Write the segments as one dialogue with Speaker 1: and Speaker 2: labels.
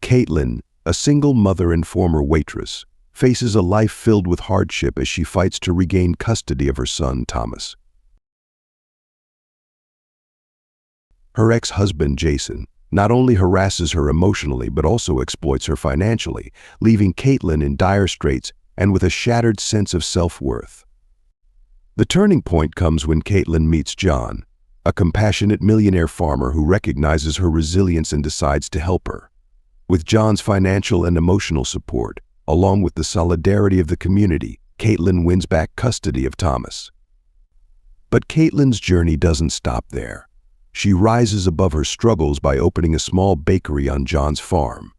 Speaker 1: Caitlin, a single mother and former waitress, faces a life filled with hardship as she fights to regain custody of her son, Thomas. Her ex-husband, Jason, not only harasses her emotionally but also exploits her financially, leaving Caitlin in dire straits and with a shattered sense of self-worth. The turning point comes when Caitlin meets John, a compassionate millionaire farmer who recognizes her resilience and decides to help her. With John's financial and emotional support, along with the solidarity of the community, Caitlin wins back custody of Thomas. But Caitlin's journey doesn't stop there. She rises above her struggles by opening a small bakery on John's farm.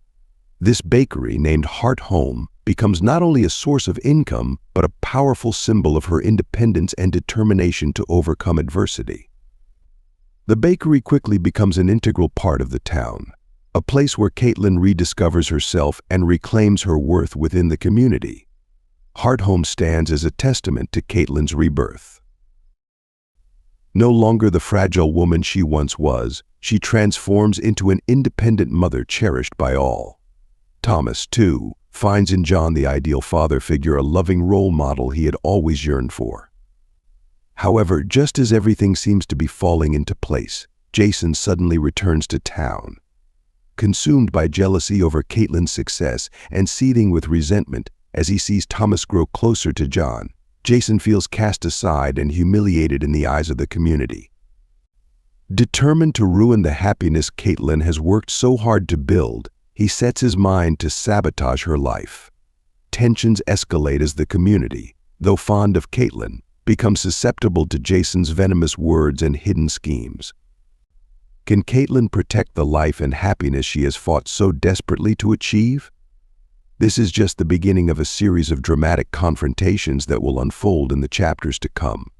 Speaker 1: This bakery, named Heart Home, becomes not only a source of income, but a powerful symbol of her independence and determination to overcome adversity. The bakery quickly becomes an integral part of the town, a place where Caitlin rediscovers herself and reclaims her worth within the community. Heart Home stands as a testament to Caitlin's rebirth. No longer the fragile woman she once was, she transforms into an independent mother cherished by all. Thomas, too, finds in John the ideal father figure, a loving role model he had always yearned for. However, just as everything seems to be falling into place, Jason suddenly returns to town. Consumed by jealousy over Caitlin's success and seething with resentment as he sees Thomas grow closer to John, Jason feels cast aside and humiliated in the eyes of the community. Determined to ruin the happiness Caitlin has worked so hard to build, he sets his mind to sabotage her life. Tensions escalate as the community, though fond of Caitlin, becomes susceptible to Jason's venomous words and hidden schemes. Can Caitlin protect the life and happiness she has fought so desperately to achieve? This is just the beginning of a series of dramatic confrontations that will unfold in the chapters to come.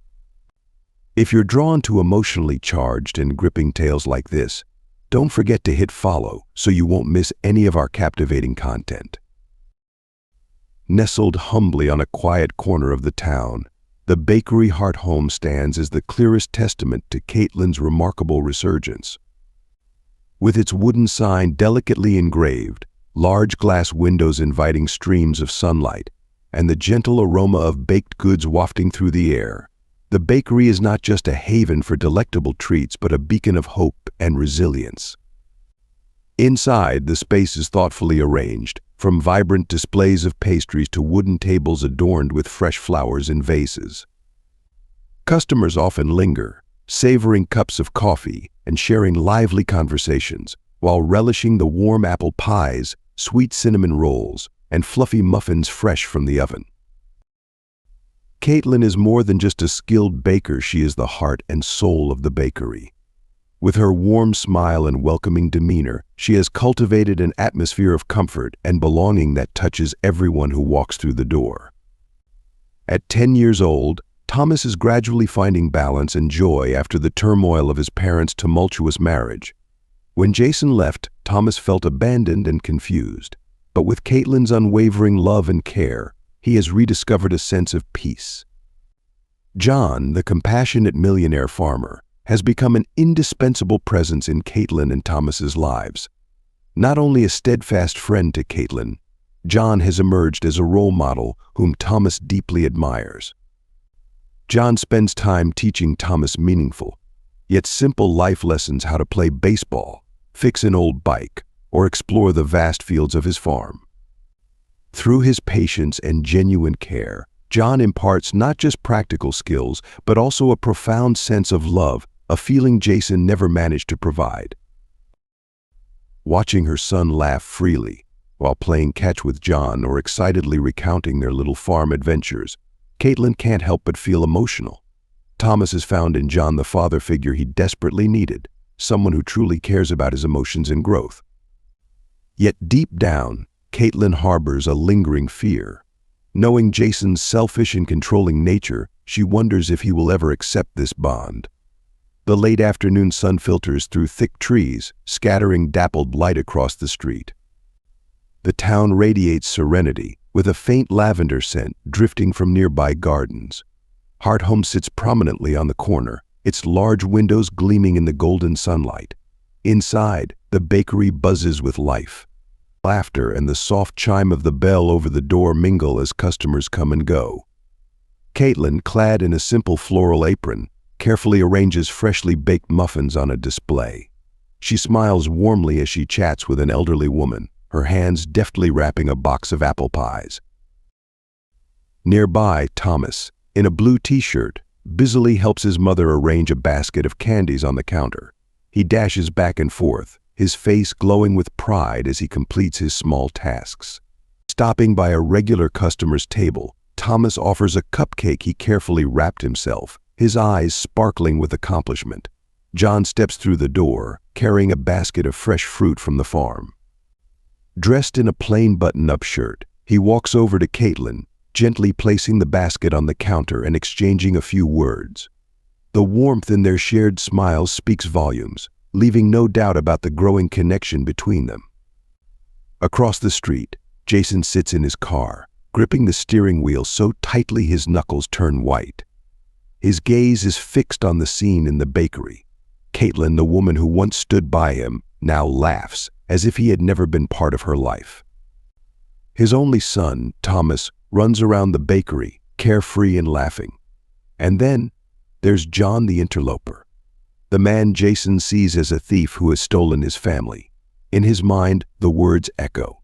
Speaker 1: If you're drawn to emotionally charged and gripping tales like this, don't forget to hit follow so you won't miss any of our captivating content. Nestled humbly on a quiet corner of the town, the bakery Heart Home stands as the clearest testament to Caitlin's remarkable resurgence. With its wooden sign delicately engraved, large glass windows inviting streams of sunlight, and the gentle aroma of baked goods wafting through the air, the bakery is not just a haven for delectable treats but a beacon of hope and resilience. Inside, the space is thoughtfully arranged, from vibrant displays of pastries to wooden tables adorned with fresh flowers in vases. Customers often linger, savoring cups of coffee and sharing lively conversations, while relishing the warm apple pies, sweet cinnamon rolls, and fluffy muffins fresh from the oven. Caitlin is more than just a skilled baker, she is the heart and soul of the bakery. With her warm smile and welcoming demeanor, she has cultivated an atmosphere of comfort and belonging that touches everyone who walks through the door. At 10 years old, Thomas is gradually finding balance and joy after the turmoil of his parents' tumultuous marriage. When Jason left, Thomas felt abandoned and confused, but with Caitlin's unwavering love and care, he has rediscovered a sense of peace. John, the compassionate millionaire farmer, has become an indispensable presence in Caitlin and Thomas's lives. Not only a steadfast friend to Caitlin, John has emerged as a role model whom Thomas deeply admires. John spends time teaching Thomas meaningful, yet simple life lessons: how to play baseball, fix an old bike, or explore the vast fields of his farm. Through his patience and genuine care, John imparts not just practical skills, but also a profound sense of love, a feeling Jason never managed to provide. Watching her son laugh freely while playing catch with John or excitedly recounting their little farm adventures, Caitlin can't help but feel emotional. Thomas has found in John the father figure he desperately needed, someone who truly cares about his emotions and growth. Yet deep down, Caitlin harbors a lingering fear. Knowing Jason's selfish and controlling nature, she wonders if he will ever accept this bond. The late afternoon sun filters through thick trees, scattering dappled light across the street. The town radiates serenity, with a faint lavender scent drifting from nearby gardens. Heart Home sits prominently on the corner, its large windows gleaming in the golden sunlight. Inside, the bakery buzzes with life. Laughter and the soft chime of the bell over the door mingle as customers come and go. Caitlin, clad in a simple floral apron, carefully arranges freshly baked muffins on a display. She smiles warmly as she chats with an elderly woman, her hands deftly wrapping a box of apple pies. Nearby, Thomas, in a blue t-shirt, busily helps his mother arrange a basket of candies on the counter. He dashes back and forth, his face glowing with pride as he completes his small tasks. Stopping by a regular customer's table, Thomas offers a cupcake he carefully wrapped himself, his eyes sparkling with accomplishment. John steps through the door, carrying a basket of fresh fruit from the farm. Dressed in a plain button-up shirt, he walks over to Caitlin, gently placing the basket on the counter and exchanging a few words. The warmth in their shared smiles speaks volumes, leaving no doubt about the growing connection between them. Across the street, Jason sits in his car, gripping the steering wheel so tightly his knuckles turn white. His gaze is fixed on the scene in the bakery. Caitlin, the woman who once stood by him, now laughs, as if he had never been part of her life. His only son, Thomas, runs around the bakery, carefree and laughing. And then, there's John the interloper, the man Jason sees as a thief who has stolen his family. In his mind, the words echo.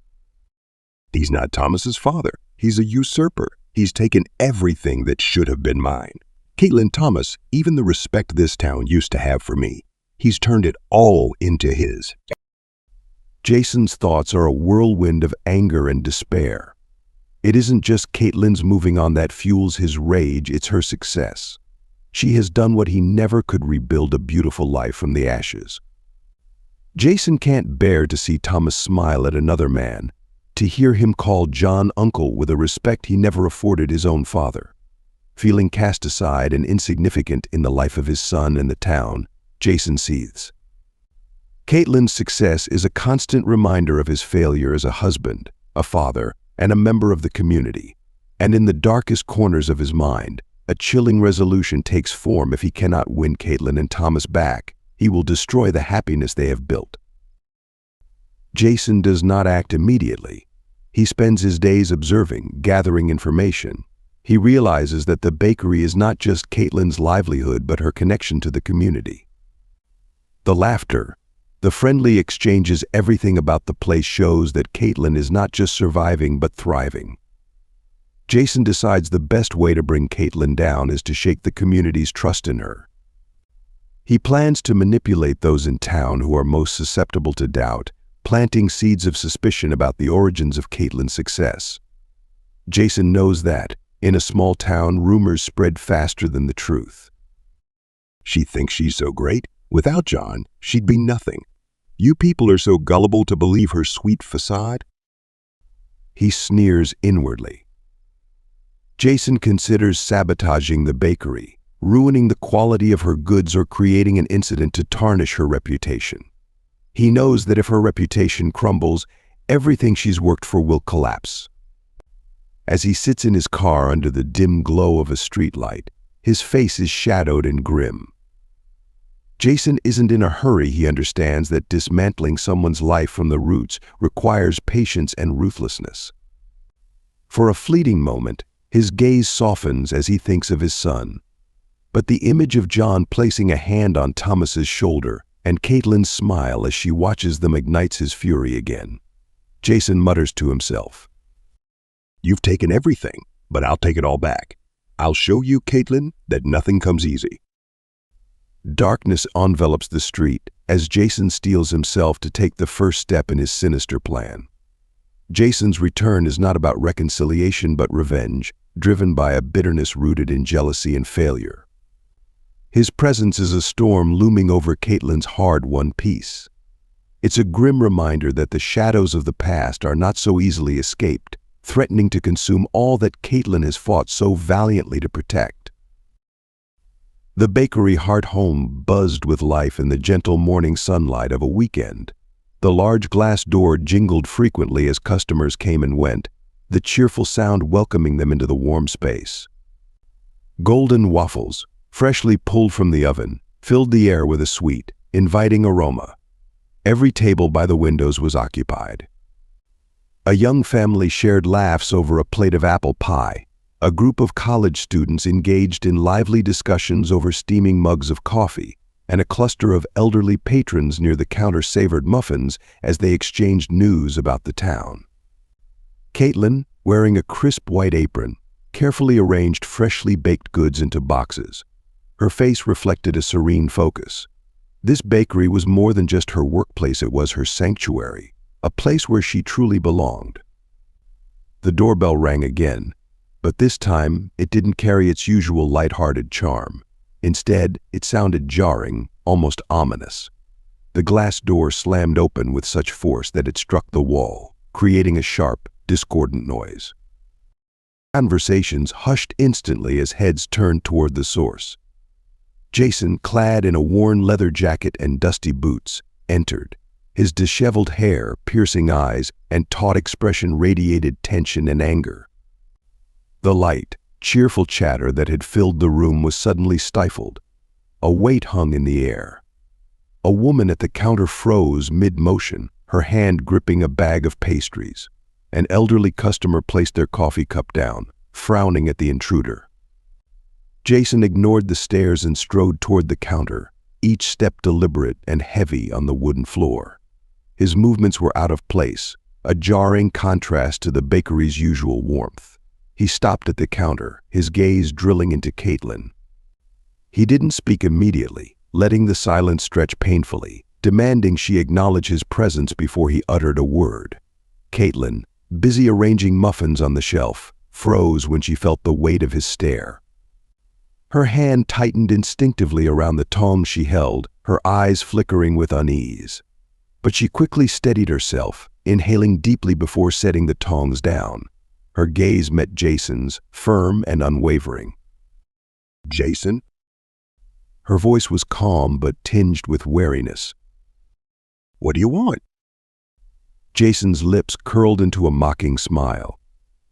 Speaker 2: He's not Thomas's father. He's a usurper. He's taken everything that should have been mine. Caitlin, Thomas, even the respect this town used to have for me, he's turned it all into his.
Speaker 1: Jason's thoughts are a whirlwind of anger and despair. It isn't just Caitlin's moving on that fuels his rage, it's her success. She has done what he never could: rebuild a beautiful life from the ashes. Jason can't bear to see Thomas smile at another man, to hear him call John uncle with a respect he never afforded his own father. Feeling cast aside and insignificant in the life of his son and the town, Jason seethes. Caitlin's success is a constant reminder of his failure as a husband, a father, and a member of the community. And in the darkest corners of his mind, a chilling resolution takes form: if he cannot win Caitlin and Thomas back, he will destroy the happiness they have built. Jason does not act immediately. He spends his days observing, gathering information. He realizes that the bakery is not just Caitlin's livelihood but her connection to the community. The laughter, the friendly exchanges, everything about the place shows that Caitlin is not just surviving but thriving. Jason decides the best way to bring Caitlin down is to shake the community's trust in her. He plans to manipulate those in town who are most susceptible to doubt, planting seeds of suspicion about the origins of Caitlin's success. Jason knows that, in a small town, rumors spread faster than the truth.
Speaker 2: She thinks she's so great. Without John, she'd be nothing. You people are so gullible to believe her sweet facade.
Speaker 1: He sneers inwardly. Jason considers sabotaging the bakery, ruining the quality of her goods or creating an incident to tarnish her reputation. He knows that if her reputation crumbles, everything she's worked for will collapse. As he sits in his car under the dim glow of a streetlight, his face is shadowed and grim. Jason isn't in a hurry. He understands that dismantling someone's life from the roots requires patience and ruthlessness. For a fleeting moment, his gaze softens as he thinks of his son. But the image of John placing a hand on Thomas's shoulder and Caitlin's smile as she watches them ignites his fury again. Jason mutters to himself,
Speaker 2: "You've taken everything, but I'll take it all back. I'll show you, Caitlin, that nothing comes easy."
Speaker 1: Darkness envelops the street as Jason steels himself to take the first step in his sinister plan. Jason's return is not about reconciliation but revenge, driven by a bitterness rooted in jealousy and failure. His presence is a storm looming over Caitlin's hard-won peace. It's a grim reminder that the shadows of the past are not so easily escaped, threatening to consume all that Caitlin has fought so valiantly to protect. The bakery heart home buzzed with life in the gentle morning sunlight of a weekend. The large glass door jingled frequently as customers came and went, the cheerful sound welcoming them into the warm space. Golden waffles, freshly pulled from the oven, filled the air with a sweet, inviting aroma. Every table by the windows was occupied. A young family shared laughs over a plate of apple pie. A group of college students engaged in lively discussions over steaming mugs of coffee, and a cluster of elderly patrons near the counter savored muffins as they exchanged news about the town. Caitlin, wearing a crisp white apron, carefully arranged freshly baked goods into boxes. Her face reflected a serene focus. This bakery was more than just her workplace, it was her sanctuary, a place where she truly belonged. The doorbell rang again, but this time it didn't carry its usual light-hearted charm. Instead, it sounded jarring, almost ominous. The glass door slammed open with such force that it struck the wall, creating a sharp, discordant noise. Conversations hushed instantly as heads turned toward the source. Jason, clad in a worn leather jacket and dusty boots, entered. His disheveled hair, piercing eyes, and taut expression radiated tension and anger. The light, cheerful chatter that had filled the room was suddenly stifled. A weight hung in the air. A woman at the counter froze mid-motion, her hand gripping a bag of pastries. An elderly customer placed their coffee cup down, frowning at the intruder. Jason ignored the stares and strode toward the counter, each step deliberate and heavy on the wooden floor. His movements were out of place, a jarring contrast to the bakery's usual warmth. He stopped at the counter, his gaze drilling into Caitlin. He didn't speak immediately, letting the silence stretch painfully, demanding she acknowledge his presence before he uttered a word. Caitlin, busy arranging muffins on the shelf, froze when she felt the weight of his stare. Her hand tightened instinctively around the tongs she held, her eyes flickering with unease. But she quickly steadied herself, inhaling deeply before setting the tongs down. Her gaze met Jason's, firm and unwavering.
Speaker 2: "Jason?"
Speaker 1: Her voice was calm but tinged with wariness.
Speaker 2: "What do you want?"
Speaker 1: Jason's lips curled into a mocking smile.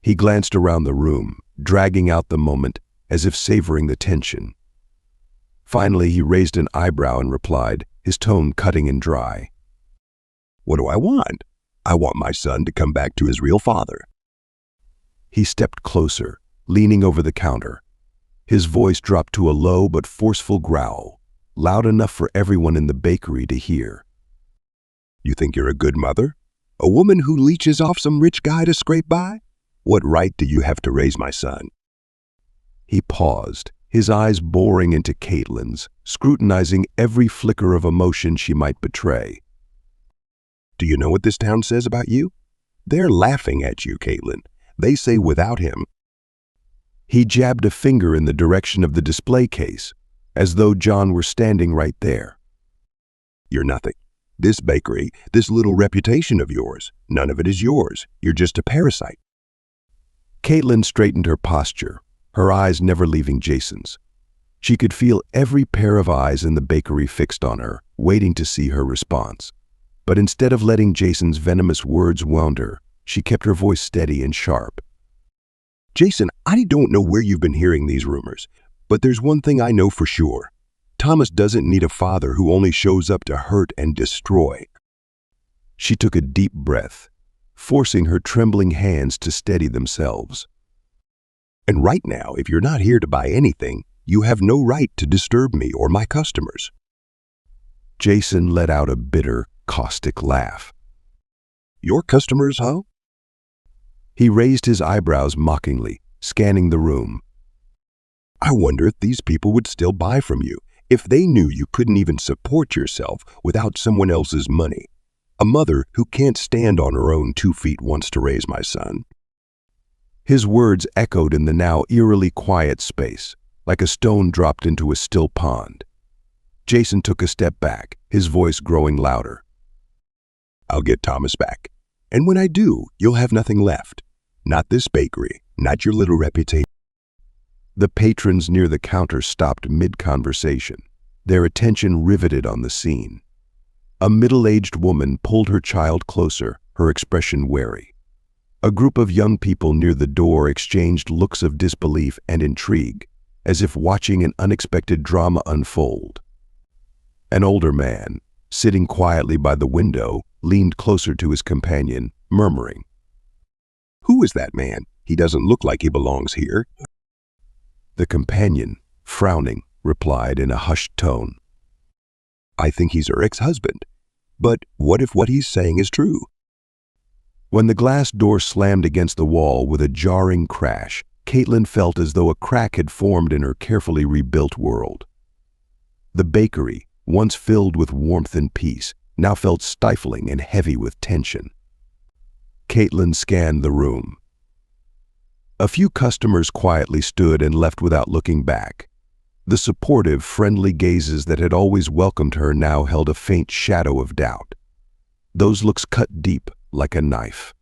Speaker 1: He glanced around the room, dragging out the moment as if savoring the tension. Finally, he raised an eyebrow and replied, his tone cutting and dry.
Speaker 2: "What do I want? I want my son to come back to his real father."
Speaker 1: He stepped closer, leaning over the counter. His voice dropped to a low but forceful growl, loud enough for everyone in the bakery to hear.
Speaker 2: "You think you're a good mother? A woman who leeches off some rich guy to scrape by? What right do you have to raise my son?"
Speaker 1: He paused, his eyes boring into Caitlin's, scrutinizing every flicker of emotion she might betray.
Speaker 2: "Do you know what this town says about you? They're laughing at you, Caitlin. They say without him."
Speaker 1: He jabbed a finger in the direction of the display case, as though John were standing right there.
Speaker 2: "You're nothing. This bakery, this little reputation of yours, none of it is yours. You're just a parasite."
Speaker 1: Caitlin straightened her posture, her eyes never leaving Jason's. She could feel every pair of eyes in the bakery fixed on her, waiting to see her response. But instead of letting Jason's venomous words wound her, she kept her voice steady and sharp.
Speaker 2: "Jason, I don't know where you've been hearing these rumors, but there's one thing I know for sure. Thomas doesn't need a father who only shows up to hurt and destroy."
Speaker 1: She took a deep breath, forcing her trembling hands to steady themselves.
Speaker 2: "And right now, if you're not here to buy anything, you have no right to disturb me or my customers."
Speaker 1: Jason let out a bitter, caustic laugh.
Speaker 2: "Your customers, huh?"
Speaker 1: He raised his eyebrows mockingly, scanning the room.
Speaker 2: "I wonder if these people would still buy from you if they knew you couldn't even support yourself without someone else's money. A mother who can't stand on her own 2 feet wants to raise my son."
Speaker 1: His words echoed in the now eerily quiet space, like a stone dropped into a still pond. Jason took a step back, his voice growing louder.
Speaker 2: "I'll get Thomas back. And when I do, you'll have nothing left. Not this bakery, not your little reputation."
Speaker 1: The patrons near the counter stopped mid-conversation, their attention riveted on the scene. A middle-aged woman pulled her child closer, her expression wary. A group of young people near the door exchanged looks of disbelief and intrigue, as if watching an unexpected drama unfold. An older man, sitting quietly by the window, leaned closer to his companion, murmuring,
Speaker 2: Who is that man? He doesn't look like he belongs here.
Speaker 1: The companion, frowning, replied in a hushed tone.
Speaker 2: I think he's her ex-husband. But what if what he's saying is true?
Speaker 1: When the glass door slammed against the wall with a jarring crash, Caitlin felt as though a crack had formed in her carefully rebuilt world. The bakery, once filled with warmth and peace, now felt stifling and heavy with tension. Caitlin scanned the room. A few customers quietly stood and left without looking back. The supportive, friendly gazes that had always welcomed her now held a faint shadow of doubt. Those looks cut deep, like a knife.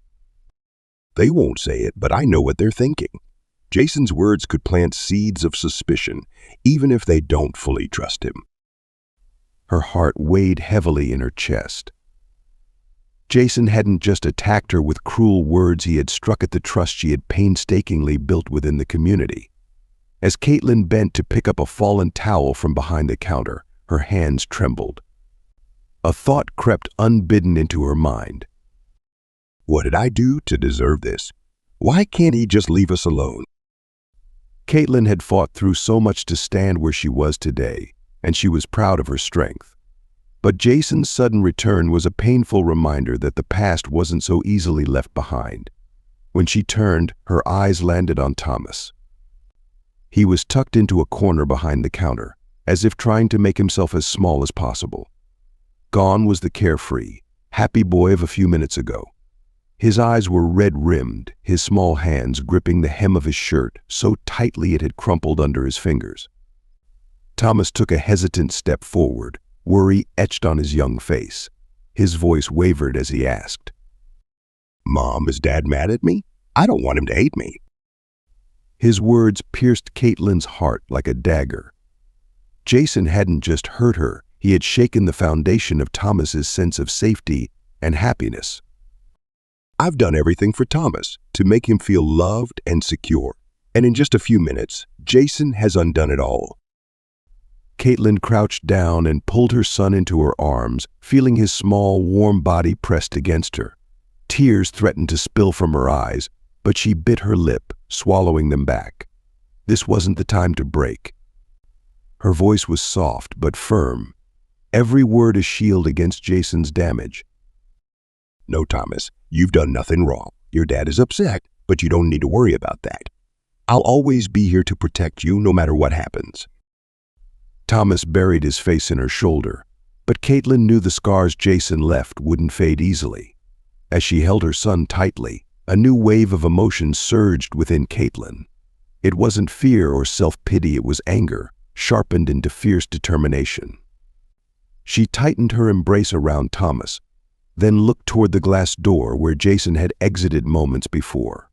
Speaker 2: They won't say it, but I know what they're thinking. Jason's words could plant seeds of suspicion, even if they don't fully trust him.
Speaker 1: Her heart weighed heavily in her chest. Jason hadn't just attacked her with cruel words, he had struck at the trust she had painstakingly built within the community. As Caitlin bent to pick up a fallen towel from behind the counter, her hands trembled. A thought crept unbidden into her mind.
Speaker 2: What did I do to deserve this? Why can't he just leave us alone?
Speaker 1: Caitlin had fought through so much to stand where she was today, and she was proud of her strength. But Jason's sudden return was a painful reminder that the past wasn't so easily left behind. When she turned, her eyes landed on Thomas. He was tucked into a corner behind the counter, as if trying to make himself as small as possible. Gone was the carefree, happy boy of a few minutes ago. His eyes were red-rimmed, his small hands gripping the hem of his shirt so tightly it had crumpled under his fingers. Thomas took a hesitant step forward, worry etched on his young face. His voice wavered as he asked,
Speaker 2: Mom, is Dad mad at me? I don't want him to hate me.
Speaker 1: His words pierced Caitlin's heart like a dagger. Jason hadn't just hurt her, he had shaken the foundation of Thomas's sense of safety and happiness.
Speaker 2: I've done everything for Thomas to make him feel loved and secure. And in just a few minutes, Jason has undone it all.
Speaker 1: Caitlin crouched down and pulled her son into her arms, feeling his small, warm body pressed against her. Tears threatened to spill from her eyes, but she bit her lip, swallowing them back. This wasn't the time to break. Her voice was soft but firm, every word a shield against Jason's damage.
Speaker 2: No, Thomas, you've done nothing wrong. Your dad is upset, but you don't need to worry about that. I'll always be here to protect you no matter what happens.
Speaker 1: Thomas buried his face in her shoulder, but Caitlin knew the scars Jason left wouldn't fade easily. As she held her son tightly, a new wave of emotion surged within Caitlin. It wasn't fear or self-pity, it was anger, sharpened into fierce determination. She tightened her embrace around Thomas, then looked toward the glass door where Jason had exited moments before.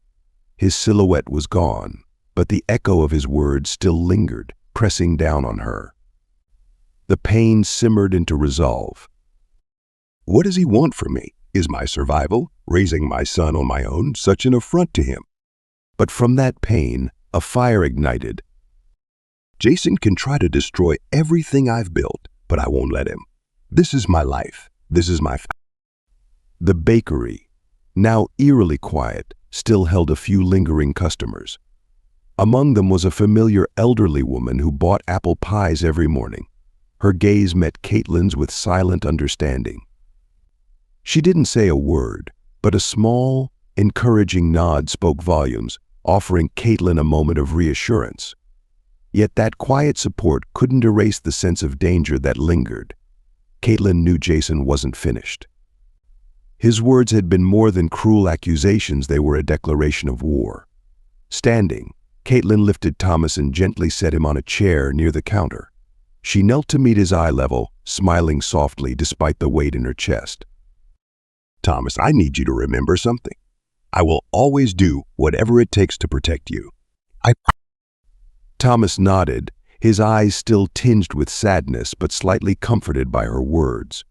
Speaker 1: His silhouette was gone, but the echo of his words still lingered, pressing down on her. The pain simmered into resolve.
Speaker 2: What does he want from me? Is my survival, raising my son on my own, such an affront to him?
Speaker 1: But from that pain, a fire ignited.
Speaker 2: Jason can try to destroy everything I've built, but I won't let him. This is my life. This is my...
Speaker 1: The bakery, now eerily quiet, still held a few lingering customers. Among them was a familiar elderly woman who bought apple pies every morning. Her gaze met Caitlin's with silent understanding. She didn't say a word, but a small, encouraging nod spoke volumes, offering Caitlin a moment of reassurance. Yet that quiet support couldn't erase the sense of danger that lingered. Caitlin knew Jason wasn't finished. His words had been more than cruel accusations, they were a declaration of war. Standing, Caitlin lifted Thomas and gently set him on a chair near the counter. She knelt to meet his eye level, smiling softly despite the weight in her chest.
Speaker 2: Thomas, I need you to remember something. I will always do whatever it takes to protect you.
Speaker 1: Thomas nodded, his eyes still tinged with sadness but slightly comforted by her words.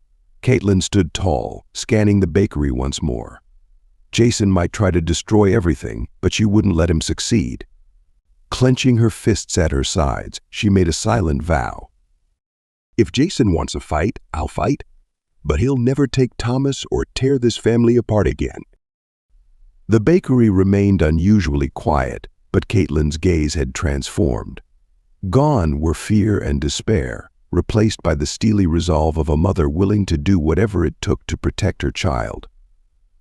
Speaker 1: Caitlin stood tall, scanning the bakery once more. Jason might try to destroy everything, but she wouldn't let him succeed. Clenching her fists at her sides, she made a silent vow.
Speaker 2: If Jason wants a fight, I'll fight, but he'll never take Thomas or tear this family apart again.
Speaker 1: The bakery remained unusually quiet, but Caitlin's gaze had transformed. Gone were fear and despair, replaced by the steely resolve of a mother willing to do whatever it took to protect her child.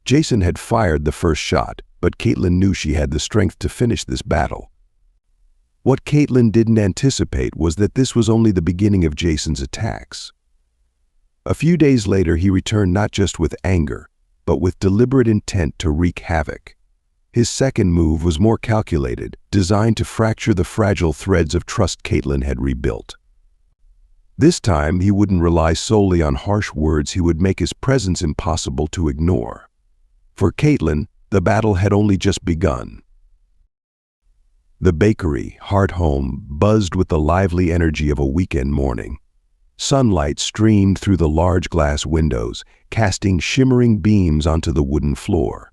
Speaker 1: Jason had fired the first shot, but Caitlin knew she had the strength to finish this battle. What Caitlin didn't anticipate was that this was only the beginning of Jason's attacks. A few days later, he returned not just with anger, but with deliberate intent to wreak havoc. His second move was more calculated, designed to fracture the fragile threads of trust Caitlin had rebuilt. This time, he wouldn't rely solely on harsh words. He would make his presence impossible to ignore. For Caitlin, the battle had only just begun. The bakery, Heart Home, buzzed with the lively energy of a weekend morning. Sunlight streamed through the large glass windows, casting shimmering beams onto the wooden floor.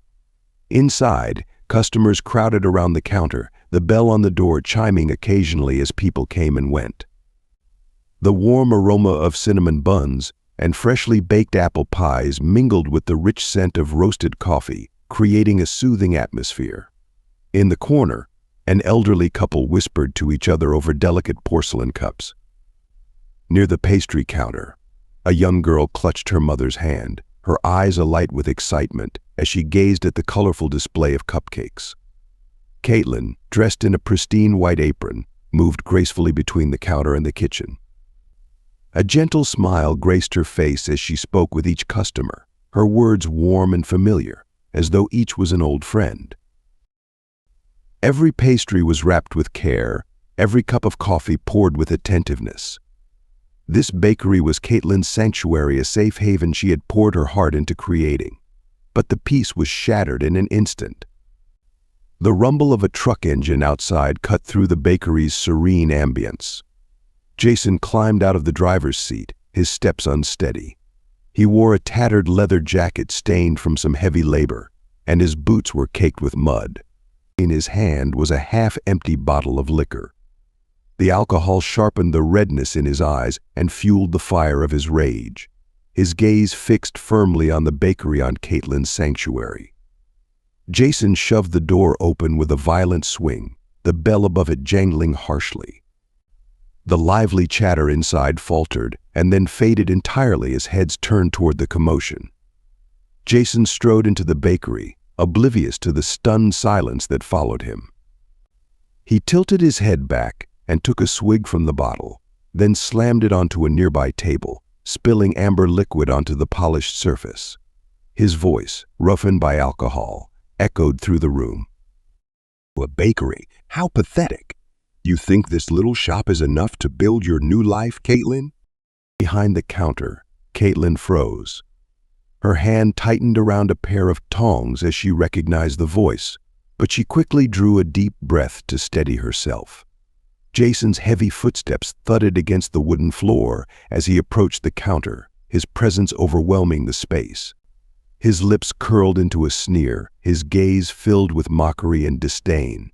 Speaker 1: Inside, customers crowded around the counter, the bell on the door chiming occasionally as people came and went. The warm aroma of cinnamon buns and freshly baked apple pies mingled with the rich scent of roasted coffee, creating a soothing atmosphere. In the corner, an elderly couple whispered to each other over delicate porcelain cups. Near the pastry counter, a young girl clutched her mother's hand, her eyes alight with excitement as she gazed at the colorful display of cupcakes. Caitlin, dressed in a pristine white apron, moved gracefully between the counter and the kitchen. A gentle smile graced her face as she spoke with each customer, her words warm and familiar, as though each was an old friend. Every pastry was wrapped with care, every cup of coffee poured with attentiveness. This bakery was Caitlin's sanctuary, a safe haven she had poured her heart into creating. But the peace was shattered in an instant. The rumble of a truck engine outside cut through the bakery's serene ambience. Jason climbed out of the driver's seat, his steps unsteady. He wore a tattered leather jacket stained from some heavy labor, and his boots were caked with mud. In his hand was a half-empty bottle of liquor. The alcohol sharpened the redness in his eyes and fueled the fire of his rage. His gaze fixed firmly on the bakery, on Caitlin's sanctuary. Jason shoved the door open with a violent swing, the bell above it jangling harshly. The lively chatter inside faltered and then faded entirely as heads turned toward the commotion. Jason strode into the bakery, oblivious to the stunned silence that followed him. He tilted his head back and took a swig from the bottle, then slammed it onto a nearby table, spilling amber liquid onto the polished surface. His voice, roughened by alcohol, echoed through the room.
Speaker 2: A bakery? How pathetic! You think this little shop is enough to build your new life, Caitlin?
Speaker 1: Behind the counter, Caitlin froze. Her hand tightened around a pair of tongs as she recognized the voice, but she quickly drew a deep breath to steady herself. Jason's heavy footsteps thudded against the wooden floor as he approached the counter, his presence overwhelming the space. His lips curled into a sneer, his gaze filled with mockery and disdain.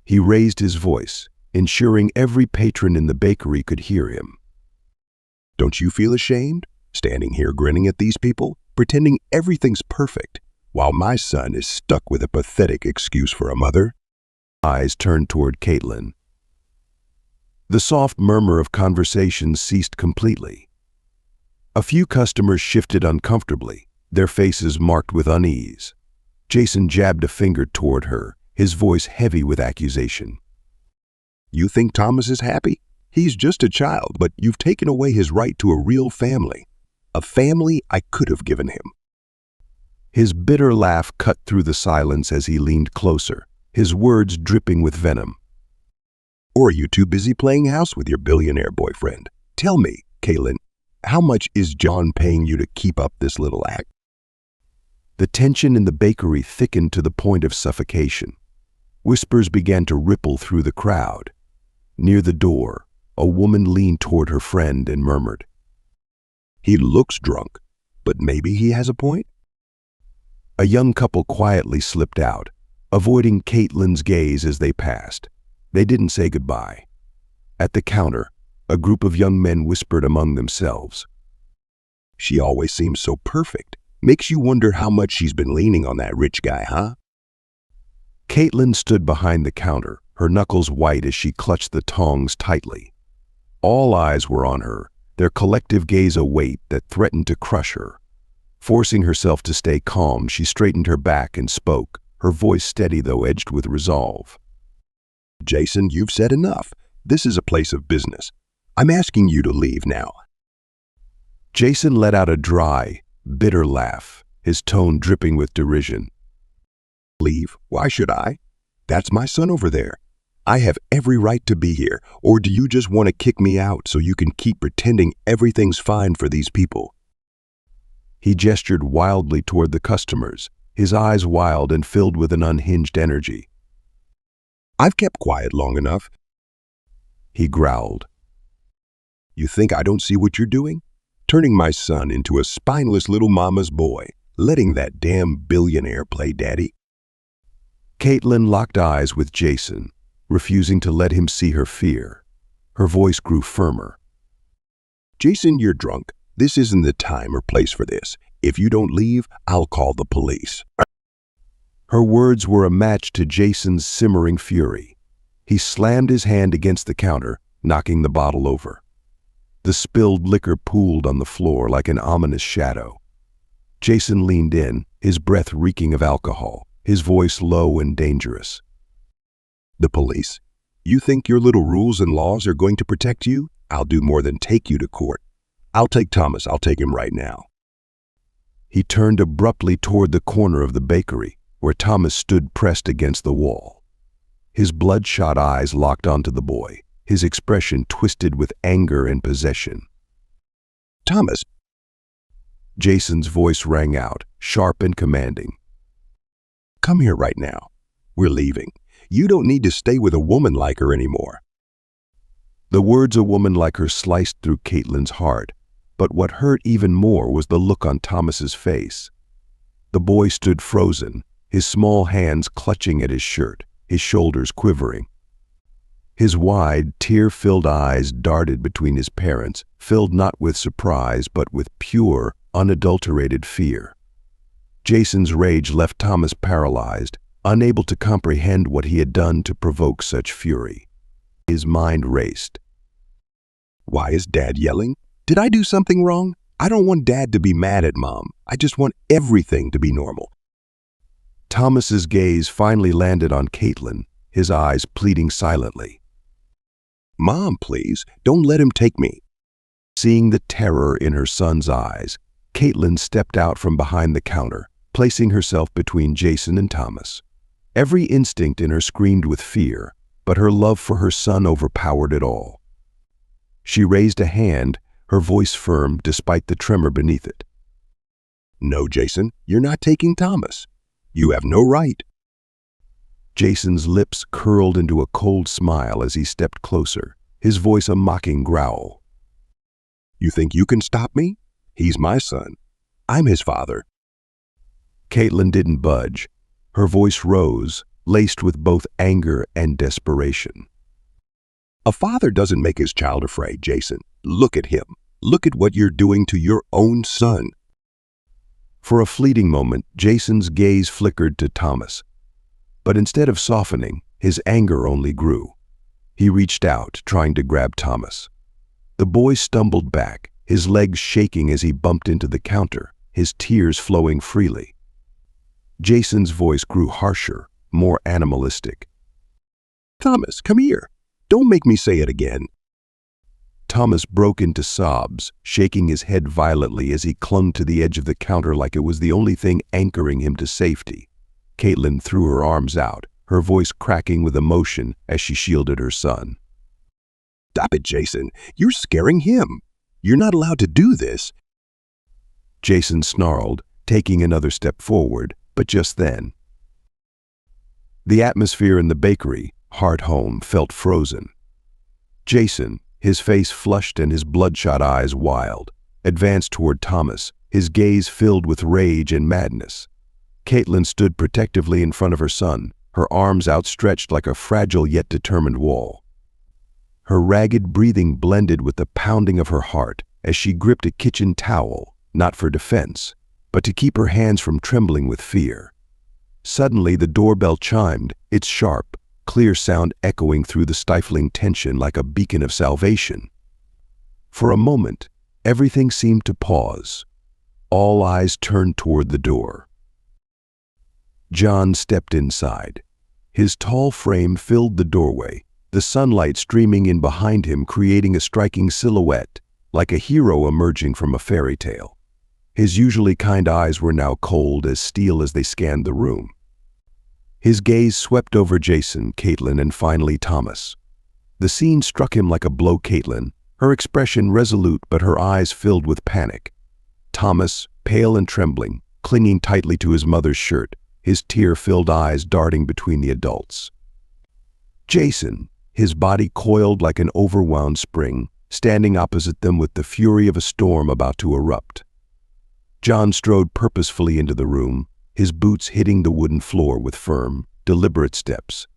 Speaker 1: He raised his voice, ensuring every patron in the bakery could hear him.
Speaker 2: Don't you feel ashamed, standing here grinning at these people, pretending everything's perfect, while my son is stuck with a pathetic excuse for a mother?
Speaker 1: Eyes turned toward Caitlin. The soft murmur of conversation ceased completely. A few customers shifted uncomfortably, their faces marked with unease. Jason jabbed a finger toward her, his voice heavy with accusation.
Speaker 2: You think Thomas is happy? He's just a child, but you've taken away his right to a real family. A family I could have given him.
Speaker 1: His bitter laugh cut through the silence as he leaned closer, his words dripping with venom.
Speaker 2: Or are you too busy playing house with your billionaire boyfriend? Tell me, Caitlin, how much is John paying you to keep up this little act?
Speaker 1: The tension in the bakery thickened to the point of suffocation. Whispers began to ripple through the crowd. Near the door, a woman leaned toward her friend and murmured,
Speaker 2: He looks drunk, but maybe he has a point?
Speaker 1: A young couple quietly slipped out, avoiding Caitlin's gaze as they passed. They didn't say goodbye. At the counter, a group of young men whispered among themselves.
Speaker 2: She always seems so perfect. Makes you wonder how much she's been leaning on that rich guy, huh?
Speaker 1: Caitlin stood behind the counter, her knuckles white as she clutched the tongs tightly. All eyes were on her, their collective gaze a weight that threatened to crush her. Forcing herself to stay calm, she straightened her back and spoke, her voice steady though edged with resolve.
Speaker 2: Jason, you've said enough. This is a place of business. I'm asking you to leave now.
Speaker 1: Jason let out a dry, bitter laugh, his tone dripping with derision.
Speaker 2: Leave? Why should I? That's my son over there. I have every right to be here, or do you just want to kick me out so you can keep pretending everything's fine for these people?
Speaker 1: He gestured wildly toward the customers, his eyes wild and filled with an unhinged energy.
Speaker 2: I've kept quiet long enough.
Speaker 1: He growled.
Speaker 2: You think I don't see what you're doing? Turning my son into a spineless little mama's boy, letting that damn billionaire play daddy.
Speaker 1: Caitlin locked eyes with Jason, refusing to let him see her fear. Her voice grew firmer.
Speaker 2: Jason, you're drunk. This isn't the time or place for this. If you don't leave, I'll call the police.
Speaker 1: Her words were a match to Jason's simmering fury. He slammed his hand against the counter, knocking the bottle over. The spilled liquor pooled on the floor like an ominous shadow. Jason leaned in, his breath reeking of alcohol, his voice low and dangerous.
Speaker 2: The police? You think your little rules and laws are going to protect you? I'll do more than take you to court. I'll take Thomas. I'll take him right now.
Speaker 1: He turned abruptly toward the corner of the bakery, where Thomas stood pressed against the wall. His bloodshot eyes locked onto the boy, his expression twisted with anger and possession.
Speaker 2: Thomas!
Speaker 1: Jason's voice rang out, sharp and commanding.
Speaker 2: Come here right now. We're leaving. You don't need to stay with a woman like her anymore.
Speaker 1: The words "a woman like her" sliced through Caitlin's heart, but what hurt even more was the look on Thomas's face. The boy stood frozen, his small hands clutching at his shirt, his shoulders quivering. His wide, tear-filled eyes darted between his parents, filled not with surprise but with pure, unadulterated fear. Jason's rage left Thomas paralyzed, unable to comprehend what he had done to provoke such fury. His mind raced.
Speaker 2: Why is Dad yelling? Did I do something wrong? I don't want Dad to be mad at Mom. I just want everything to be normal.
Speaker 1: Thomas's gaze finally landed on Caitlin, his eyes pleading silently.
Speaker 2: Mom, please, don't let him take me.
Speaker 1: Seeing the terror in her son's eyes, Caitlin stepped out from behind the counter, placing herself between Jason and Thomas. Every instinct in her screamed with fear, but her love for her son overpowered it all. She raised a hand, her voice firm despite the tremor beneath it.
Speaker 2: No, Jason, you're not taking Thomas. You have no right.
Speaker 1: Jason's lips curled into a cold smile as he stepped closer, his voice a mocking growl.
Speaker 2: You think you can stop me? He's my son. I'm his father.
Speaker 1: Caitlin didn't budge. Her voice rose, laced with both anger and desperation.
Speaker 2: A father doesn't make his child afraid, Jason. Look at him. Look at what you're doing to your own son.
Speaker 1: For a fleeting moment, Jason's gaze flickered to Thomas. But instead of softening, his anger only grew. He reached out, trying to grab Thomas. The boy stumbled back, his legs shaking as he bumped into the counter, his tears flowing freely. Jason's voice grew harsher, more animalistic.
Speaker 2: Thomas, come here. Don't make me say it again.
Speaker 1: Thomas broke into sobs, shaking his head violently as he clung to the edge of the counter like it was the only thing anchoring him to safety. Caitlin threw her arms out, her voice cracking with emotion as she shielded her son.
Speaker 2: Stop it, Jason. You're scaring him. You're not allowed to do this.
Speaker 1: Jason snarled, taking another step forward, but just then. The atmosphere in the bakery, Heart Home, felt frozen. Jason, his face flushed and his bloodshot eyes wild, advanced toward Thomas, his gaze filled with rage and madness. Caitlin stood protectively in front of her son, her arms outstretched like a fragile yet determined wall. Her ragged breathing blended with the pounding of her heart as she gripped a kitchen towel, not for defense, but to keep her hands from trembling with fear. Suddenly, the doorbell chimed, its sharp, clear sound echoing through the stifling tension like a beacon of salvation. For a moment, everything seemed to pause. All eyes turned toward the door. John stepped inside. His tall frame filled the doorway, the sunlight streaming in behind him creating a striking silhouette, like a hero emerging from a fairy tale. His usually kind eyes were now cold as steel as they scanned the room. His gaze swept over Jason, Caitlin, and finally Thomas. The scene struck him like a blow. Caitlin, her expression resolute but her eyes filled with panic. Thomas, pale and trembling, clinging tightly to his mother's shirt, his tear-filled eyes darting between the adults. Jason, his body coiled like an overwound spring, standing opposite them with the fury of a storm about to erupt. John strode purposefully into the room, his boots hitting the wooden floor with firm, deliberate steps.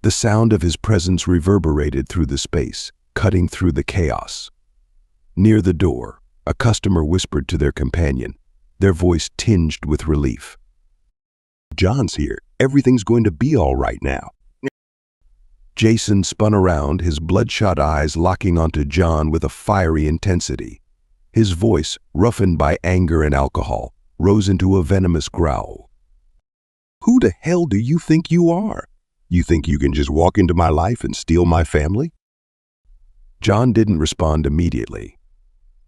Speaker 1: The sound of his presence reverberated through the space, cutting through the chaos. Near the door, a customer whispered to their companion, their voice tinged with relief.
Speaker 2: "John's here. Everything's going to be all right now."
Speaker 1: Jason spun around, his bloodshot eyes locking onto John with a fiery intensity. His voice, roughened by anger and alcohol, rose into a venomous growl.
Speaker 2: "Who the hell do you think you are? You think you can just walk into my life and steal my family?"
Speaker 1: John didn't respond immediately.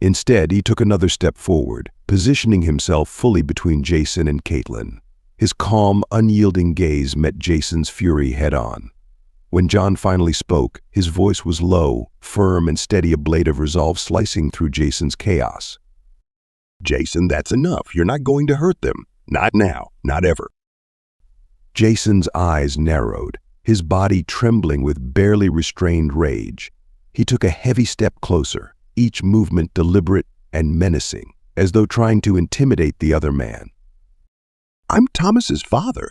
Speaker 1: Instead, he took another step forward, positioning himself fully between Jason and Caitlin. His calm, unyielding gaze met Jason's fury head-on. When John finally spoke, his voice was low, firm and steady, a blade of resolve slicing through Jason's chaos.
Speaker 2: "Jason, that's enough. You're not going to hurt them. Not now. Not ever."
Speaker 1: Jason's eyes narrowed, his body trembling with barely restrained rage. He took a heavy step closer, each movement deliberate and menacing, as though trying to intimidate the other man.
Speaker 2: "I'm Thomas's father."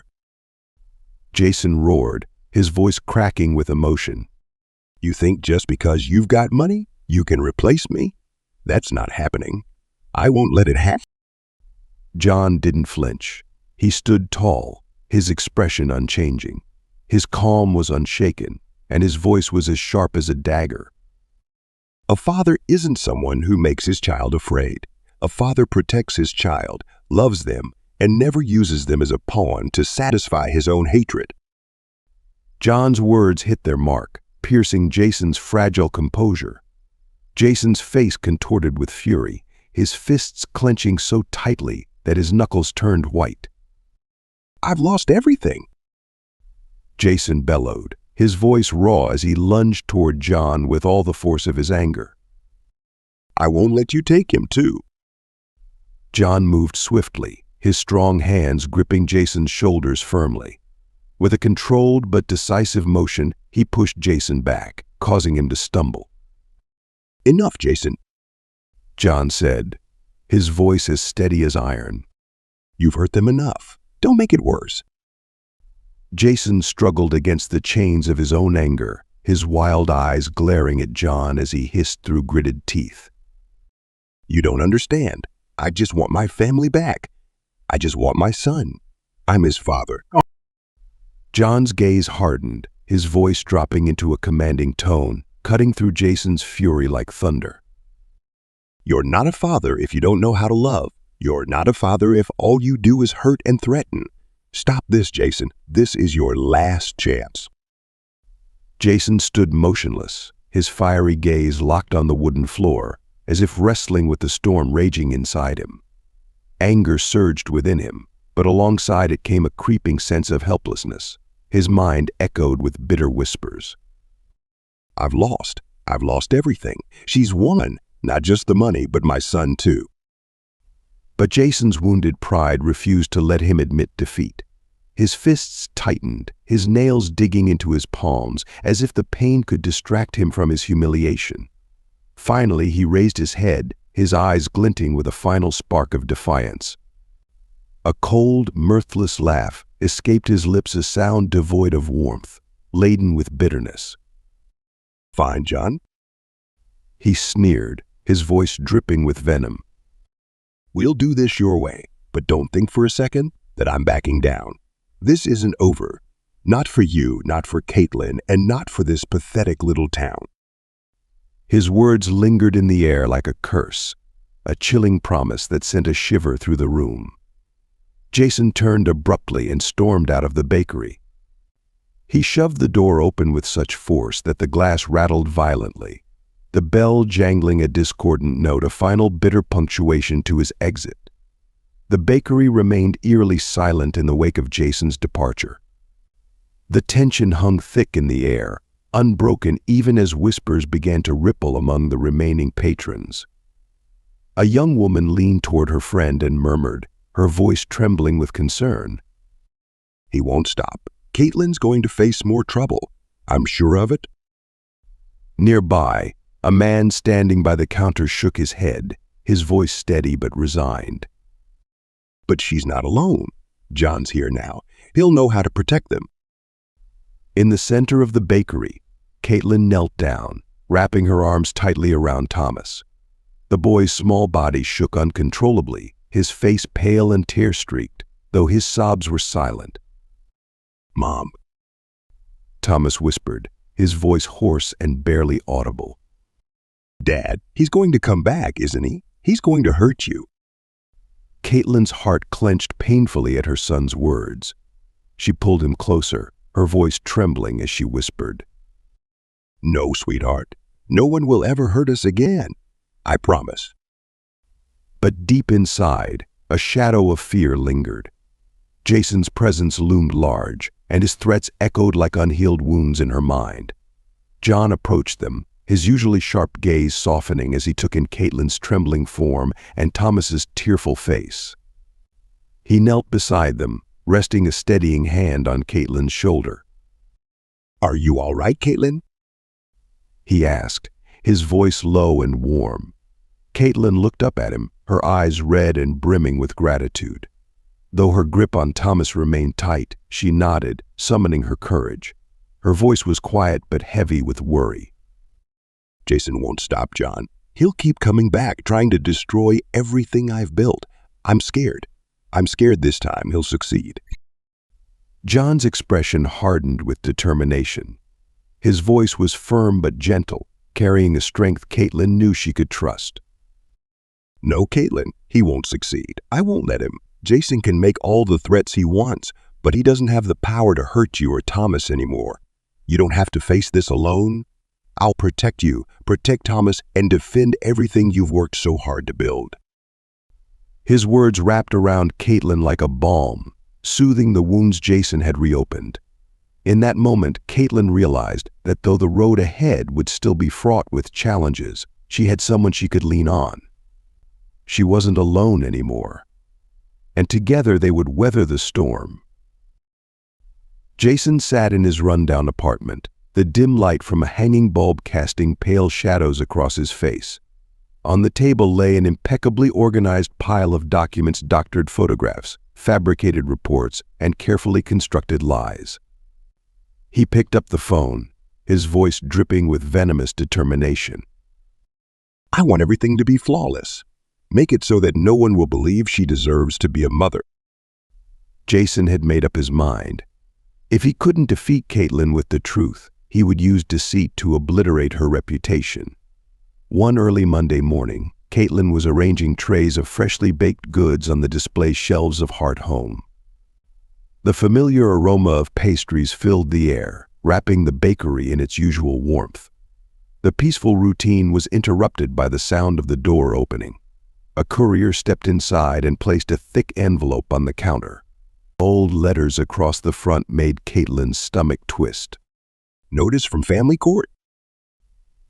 Speaker 1: Jason roared, his voice cracking with emotion.
Speaker 2: "You think just because you've got money, you can replace me? That's not happening. I won't let it happen."
Speaker 1: John didn't flinch. He stood tall, his expression unchanging. His calm was unshaken, and his voice was as sharp as a dagger.
Speaker 2: "A father isn't someone who makes his child afraid. A father protects his child, loves them, and never uses them as a pawn to satisfy his own hatred."
Speaker 1: John's words hit their mark, piercing Jason's fragile composure. Jason's face contorted with fury, his fists clenching so tightly that his knuckles turned white.
Speaker 2: "I've lost everything."
Speaker 1: Jason bellowed, his voice raw as he lunged toward John with all the force of his anger.
Speaker 2: "I won't let you take him, too."
Speaker 1: John moved swiftly, his strong hands gripping Jason's shoulders firmly. With a controlled but decisive motion, he pushed Jason back, causing him to stumble.
Speaker 2: "Enough, Jason,"
Speaker 1: John said, his voice as steady as iron.
Speaker 2: "You've hurt them enough. Don't make it worse."
Speaker 1: Jason struggled against the chains of his own anger, his wild eyes glaring at John as he hissed through gritted teeth.
Speaker 2: "You don't understand. I just want my family back. I just want my son. I'm his father."
Speaker 1: John's gaze hardened, his voice dropping into a commanding tone, cutting through Jason's fury like thunder.
Speaker 2: "You're not a father if you don't know how to love. You're not a father if all you do is hurt and threaten. Stop this, Jason. This is your last chance."
Speaker 1: Jason stood motionless, his fiery gaze locked on the wooden floor, as if wrestling with the storm raging inside him. Anger surged within him, but alongside it came a creeping sense of helplessness. His mind echoed with bitter whispers.
Speaker 2: I've lost everything. She's won, not just the money, but my son too."
Speaker 1: But Jason's wounded pride refused to let him admit defeat. His fists tightened, his nails digging into his palms, as if the pain could distract him from his humiliation. Finally, he raised his head, his eyes glinting with a final spark of defiance. A cold, mirthless laugh escaped his lips, a sound devoid of warmth, laden with bitterness.
Speaker 2: "Fine, John."
Speaker 1: He sneered, his voice dripping with venom.
Speaker 2: "We'll do this your way, but don't think for a second that I'm backing down. This isn't over. Not for you, not for Caitlin, and not for this pathetic little town.
Speaker 1: His words lingered in the air like a curse, a chilling promise that sent a shiver through the room. Jason turned abruptly and stormed out of the bakery. He shoved the door open with such force that the glass rattled violently, the bell jangling a discordant note, a final bitter punctuation to his exit. The bakery remained eerily silent in the wake of Jason's departure. The tension hung thick in the air, unbroken even as whispers began to ripple among the remaining patrons. A young woman leaned toward her friend and murmured, her voice trembling with concern.
Speaker 2: He won't stop. Caitlin's going to face more trouble. I'm sure of it.
Speaker 1: Nearby, a man standing by the counter shook his head, his voice steady but resigned.
Speaker 2: But she's not alone. John's here now. He'll know how to protect them.
Speaker 1: In the center of the bakery, Caitlin knelt down, wrapping her arms tightly around Thomas. The boy's small body shook uncontrollably, his face pale and tear-streaked, though his sobs were silent.
Speaker 2: Mom,
Speaker 1: Thomas whispered, his voice hoarse and barely audible.
Speaker 2: Dad, he's going to come back, isn't he? He's going to hurt you.
Speaker 1: Caitlin's heart clenched painfully at her son's words. She pulled him closer, her voice trembling as she whispered.
Speaker 2: No, sweetheart. No one will ever hurt us again. I promise.
Speaker 1: But deep inside, a shadow of fear lingered. Jason's presence loomed large, and his threats echoed like unhealed wounds in her mind. John approached them, his usually sharp gaze softening as he took in Caitlin's trembling form and Thomas's tearful face. He knelt beside them, resting a steadying hand on Caitlin's shoulder.
Speaker 2: Are you all right, Caitlin?
Speaker 1: He asked, his voice low and warm. Caitlin looked up at him, her eyes red and brimming with gratitude. Though her grip on Thomas remained tight, she nodded, summoning her courage. Her voice was quiet but heavy with worry.
Speaker 2: Jason won't stop, John. He'll keep coming back, trying to destroy everything I've built. I'm scared. I'm scared this time he'll succeed.
Speaker 1: John's expression hardened with determination. His voice was firm but gentle, carrying a strength Caitlin knew she could trust.
Speaker 2: No, Caitlin, he won't succeed. I won't let him. Jason can make all the threats he wants, but he doesn't have the power to hurt you or Thomas anymore. You don't have to face this alone. I'll protect you, protect Thomas, and defend everything you've worked so hard to build.
Speaker 1: His words wrapped around Caitlin like a balm, soothing the wounds Jason had reopened. In that moment, Caitlin realized that though the road ahead would still be fraught with challenges, she had someone she could lean on. She wasn't alone anymore, and together they would weather the storm. Jason sat in his rundown apartment, the dim light from a hanging bulb casting pale shadows across his face. On the table lay an impeccably organized pile of documents, doctored photographs, fabricated reports, and carefully constructed lies. He picked up the phone, his voice dripping with venomous determination.
Speaker 2: I want everything to be flawless. Make it so that no one will believe she deserves to be a mother.
Speaker 1: Jason had made up his mind. If he couldn't defeat Caitlin with the truth, he would use deceit to obliterate her reputation. One early Monday morning, Caitlin was arranging trays of freshly baked goods on the display shelves of Heart Home. The familiar aroma of pastries filled the air, wrapping the bakery in its usual warmth. The peaceful routine was interrupted by the sound of the door opening. A courier stepped inside and placed a thick envelope on the counter. Bold letters across the front made Caitlin's stomach twist.
Speaker 2: Notice from Family Court?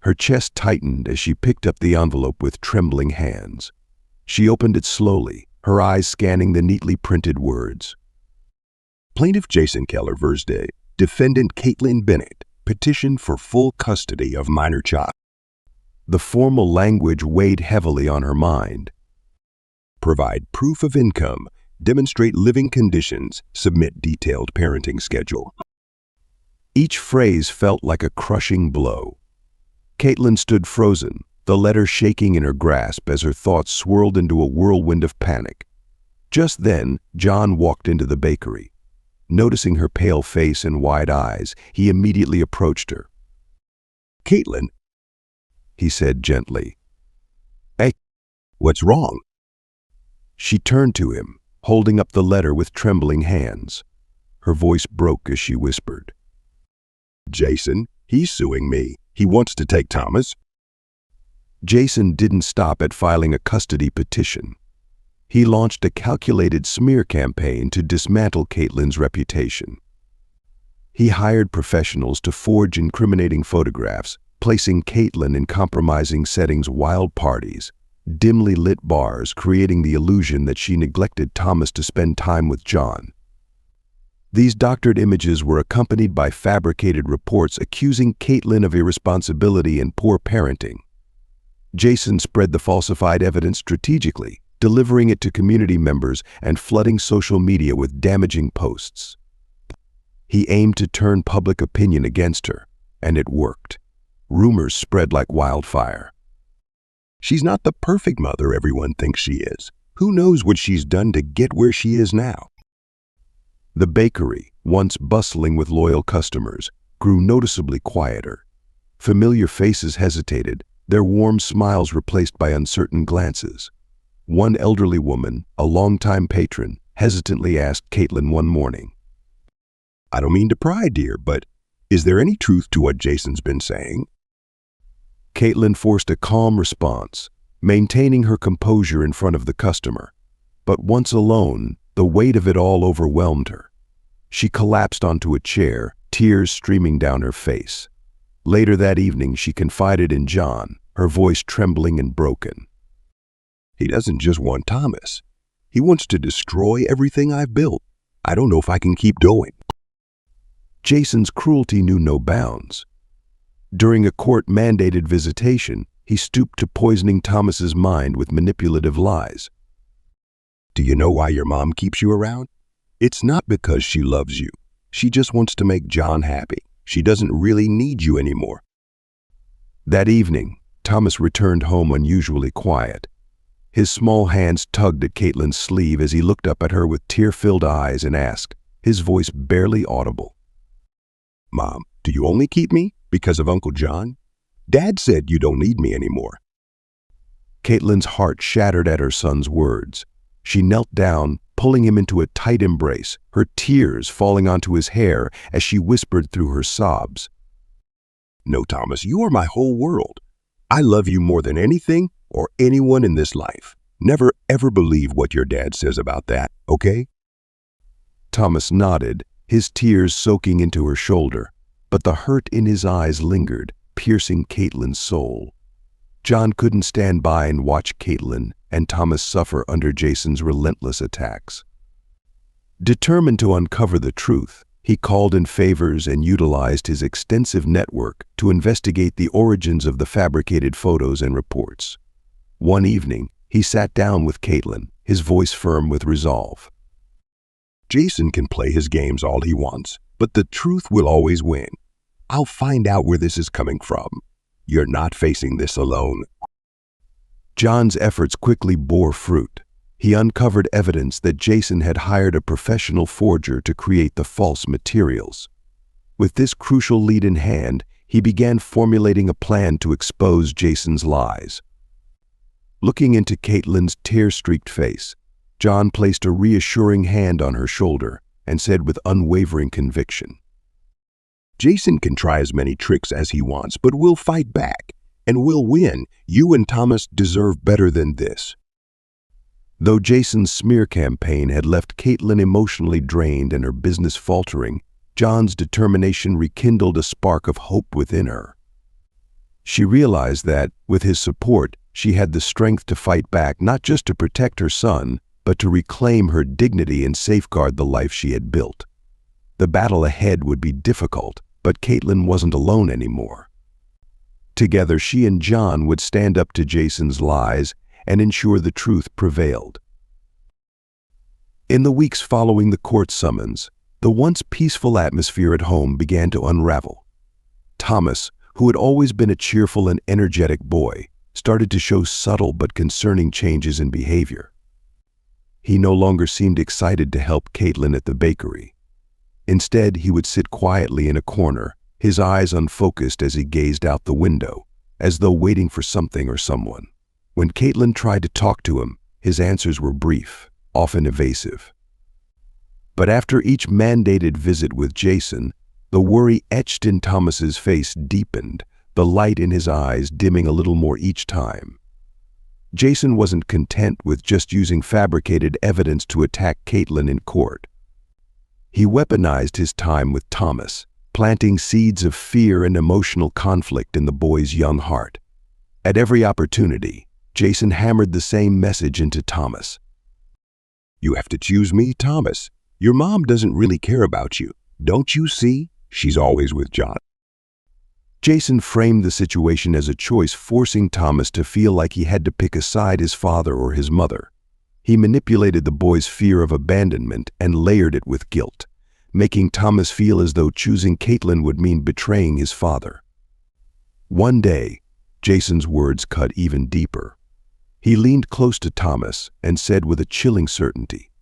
Speaker 1: Her chest tightened as she picked up the envelope with trembling hands. She opened it slowly, her eyes scanning the neatly printed words.
Speaker 2: Plaintiff Jason Keller Versday, Defendant Caitlin Bennett, petition for full custody of minor child.
Speaker 1: The formal language weighed heavily on her mind.
Speaker 2: Provide proof of income, demonstrate living conditions, submit detailed parenting schedule.
Speaker 1: Each phrase felt like a crushing blow. Caitlin stood frozen, the letter shaking in her grasp as her thoughts swirled into a whirlwind of panic. Just then, John walked into the bakery. Noticing her pale face and wide eyes, he immediately approached her.
Speaker 2: "Caitlin,"
Speaker 1: He said gently.
Speaker 2: "Hey, what's wrong?"
Speaker 1: She turned to him, holding up the letter with trembling hands. Her voice broke as she whispered,
Speaker 2: "Jason, he's suing me. He wants to take Thomas."
Speaker 1: Jason didn't stop at filing a custody petition. He launched a calculated smear campaign to dismantle Caitlin's reputation. He hired professionals to forge incriminating photographs, placing Caitlin in compromising settings: wild parties, dimly lit bars, creating the illusion that she neglected Thomas to spend time with John. These doctored images were accompanied by fabricated reports accusing Caitlin of irresponsibility and poor parenting. Jason spread the falsified evidence strategically, delivering it to community members and flooding social media with damaging posts. He aimed to turn public opinion against her, and it worked. Rumors spread like wildfire.
Speaker 2: "She's not the perfect mother everyone thinks she is. Who knows what she's done to get where she is now?"
Speaker 1: The bakery, once bustling with loyal customers, grew noticeably quieter. Familiar faces hesitated, their warm smiles replaced by uncertain glances. One elderly woman, a longtime patron, hesitantly asked Caitlin one morning,
Speaker 2: "I don't mean to pry, dear, but is there any truth to what Jason's been saying?"
Speaker 1: Caitlin forced a calm response, maintaining her composure in front of the customer. But once alone, the weight of it all overwhelmed her. She collapsed onto a chair, tears streaming down her face. Later that evening, she confided in John, her voice trembling and broken.
Speaker 2: "He doesn't just want Thomas. He wants to destroy everything I've built. I don't know if I can keep going."
Speaker 1: Jason's cruelty knew no bounds. During a court-mandated visitation, he stooped to poisoning Thomas's mind with manipulative lies.
Speaker 2: "Do you know why your mom keeps you around? It's not because she loves you. She just wants to make John happy. She doesn't really need you anymore."
Speaker 1: That evening, Thomas returned home unusually quiet. His small hands tugged at Caitlin's sleeve as he looked up at her with tear-filled eyes and asked, his voice barely audible,
Speaker 2: "Mom, do you only keep me because of Uncle John? Dad said you don't need me anymore."
Speaker 1: Caitlin's heart shattered at her son's words. She knelt down, pulling him into a tight embrace, her tears falling onto his hair as she whispered through her sobs,
Speaker 2: "No, Thomas, you are my whole world. I love you more than anything or anyone in this life. Never ever believe what your dad says about that, okay?"
Speaker 1: Thomas nodded, his tears soaking into her shoulder, but the hurt in his eyes lingered, piercing Caitlin's soul. John couldn't stand by and watch Caitlin and Thomas suffer under Jason's relentless attacks. Determined to uncover the truth, he called in favors and utilized his extensive network to investigate the origins of the fabricated photos and reports. One evening, he sat down with Caitlin, his voice firm with resolve.
Speaker 2: "Jason can play his games all he wants, but the truth will always win. I'll find out where this is coming from. You're not facing this alone."
Speaker 1: John's efforts quickly bore fruit. He uncovered evidence that Jason had hired a professional forger to create the false materials. With this crucial lead in hand, he began formulating a plan to expose Jason's lies. Looking into Caitlin's tear-streaked face, John placed a reassuring hand on her shoulder and said with unwavering conviction,
Speaker 2: "Jason can try as many tricks as he wants, but we'll fight back, and we'll win. You and Thomas deserve better than this."
Speaker 1: Though Jason's smear campaign had left Caitlin emotionally drained and her business faltering, John's determination rekindled a spark of hope within her. She realized that, with his support, she had the strength to fight back, not just to protect her son, but to reclaim her dignity and safeguard the life she had built. The battle ahead would be difficult, but Caitlin wasn't alone anymore. Together, she and John would stand up to Jason's lies and ensure the truth prevailed. In the weeks following the court summons, the once peaceful atmosphere at home began to unravel. Thomas, who had always been a cheerful and energetic boy, started to show subtle but concerning changes in behavior. He no longer seemed excited to help Caitlin at the bakery. Instead, he would sit quietly in a corner, his eyes unfocused as he gazed out the window, as though waiting for something or someone. When Caitlin tried to talk to him, his answers were brief, often evasive. But after each mandated visit with Jason, the worry etched in Thomas's face deepened, the light in his eyes dimming a little more each time. Jason wasn't content with just using fabricated evidence to attack Caitlin in court. He weaponized his time with Thomas, planting seeds of fear and emotional conflict in the boy's young heart. At every opportunity, Jason hammered the same message into Thomas.
Speaker 2: You have to choose me, Thomas. Your mom doesn't really care about you. Don't you see? She's always with John.
Speaker 1: Jason framed the situation as a choice, forcing Thomas to feel like he had to pick a side, his father or his mother. He manipulated the boy's fear of abandonment and layered it with guilt, making Thomas feel as though choosing Caitlin would mean betraying his father. One day, Jason's words cut even deeper. He leaned close to Thomas and said with a chilling certainty,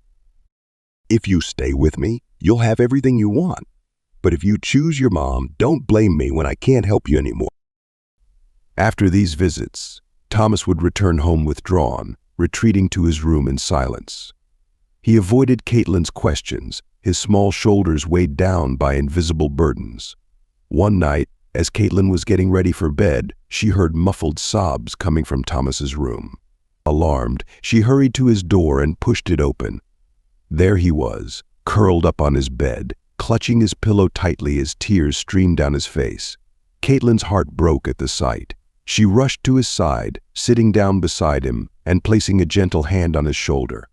Speaker 2: If you stay with me, you'll have everything you want. But if you choose your mom, don't blame me when I can't help you anymore.
Speaker 1: After these visits, Thomas would return home withdrawn, retreating to his room in silence. He avoided Caitlin's questions, his small shoulders weighed down by invisible burdens. One night, as Caitlin was getting ready for bed, she heard muffled sobs coming from Thomas's room. Alarmed, she hurried to his door and pushed it open. There he was, curled up on his bed, clutching his pillow tightly as tears streamed down his face. Caitlin's heart broke at the sight. She rushed to his side, sitting down beside him and placing a gentle hand on his shoulder.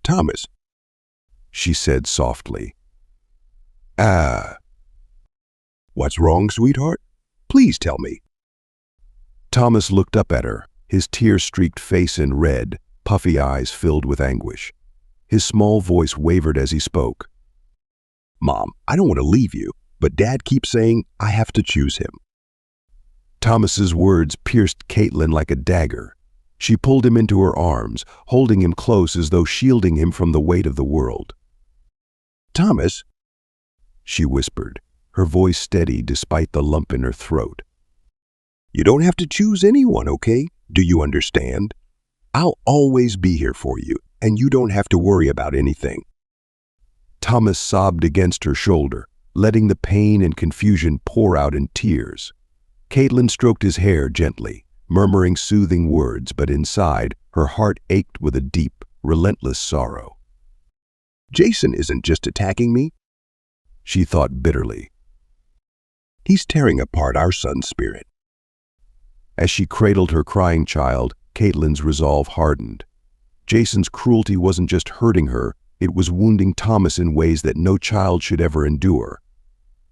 Speaker 2: Thomas,
Speaker 1: she said softly. Ah.
Speaker 2: What's wrong, sweetheart? Please tell me.
Speaker 1: Thomas looked up at her, his tear-streaked face in red, puffy eyes filled with anguish. His small voice wavered as he spoke.
Speaker 2: Mom, I don't want to leave you, but Dad keeps saying I have to choose him.
Speaker 1: Thomas's words pierced Caitlin like a dagger. She pulled him into her arms, holding him close as though shielding him from the weight of the world.
Speaker 2: Thomas,
Speaker 1: she whispered, her voice steady despite the lump in her throat.
Speaker 2: You don't have to choose anyone, okay? Do you understand? I'll always be here for you, and you don't have to worry about anything.
Speaker 1: Thomas sobbed against her shoulder, letting the pain and confusion pour out in tears. Caitlin stroked his hair gently, murmuring soothing words, but inside, her heart ached with a deep, relentless sorrow.
Speaker 2: Jason isn't just attacking me,
Speaker 1: she thought bitterly.
Speaker 2: He's tearing apart our son's spirit.
Speaker 1: As she cradled her crying child, Caitlin's resolve hardened. Jason's cruelty wasn't just hurting her, it was wounding Thomas in ways that no child should ever endure.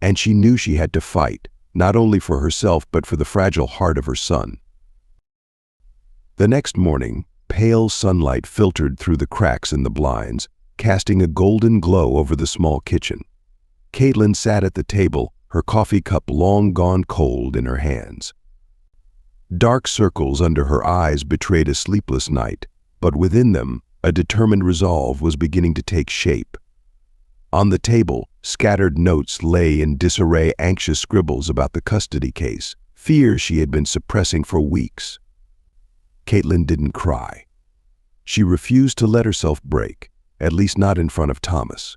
Speaker 1: And she knew she had to fight, not only for herself but for the fragile heart of her son. The next morning, pale sunlight filtered through the cracks in the blinds, casting a golden glow over the small kitchen. Caitlin sat at the table, her coffee cup long gone cold in her hands. Dark circles under her eyes betrayed a sleepless night, but within them, a determined resolve was beginning to take shape. On the table, scattered notes lay in disarray, anxious scribbles about the custody case, fears she had been suppressing for weeks. Caitlin didn't cry. She refused to let herself break, at least not in front of Thomas.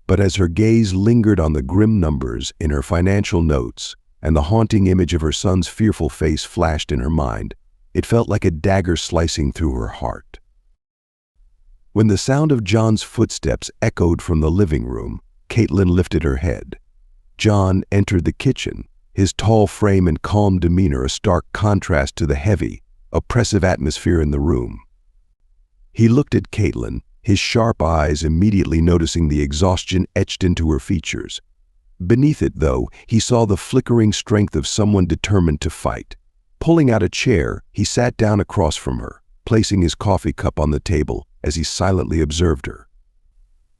Speaker 1: But as her gaze lingered on the grim numbers in her financial notes and the haunting image of her son's fearful face flashed in her mind, it felt like a dagger slicing through her heart. When the sound of John's footsteps echoed from the living room, Caitlin lifted her head. John entered the kitchen, his tall frame and calm demeanor a stark contrast to the heavy, oppressive atmosphere in the room. He looked at Caitlin, his sharp eyes immediately noticing the exhaustion etched into her features. Beneath it, though, he saw the flickering strength of someone determined to fight. Pulling out a chair, he sat down across from her, placing his coffee cup on the table as he silently observed her.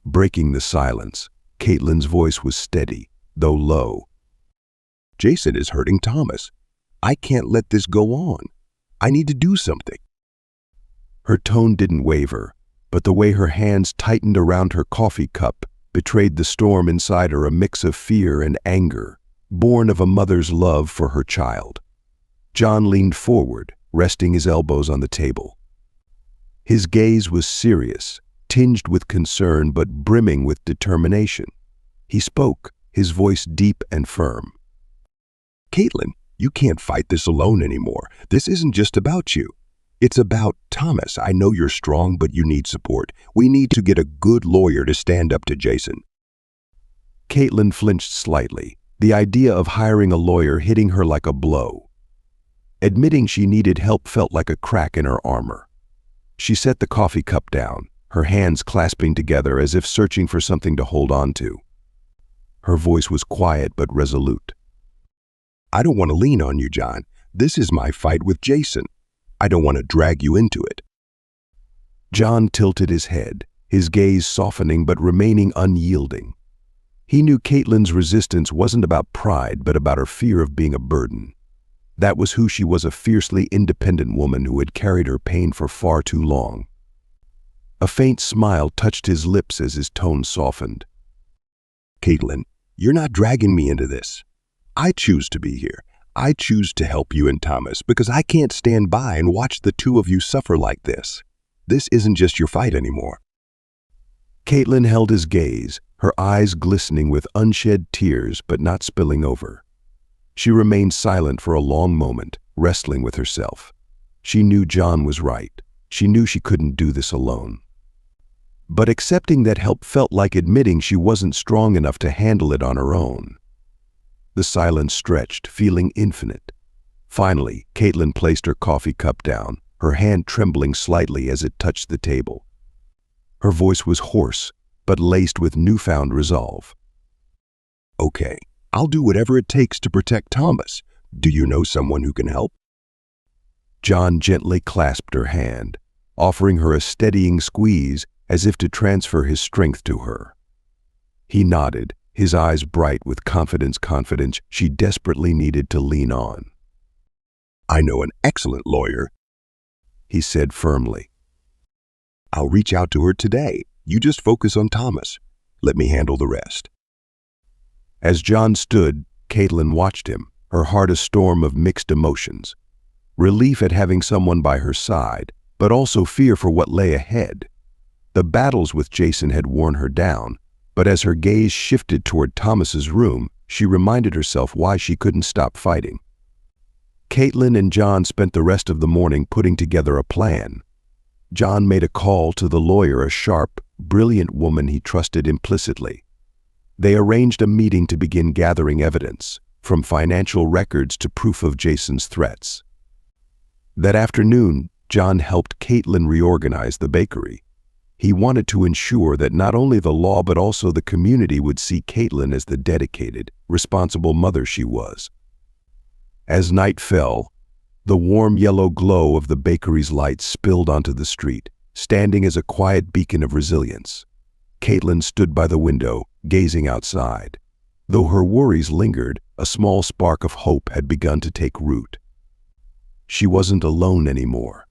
Speaker 1: Breaking the silence, Caitlin's voice was steady, though low.
Speaker 2: Jason is hurting Thomas. I can't let this go on. I need to do something.
Speaker 1: Her tone didn't waver, but the way her hands tightened around her coffee cup betrayed the storm inside her, a mix of fear and anger, born of a mother's love for her child. John leaned forward, resting his elbows on the table. His gaze was serious, tinged with concern but brimming with determination. He spoke, his voice deep and firm.
Speaker 2: Caitlin, you can't fight this alone anymore. This isn't just about you. It's about Thomas. I know you're strong, but you need support. We need to get a good lawyer to stand up to Jason.
Speaker 1: Caitlin flinched slightly, the idea of hiring a lawyer hitting her like a blow. Admitting she needed help felt like a crack in her armor. She set the coffee cup down, her hands clasping together as if searching for something to hold on to. Her voice was quiet but resolute.
Speaker 2: I don't want to lean on you, John. This is my fight with Jason. I don't want to drag you into it.
Speaker 1: John tilted his head, his gaze softening but remaining unyielding. He knew Caitlin's resistance wasn't about pride but about her fear of being a burden. That was who she was, a fiercely independent woman who had carried her pain for far too long. A faint smile touched his lips as his tone softened.
Speaker 2: Caitlin, you're not dragging me into this. I choose to be here. I choose to help you and Thomas because I can't stand by and watch the two of you suffer like this. This isn't just your fight anymore.
Speaker 1: Caitlin held his gaze, her eyes glistening with unshed tears but not spilling over. She remained silent for a long moment, wrestling with herself. She knew John was right. She knew she couldn't do this alone. But accepting that help felt like admitting she wasn't strong enough to handle it on her own. The silence stretched, feeling infinite. Finally, Caitlin placed her coffee cup down, her hand trembling slightly as it touched the table. Her voice was hoarse, but laced with newfound resolve.
Speaker 2: Okay, I'll do whatever it takes to protect Thomas. Do you know someone who can help?
Speaker 1: John gently clasped her hand, offering her a steadying squeeze as if to transfer his strength to her. He nodded, his eyes bright with confidence she desperately needed to lean on.
Speaker 2: I know an excellent lawyer,
Speaker 1: he said firmly.
Speaker 2: I'll reach out to her today. You just focus on Thomas. Let me handle the rest.
Speaker 1: As John stood, Caitlin watched him, her heart a storm of mixed emotions. Relief at having someone by her side, but also fear for what lay ahead. The battles with Jason had worn her down, but as her gaze shifted toward Thomas's room, she reminded herself why she couldn't stop fighting. Caitlin and John spent the rest of the morning putting together a plan. John made a call to the lawyer, a sharp, brilliant woman he trusted implicitly. They arranged a meeting to begin gathering evidence, from financial records to proof of Jason's threats. That afternoon, John helped Caitlin reorganize the bakery. He wanted to ensure that not only the law but also the community would see Caitlin as the dedicated, responsible mother she was. As night fell, the warm yellow glow of the bakery's lights spilled onto the street, standing as a quiet beacon of resilience. Caitlin stood by the window, gazing outside. Though her worries lingered, a small spark of hope had begun to take root. She wasn't alone anymore.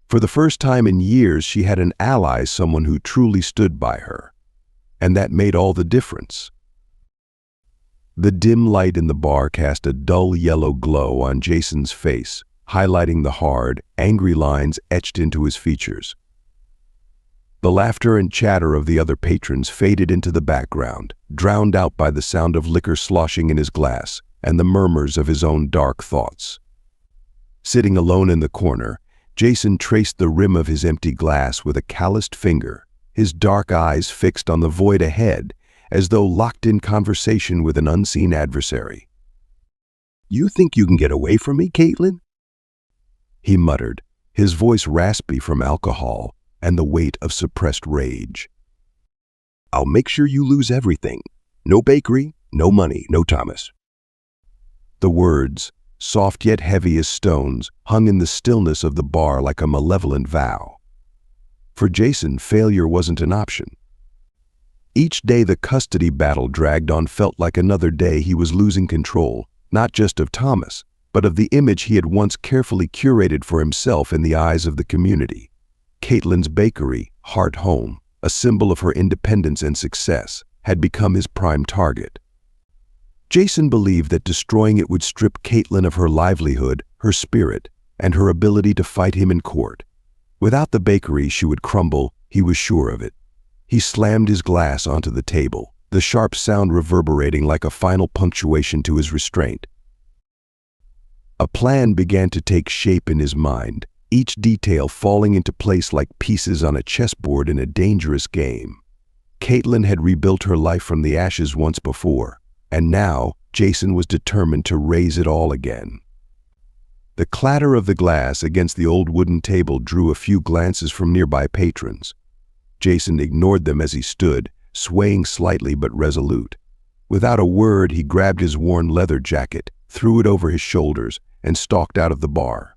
Speaker 1: For the first time in years, she had an ally, someone who truly stood by her. And that made all the difference. The dim light in the bar cast a dull yellow glow on Jason's face, highlighting the hard, angry lines etched into his features. The laughter and chatter of the other patrons faded into the background, drowned out by the sound of liquor sloshing in his glass and the murmurs of his own dark thoughts. Sitting alone in the corner, Jason traced the rim of his empty glass with a calloused finger, his dark eyes fixed on the void ahead, as though locked in conversation with an unseen adversary.
Speaker 2: You think you can get away from me, Caitlin?
Speaker 1: He muttered, his voice raspy from alcohol and the weight of suppressed rage.
Speaker 2: I'll make sure you lose everything. No bakery, no money, no Thomas.
Speaker 1: The words, soft yet heavy as stones, hung in the stillness of the bar like a malevolent vow. For Jason, failure wasn't an option. Each day the custody battle dragged on felt like another day he was losing control, not just of Thomas, but of the image he had once carefully curated for himself in the eyes of the community. Caitlin's bakery, Heart Home, a symbol of her independence and success, had become his prime target. Jason believed that destroying it would strip Caitlin of her livelihood, her spirit, and her ability to fight him in court. Without the bakery, she would crumble, he was sure of it. He slammed his glass onto the table, the sharp sound reverberating like a final punctuation to his restraint. A plan began to take shape in his mind, each detail falling into place like pieces on a chessboard in a dangerous game. Caitlin had rebuilt her life from the ashes once before, and now Jason was determined to raise it all again. The clatter of the glass against the old wooden table drew a few glances from nearby patrons. Jason ignored them as he stood, swaying slightly but resolute. Without a word, he grabbed his worn leather jacket, threw it over his shoulders, and stalked out of the bar.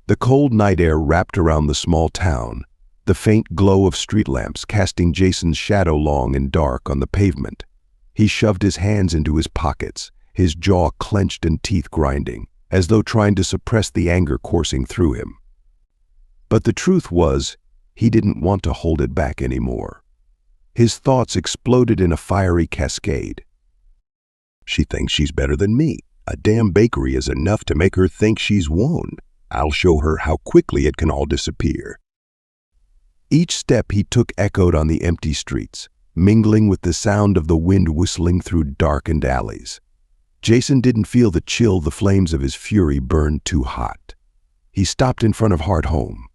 Speaker 1: The cold night air wrapped around the small town, the faint glow of street lamps casting Jason's shadow long and dark on the pavement. He shoved his hands into his pockets, his jaw clenched and teeth grinding, as though trying to suppress the anger coursing through him. But the truth was, he didn't want to hold it back anymore. His thoughts exploded in a fiery cascade.
Speaker 2: She thinks she's better than me. A damn bakery is enough to make her think she's won. I'll show her how quickly it can all disappear.
Speaker 1: Each step he took echoed on the empty streets, mingling with the sound of the wind whistling through darkened alleys. Jason didn't feel the chill the flames of his fury burned too hot. He stopped in front of Heart Home.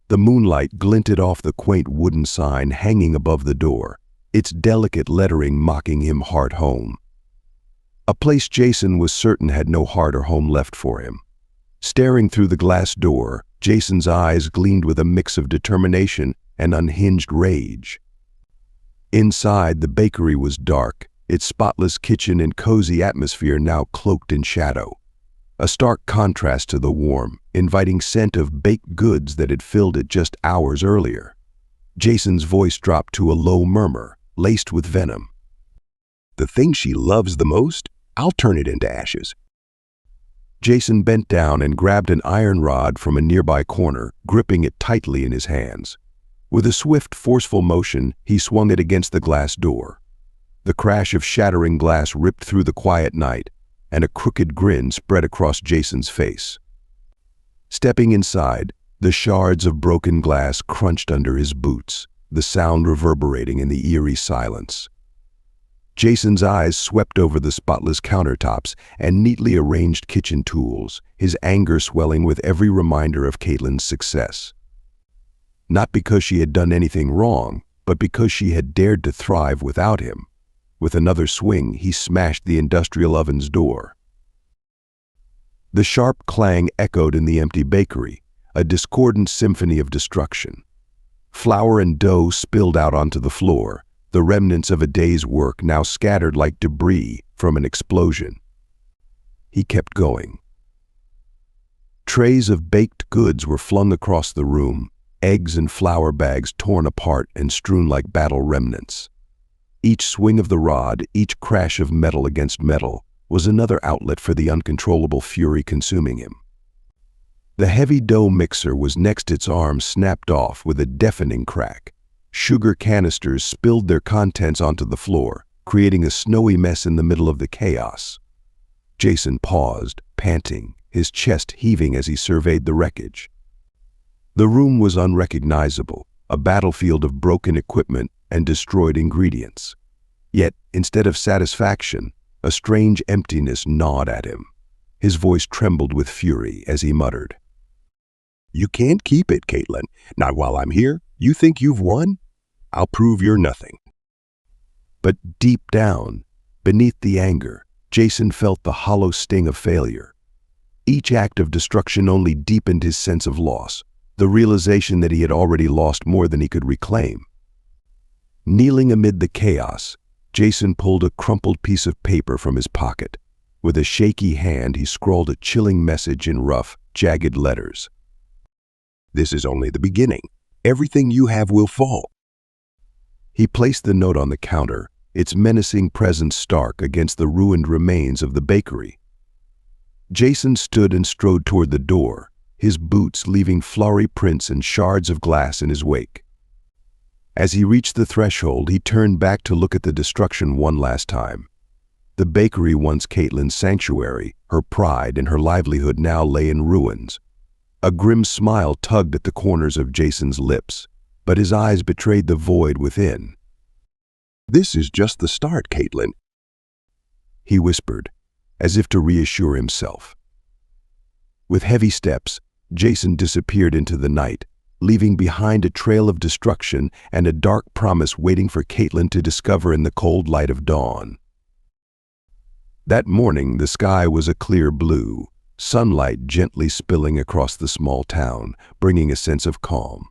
Speaker 1: The moonlight glinted off the quaint wooden sign hanging above the door, its delicate lettering mocking him Heart Home. A place Jason was certain had no heart or home left for him. Staring through the glass door, Jason's eyes gleamed with a mix of determination and unhinged rage. Inside, the bakery was dark, its spotless kitchen and cozy atmosphere now cloaked in shadow. A stark contrast to the warm, inviting scent of baked goods that had filled it just hours earlier. Jason's voice dropped to a low murmur, laced with venom.
Speaker 2: The thing she loves the most, I'll turn it into ashes.
Speaker 1: Jason bent down and grabbed an iron rod from a nearby corner, gripping it tightly in his hands. With a swift, forceful motion, he swung it against the glass door. The crash of shattering glass ripped through the quiet night, and a crooked grin spread across Jason's face. Stepping inside, the shards of broken glass crunched under his boots, the sound reverberating in the eerie silence. Jason's eyes swept over the spotless countertops and neatly arranged kitchen tools, his anger swelling with every reminder of Caitlin's success. Not because she had done anything wrong, but because she had dared to thrive without him. With another swing, he smashed the industrial oven's door. The sharp clang echoed in the empty bakery, a discordant symphony of destruction. Flour and dough spilled out onto the floor, the remnants of a day's work now scattered like debris from an explosion. He kept going. Trays of baked goods were flung across the room, eggs and flour bags torn apart and strewn like battle remnants. Each swing of the rod, each crash of metal against metal, was another outlet for the uncontrollable fury consuming him. The heavy dough mixer was next, its arms snapped off with a deafening crack. Sugar canisters spilled their contents onto the floor, creating a snowy mess in the middle of the chaos. Jason paused, panting, his chest heaving as he surveyed the wreckage. The room was unrecognizable, a battlefield of broken equipment and destroyed ingredients. Yet, instead of satisfaction, a strange emptiness gnawed at him. His voice trembled with fury as he muttered,
Speaker 2: You can't keep it, Caitlin. Not while I'm here. You think you've won? I'll prove you're nothing.
Speaker 1: But deep down, beneath the anger, Jason felt the hollow sting of failure. Each act of destruction only deepened his sense of loss, the realization that he had already lost more than he could reclaim. Kneeling amid the chaos, Jason pulled a crumpled piece of paper from his pocket. With a shaky hand, he scrawled a chilling message in rough, jagged letters.
Speaker 2: This is only the beginning. Everything you have will fall.
Speaker 1: He placed the note on the counter, its menacing presence stark against the ruined remains of the bakery. Jason stood and strode toward the door, his boots leaving flowery prints and shards of glass in his wake. As he reached the threshold, he turned back to look at the destruction one last time. The bakery, once Caitlin's sanctuary, her pride and her livelihood, now lay in ruins. A grim smile tugged at the corners of Jason's lips, but his eyes betrayed the void within.
Speaker 2: "This is just the start, Caitlin,"
Speaker 1: he whispered, as if to reassure himself. With heavy steps, Jason disappeared into the night, leaving behind a trail of destruction and a dark promise waiting for Caitlin to discover in the cold light of dawn. That morning, the sky was a clear blue, sunlight gently spilling across the small town, bringing a sense of calm.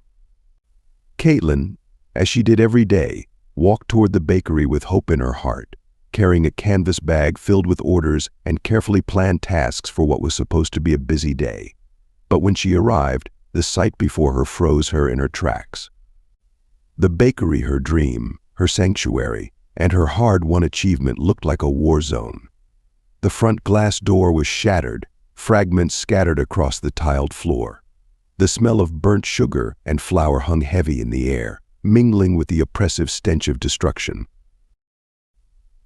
Speaker 1: Caitlin, as she did every day, walked toward the bakery with hope in her heart, carrying a canvas bag filled with orders and carefully planned tasks for what was supposed to be a busy day. But when she arrived, the sight before her froze her in her tracks. The bakery, her dream, her sanctuary, and her hard-won achievement looked like a war zone. The front glass door was shattered, fragments scattered across the tiled floor. The smell of burnt sugar and flour hung heavy in the air, mingling with the oppressive stench of destruction.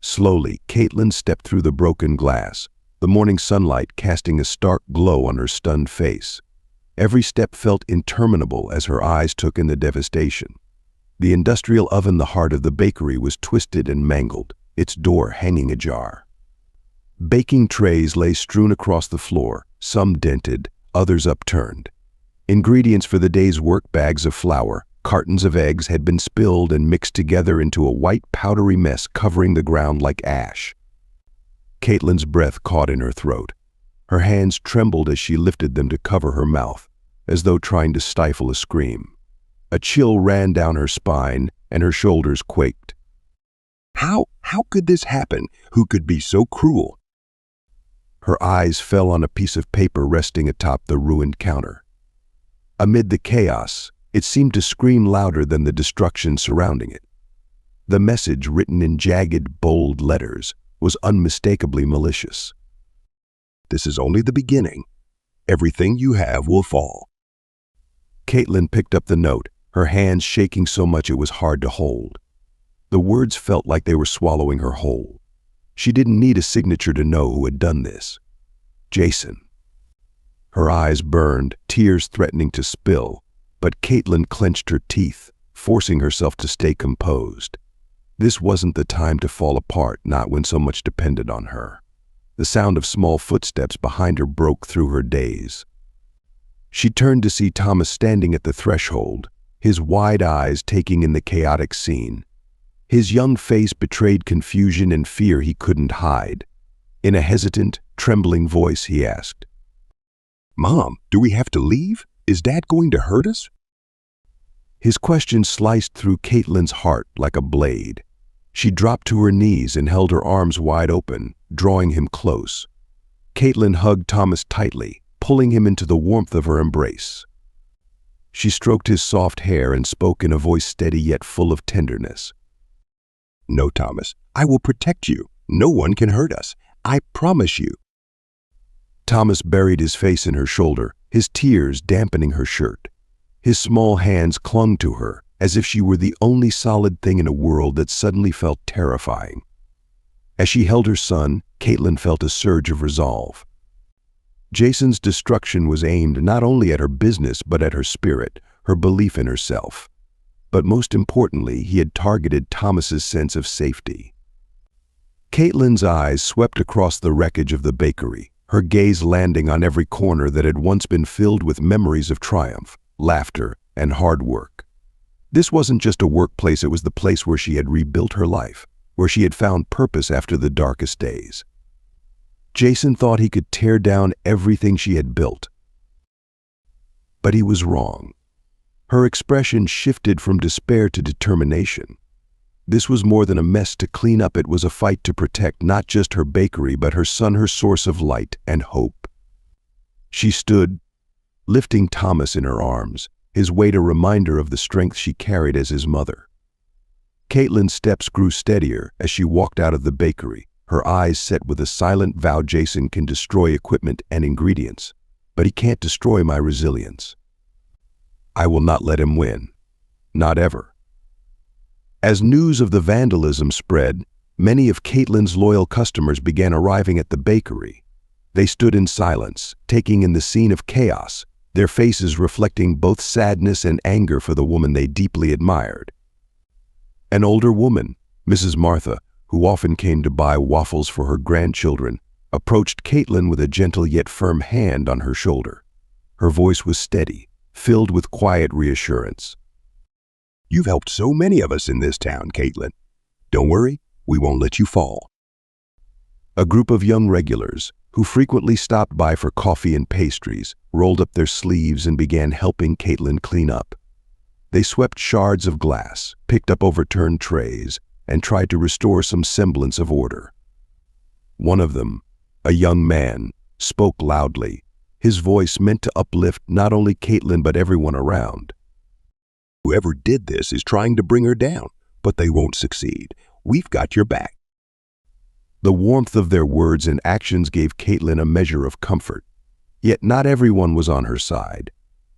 Speaker 1: Slowly, Caitlin stepped through the broken glass, the morning sunlight casting a stark glow on her stunned face. Every step felt interminable as her eyes took in the devastation. The industrial oven, the heart of the bakery, was twisted and mangled, its door hanging ajar. Baking trays lay strewn across the floor, some dented, others upturned. Ingredients for the day's work, bags of flour, cartons of eggs, had been spilled and mixed together into a white, powdery mess covering the ground like ash. Caitlin's breath caught in her throat. Her hands trembled as she lifted them to cover her mouth, as though trying to stifle a scream. A chill ran down her spine, and her shoulders quaked.
Speaker 2: How could this happen? Who could be so cruel?"
Speaker 1: Her eyes fell on a piece of paper resting atop the ruined counter. Amid the chaos, it seemed to scream louder than the destruction surrounding it. The message, written in jagged, bold letters, was unmistakably malicious.
Speaker 2: "This is only the beginning. Everything you have will fall."
Speaker 1: Caitlin picked up the note, her hands shaking so much it was hard to hold. The words felt like they were swallowing her whole. She didn't need a signature to know who had done this. Jason. Her eyes burned, tears threatening to spill, but Caitlin clenched her teeth, forcing herself to stay composed. This wasn't the time to fall apart, not when so much depended on her. The sound of small footsteps behind her broke through her daze. She turned to see Thomas standing at the threshold, his wide eyes taking in the chaotic scene. His young face betrayed confusion and fear he couldn't hide. In a hesitant, trembling voice, he asked,
Speaker 2: "Mom, do we have to leave? Is Dad going to hurt us?"
Speaker 1: His question sliced through Caitlin's heart like a blade. She dropped to her knees and held her arms wide open, drawing him close. Caitlin hugged Thomas tightly, pulling him into the warmth of her embrace. She stroked his soft hair and spoke in a voice steady yet full of tenderness.
Speaker 2: "No, Thomas, I will protect you. No one can hurt us. I promise you."
Speaker 1: Thomas buried his face in her shoulder, his tears dampening her shirt. His small hands clung to her, as if she were the only solid thing in a world that suddenly felt terrifying. As she held her son, Caitlin felt a surge of resolve. Jason's destruction was aimed not only at her business but at her spirit, her belief in herself. But most importantly, he had targeted Thomas's sense of safety. Caitlin's eyes swept across the wreckage of the bakery, her gaze landing on every corner that had once been filled with memories of triumph, laughter, and hard work. This wasn't just a workplace, it was the place where she had rebuilt her life, where she had found purpose after the darkest days. Jason thought he could tear down everything she had built. But he was wrong. Her expression shifted from despair to determination. This was more than a mess to clean up, it was a fight to protect not just her bakery but her son, her source of light and hope. She stood, lifting Thomas in her arms, his weight a reminder of the strength she carried as his mother. Caitlin's steps grew steadier as she walked out of the bakery, her eyes set with a silent vow: Jason can destroy equipment and ingredients, but he can't destroy my resilience. I will not let him win. Not ever. As news of the vandalism spread, many of Caitlin's loyal customers began arriving at the bakery. They stood in silence, taking in the scene of chaos, their faces reflecting both sadness and anger for the woman they deeply admired. An older woman, Mrs. Martha, who often came to buy waffles for her grandchildren, approached Caitlin with a gentle yet firm hand on her shoulder. Her voice was steady, filled with quiet reassurance.
Speaker 2: You've helped so many of us in this town, Caitlin. Don't worry, we won't let you fall.
Speaker 1: A group of young regulars, who frequently stopped by for coffee and pastries, rolled up their sleeves and began helping Caitlin clean up. They swept shards of glass, picked up overturned trays, and tried to restore some semblance of order. One of them, a young man, spoke loudly, his voice meant to uplift not only Caitlin but everyone around.
Speaker 2: Whoever did this is trying to bring her down, but they won't succeed. We've got your back.
Speaker 1: The warmth of their words and actions gave Caitlin a measure of comfort. Yet not everyone was on her side.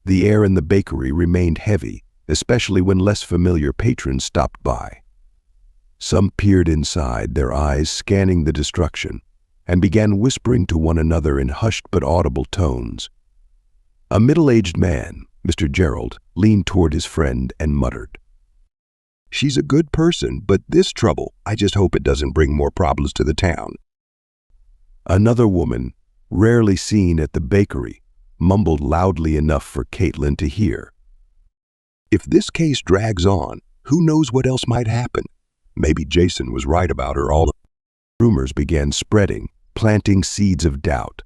Speaker 1: The air in the bakery remained heavy, especially when less familiar patrons stopped by. Some peered inside, their eyes scanning the destruction, and began whispering to one another in hushed but audible tones. A middle-aged man, Mr. Gerald, leaned toward his friend and muttered,
Speaker 2: She's a good person, but this trouble, I just hope it doesn't bring more problems to the town.
Speaker 1: Another woman, rarely seen at the bakery, mumbled loudly enough for Caitlin to hear.
Speaker 2: If this case drags on, who knows what else might happen? Maybe Jason was right about her all.
Speaker 1: Rumors began spreading, planting seeds of doubt.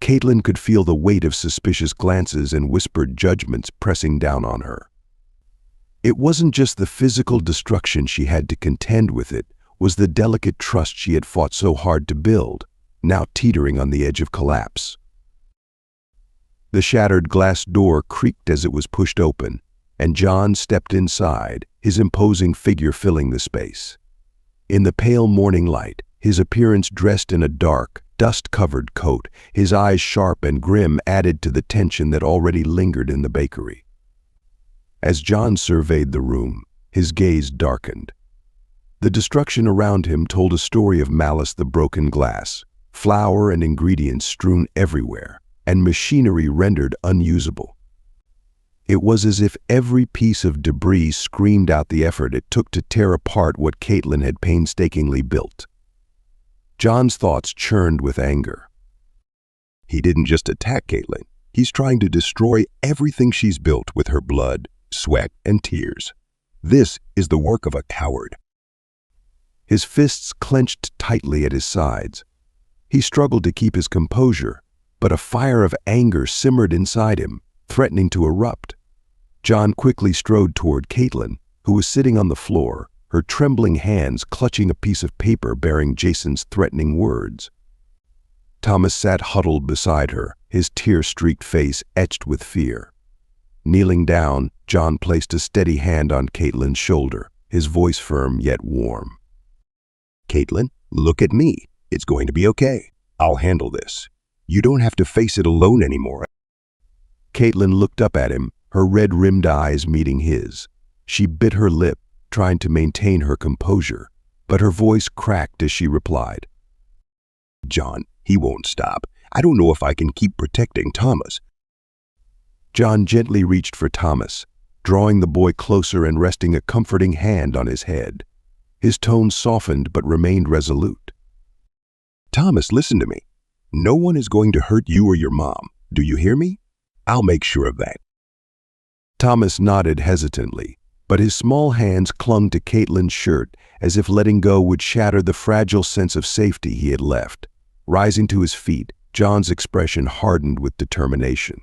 Speaker 1: Caitlin could feel the weight of suspicious glances and whispered judgments pressing down on her. It wasn't just the physical destruction she had to contend with, it was the delicate trust she had fought so hard to build, now teetering on the edge of collapse. The shattered glass door creaked as it was pushed open, and John stepped inside, his imposing figure filling the space. In the pale morning light, his appearance dressed in a dark, dust-covered coat, his eyes sharp and grim added to the tension that already lingered in the bakery. As John surveyed the room, his gaze darkened. The destruction around him told a story of malice: the broken glass, flour and ingredients strewn everywhere, and machinery rendered unusable. It was as if every piece of debris screamed out the effort it took to tear apart what Caitlin had painstakingly built. John's thoughts churned with anger.
Speaker 2: He didn't just attack Caitlin. He's trying to destroy everything she's built with her blood, sweat, and tears. This is the work of a coward.
Speaker 1: His fists clenched tightly at his sides. He struggled to keep his composure, but a fire of anger simmered inside him, threatening to erupt. John quickly strode toward Caitlin, who was sitting on the floor, her trembling hands clutching a piece of paper bearing Jason's threatening words. Thomas sat huddled beside her, his tear-streaked face etched with fear. Kneeling down, John placed a steady hand on Caitlin's shoulder, his voice firm yet warm.
Speaker 2: Caitlin, look at me. It's going to be okay. I'll handle this. You don't have to face it alone anymore.
Speaker 1: Caitlin looked up at him, her red-rimmed eyes meeting his. She bit her lip, trying to maintain her composure, but her voice cracked as she replied,
Speaker 2: John, he won't stop. I don't know if I can keep protecting Thomas.
Speaker 1: John gently reached for Thomas, drawing the boy closer and resting a comforting hand on his head. His tone softened but remained resolute.
Speaker 2: Thomas, listen to me. No one is going to hurt you or your mom. Do you hear me? I'll make sure of that.
Speaker 1: Thomas nodded hesitantly, but his small hands clung to Caitlin's shirt as if letting go would shatter the fragile sense of safety he had left. Rising to his feet, John's expression hardened with determination.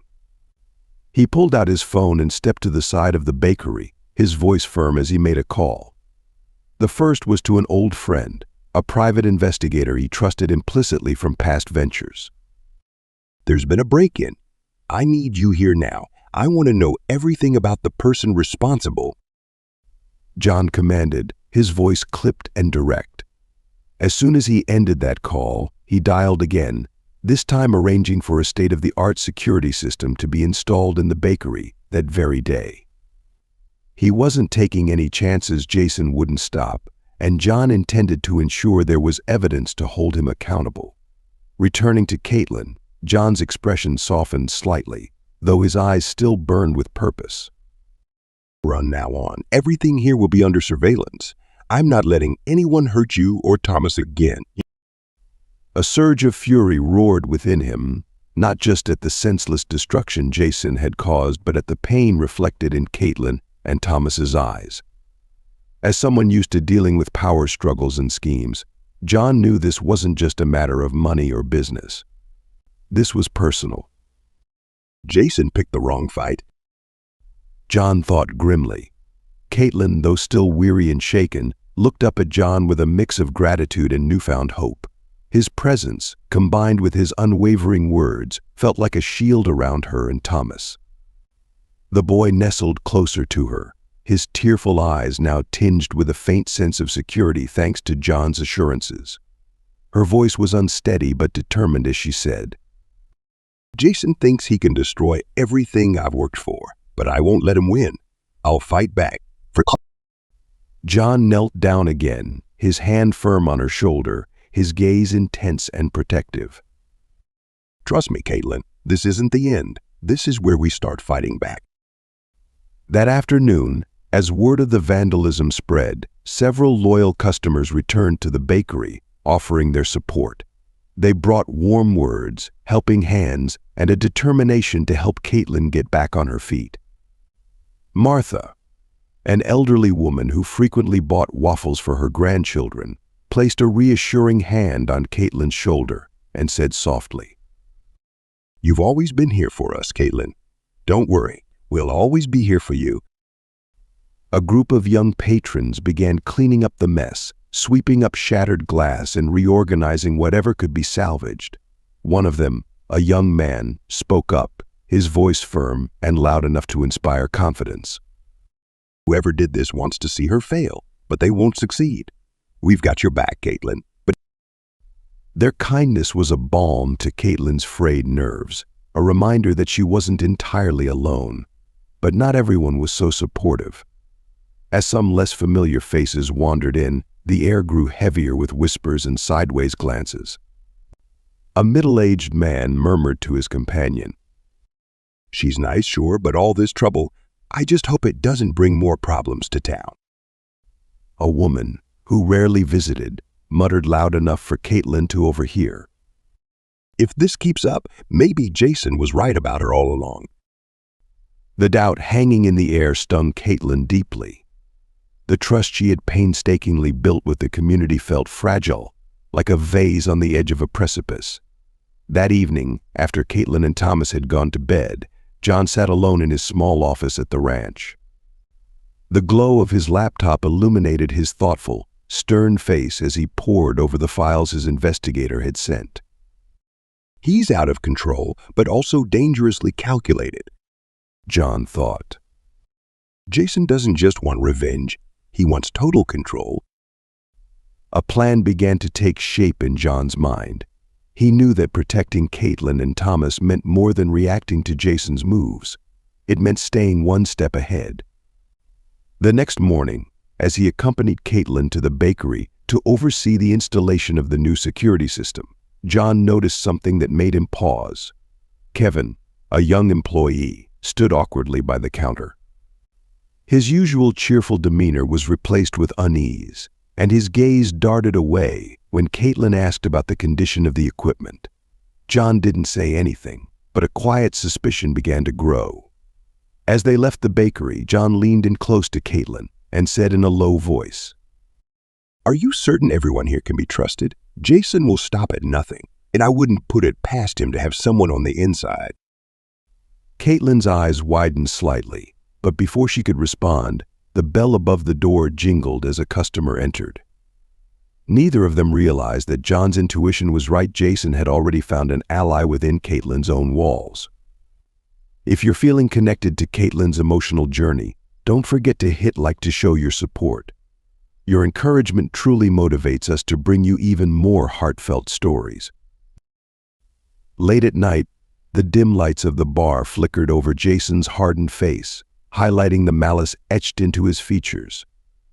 Speaker 1: He pulled out his phone and stepped to the side of the bakery, his voice firm as he made a call. The first was to an old friend, a private investigator he trusted implicitly from past ventures.
Speaker 2: There's been a break-in. I need you here now. I want to know everything about the person responsible.
Speaker 1: John commanded, his voice clipped and direct. As soon as he ended that call, he dialed again, this time arranging for a state-of-the-art security system to be installed in the bakery that very day. He wasn't taking any chances Jason wouldn't stop, and John intended to ensure there was evidence to hold him accountable. Returning to Caitlin, John's expression softened slightly, though his eyes still burned with purpose.
Speaker 2: From now on, everything here will be under surveillance. I'm not letting anyone hurt you or Thomas again.
Speaker 1: A surge of fury roared within him, not just at the senseless destruction Jason had caused, but at the pain reflected in Caitlin and Thomas's eyes. As someone used to dealing with power struggles and schemes, John knew this wasn't just a matter of money or business. This was personal.
Speaker 2: Jason picked the wrong fight,
Speaker 1: John thought grimly. Caitlin, though still weary and shaken, looked up at John with a mix of gratitude and newfound hope. His presence, combined with his unwavering words, felt like a shield around her and Thomas. The boy nestled closer to her, his tearful eyes now tinged with a faint sense of security thanks to John's assurances. Her voice was unsteady but determined as she said,
Speaker 2: Jason thinks he can destroy everything I've worked for, but I won't let him win. I'll fight back.
Speaker 1: John knelt down again, his hand firm on her shoulder, his gaze intense and protective.
Speaker 2: Trust me, Caitlin, this isn't the end. This is where we start fighting back.
Speaker 1: That afternoon, as word of the vandalism spread, several loyal customers returned to the bakery, offering their support. They brought warm words, helping hands, and a determination to help Caitlin get back on her feet. Martha, an elderly woman who frequently bought waffles for her grandchildren, placed a reassuring hand on Caitlin's shoulder and said softly,
Speaker 2: You've always been here for us, Caitlin. Don't worry, we'll always be here for you.
Speaker 1: A group of young patrons began cleaning up the mess, sweeping up shattered glass and reorganizing whatever could be salvaged. One of them, a young man, spoke up, his voice firm and loud enough to inspire confidence.
Speaker 2: Whoever did this wants to see her fail, but they won't succeed. We've got your back, Caitlin. But
Speaker 1: their kindness was a balm to Caitlin's frayed nerves, a reminder that she wasn't entirely alone. But not everyone was so supportive. As some less familiar faces wandered in, the air grew heavier with whispers and sideways glances. A middle-aged man murmured to his companion,
Speaker 2: She's nice, sure, but all this trouble, I just hope it doesn't bring more problems to town.
Speaker 1: A woman, who rarely visited, muttered loud enough for Caitlin to overhear,
Speaker 2: If this keeps up, maybe Jason was right about her all along.
Speaker 1: The doubt hanging in the air stung Caitlin deeply. The trust she had painstakingly built with the community felt fragile, like a vase on the edge of a precipice. That evening, after Caitlin and Thomas had gone to bed, John sat alone in his small office at the ranch. The glow of his laptop illuminated his thoughtful, stern face as he pored over the files his investigator had sent.
Speaker 2: He's out of control, but also dangerously calculated,
Speaker 1: John thought.
Speaker 2: Jason doesn't just want revenge, he wants total control.
Speaker 1: A plan began to take shape in John's mind. He knew that protecting Caitlin and Thomas meant more than reacting to Jason's moves. It meant staying one step ahead. The next morning, as he accompanied Caitlin to the bakery to oversee the installation of the new security system, John noticed something that made him pause. Kevin, a young employee, stood awkwardly by the counter. His usual cheerful demeanor was replaced with unease, and his gaze darted away when Caitlin asked about the condition of the equipment. John didn't say anything, but a quiet suspicion began to grow. As they left the bakery, John leaned in close to Caitlin and said in a low voice,
Speaker 2: Are you certain everyone here can be trusted? Jason will stop at nothing, and I wouldn't put it past him to have someone on the inside.
Speaker 1: Caitlin's eyes widened slightly, but before she could respond, the bell above the door jingled as a customer entered. Neither of them realized that John's intuition was right. Jason had already found an ally within Caitlin's own walls. If you're feeling connected to Caitlin's emotional journey, don't forget to hit like to show your support. Your encouragement truly motivates us to bring you even more heartfelt stories. Late at night, the dim lights of the bar flickered over Jason's hardened face, highlighting the malice etched into his features.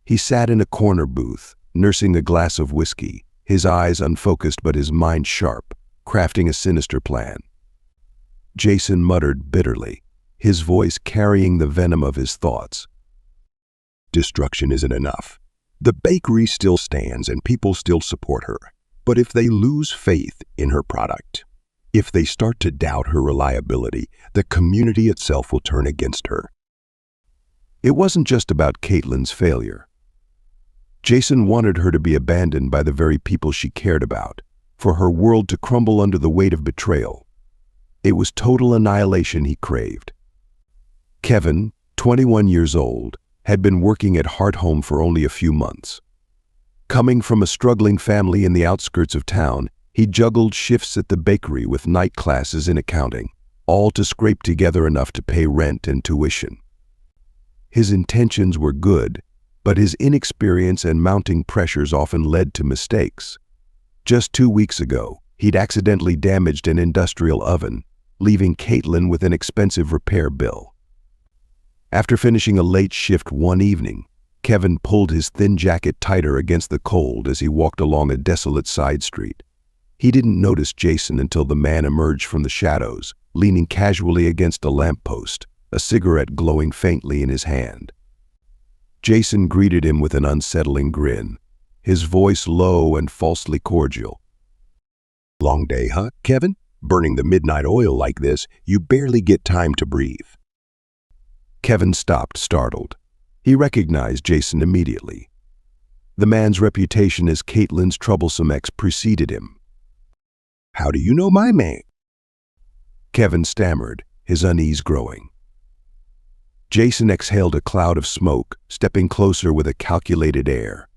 Speaker 1: He sat in a corner booth, nursing a glass of whiskey, his eyes unfocused but his mind sharp, crafting a sinister plan. Jason muttered bitterly, his voice carrying the venom of his thoughts.
Speaker 2: Destruction isn't enough. The bakery still stands and people still support her. But if they lose faith in her product, if they start to doubt her reliability, the community itself will turn against her.
Speaker 1: It wasn't just about Caitlin's failure. Jason wanted her to be abandoned by the very people she cared about, for her world to crumble under the weight of betrayal. It was total annihilation he craved. Kevin, 21 years old, had been working at Hart Home for only a few months. Coming from a struggling family in the outskirts of town, he juggled shifts at the bakery with night classes in accounting, all to scrape together enough to pay rent and tuition. His intentions were good, but his inexperience and mounting pressures often led to mistakes. Just 2 weeks ago, he'd accidentally damaged an industrial oven, leaving Caitlin with an expensive repair bill. After finishing a late shift one evening, Kevin pulled his thin jacket tighter against the cold as he walked along a desolate side street. He didn't notice Jason until the man emerged from the shadows, leaning casually against a lamppost, a cigarette glowing faintly in his hand. Jason greeted him with an unsettling grin, his voice low and falsely cordial.
Speaker 2: Long day, huh, Kevin? Burning the midnight oil like this, you barely get time to breathe.
Speaker 1: Kevin stopped, startled. He recognized Jason immediately. The man's reputation as Caitlin's troublesome ex preceded him.
Speaker 2: How do you know my man?
Speaker 1: Kevin stammered, his unease growing. Jason exhaled a cloud of smoke, stepping closer with a calculated air.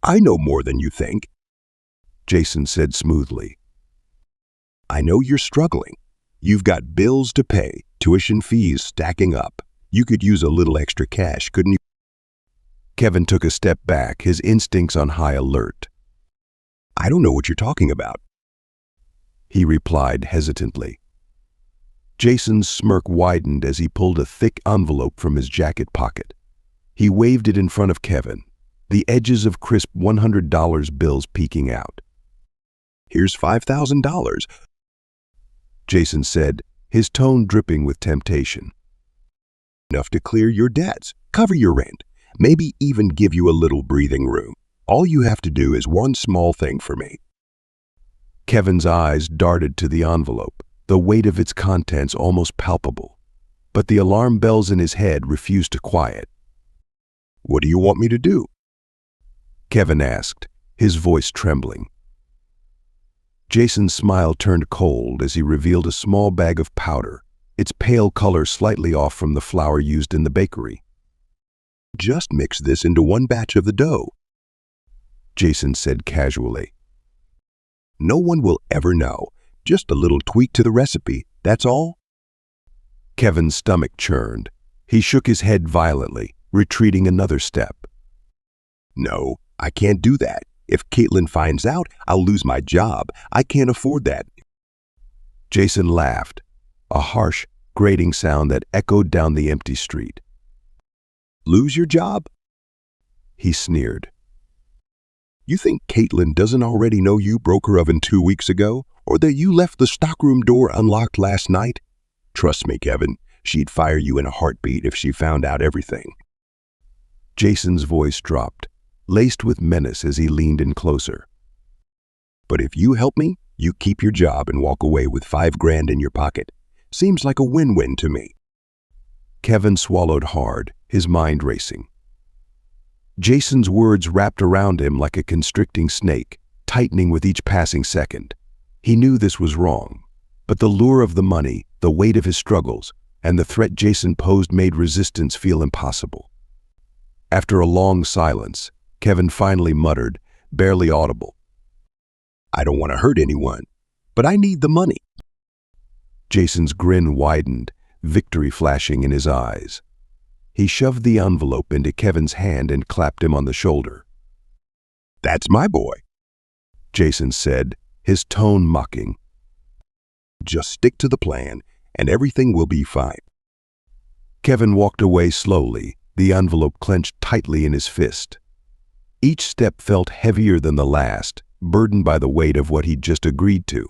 Speaker 2: I know more than you think,
Speaker 1: Jason said smoothly.
Speaker 2: I know you're struggling. You've got bills to pay, tuition fees stacking up. You could use a little extra cash, couldn't you?
Speaker 1: Kevin took a step back, his instincts on high alert.
Speaker 2: I don't know what you're talking about,
Speaker 1: he replied hesitantly. Jason's smirk widened as he pulled a thick envelope from his jacket pocket. He waved it in front of Kevin, the edges of crisp $100 bills peeking out.
Speaker 2: Here's $5,000,
Speaker 1: Jason said, his tone dripping with temptation.
Speaker 2: Enough to clear your debts, cover your rent, maybe even give you a little breathing room. All you have to do is one small thing for me.
Speaker 1: Kevin's eyes darted to the envelope, the weight of its contents almost palpable. But the alarm bells in his head refused to quiet.
Speaker 2: What do you want me to do?
Speaker 1: Kevin asked, his voice trembling. Jason's smile turned cold as he revealed a small bag of powder, its pale color slightly off from the flour used in the bakery.
Speaker 2: Just mix this into one batch of the dough,
Speaker 1: Jason said casually.
Speaker 2: No one will ever know. Just a little tweak to the recipe, that's all.
Speaker 1: Kevin's stomach churned. He shook his head violently, retreating another step.
Speaker 2: No, I can't do that. If Caitlin finds out, I'll lose my job. I can't afford that.
Speaker 1: Jason laughed, a harsh, grating sound that echoed down the empty street.
Speaker 2: Lose your job?
Speaker 1: He sneered.
Speaker 2: You think Caitlin doesn't already know you broke her oven 2 weeks ago, or that you left the stockroom door unlocked last night? Trust me, Kevin, she'd fire you in a heartbeat if she found out everything.
Speaker 1: Jason's voice dropped, laced with menace as he leaned in closer.
Speaker 2: But if you help me, you keep your job and walk away with $5,000 in your pocket. Seems like a win-win to me.
Speaker 1: Kevin swallowed hard, his mind racing. Jason's words wrapped around him like a constricting snake, tightening with each passing second. He knew this was wrong, but the lure of the money, the weight of his struggles, and the threat Jason posed made resistance feel impossible. After a long silence, Kevin finally muttered, barely audible.
Speaker 2: I don't want to hurt anyone, but I need the money.
Speaker 1: Jason's grin widened, victory flashing in his eyes. He shoved the envelope into Kevin's hand and clapped him on the shoulder.
Speaker 2: That's my boy,
Speaker 1: Jason said, his tone mocking.
Speaker 2: Just stick to the plan, and everything will be fine.
Speaker 1: Kevin walked away slowly, the envelope clenched tightly in his fist. Each step felt heavier than the last, burdened by the weight of what he'd just agreed to.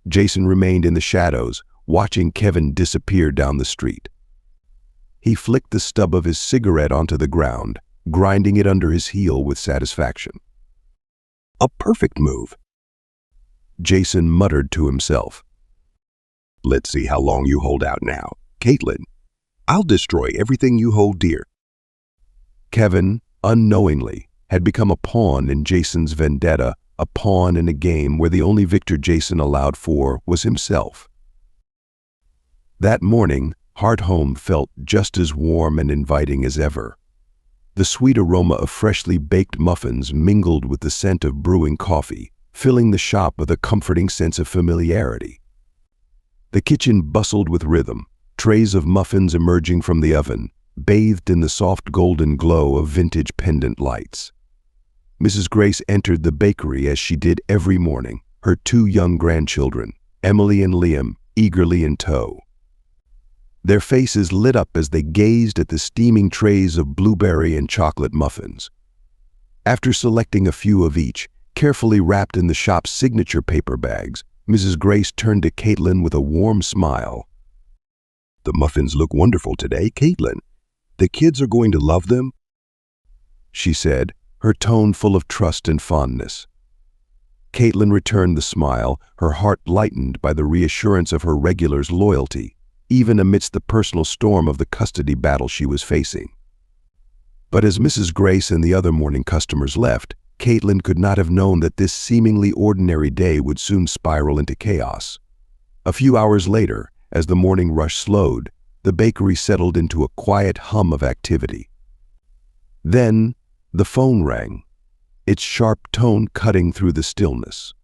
Speaker 1: Jason remained in the shadows, watching Kevin disappear down the street. He flicked the stub of his cigarette onto the ground, grinding it under his heel with satisfaction.
Speaker 2: A perfect move.
Speaker 1: Jason muttered to himself.
Speaker 2: Let's see how long you hold out now, Caitlin. I'll destroy everything you hold dear.
Speaker 1: Kevin, unknowingly, had become a pawn in Jason's vendetta, a pawn in a game where the only victor Jason allowed for was himself. That morning, Hart Home felt just as warm and inviting as ever. The sweet aroma of freshly baked muffins mingled with the scent of brewing coffee, filling the shop with a comforting sense of familiarity. The kitchen bustled with rhythm, trays of muffins emerging from the oven, bathed in the soft golden glow of vintage pendant lights. Mrs. Grace entered the bakery as she did every morning, her two young grandchildren, Emily and Liam, eagerly in tow. Their faces lit up as they gazed at the steaming trays of blueberry and chocolate muffins. After selecting a few of each, carefully wrapped in the shop's signature paper bags, Mrs. Grace turned to Caitlin with a warm smile.
Speaker 2: The muffins look wonderful today, Caitlin. The kids are going to love them,
Speaker 1: she said, her tone full of trust and fondness. Caitlin returned the smile, her heart lightened by the reassurance of her regulars' loyalty, even amidst the personal storm of the custody battle she was facing. But as Mrs. Grace and the other morning customers left, Caitlin could not have known that this seemingly ordinary day would soon spiral into chaos. A few hours later, as the morning rush slowed, the bakery settled into a quiet hum of activity. Then, the phone rang, its sharp tone cutting through the stillness.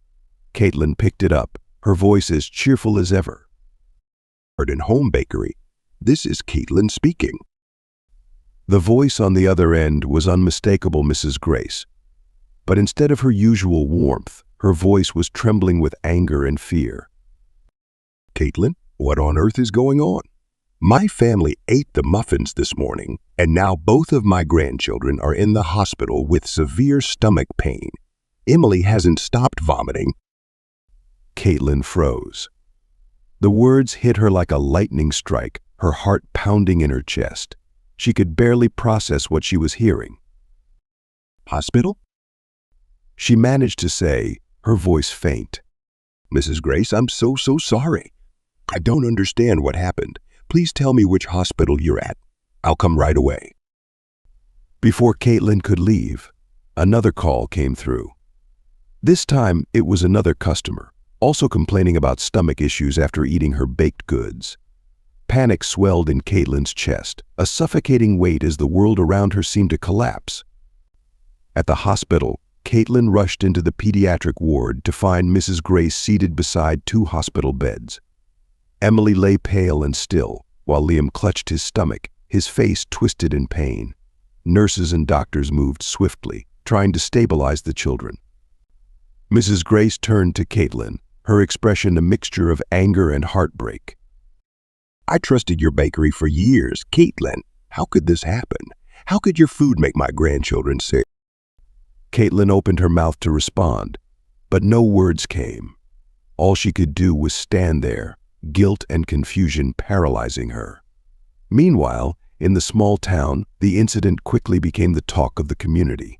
Speaker 1: Caitlin picked it up, her voice as cheerful as ever.
Speaker 2: Hart & Home Bakery. This is Caitlin speaking.
Speaker 1: The voice on the other end was unmistakable Mrs. Grace, but instead of her usual warmth, her voice was trembling with anger and fear.
Speaker 2: Caitlin, what on earth is going on? My family ate the muffins this morning, and now both of my grandchildren are in the hospital with severe stomach pain. Emily hasn't stopped vomiting.
Speaker 1: Caitlin froze. The words hit her like a lightning strike, her heart pounding in her chest. She could barely process what she was hearing.
Speaker 2: Hospital?
Speaker 1: She managed to say, her voice faint.
Speaker 2: Mrs. Grace, I'm so sorry. I don't understand what happened. Please tell me which hospital you're at. I'll come right away.
Speaker 1: Before Caitlin could leave, another call came through. This time, it was another customer, also complaining about stomach issues after eating her baked goods. Panic swelled in Caitlin's chest, a suffocating weight as the world around her seemed to collapse. At the hospital, Caitlin rushed into the pediatric ward to find Mrs. Grace seated beside two hospital beds. Emily lay pale and still, while Liam clutched his stomach, his face twisted in pain. Nurses and doctors moved swiftly, trying to stabilize the children. Mrs. Grace turned to Caitlin, her expression a mixture of anger and heartbreak.
Speaker 2: I trusted your bakery for years, Caitlin. How could this happen? How could your food make my grandchildren sick?
Speaker 1: Caitlin opened her mouth to respond, but no words came. All she could do was stand there, guilt and confusion paralyzing her. Meanwhile, in the small town, the incident quickly became the talk of the community.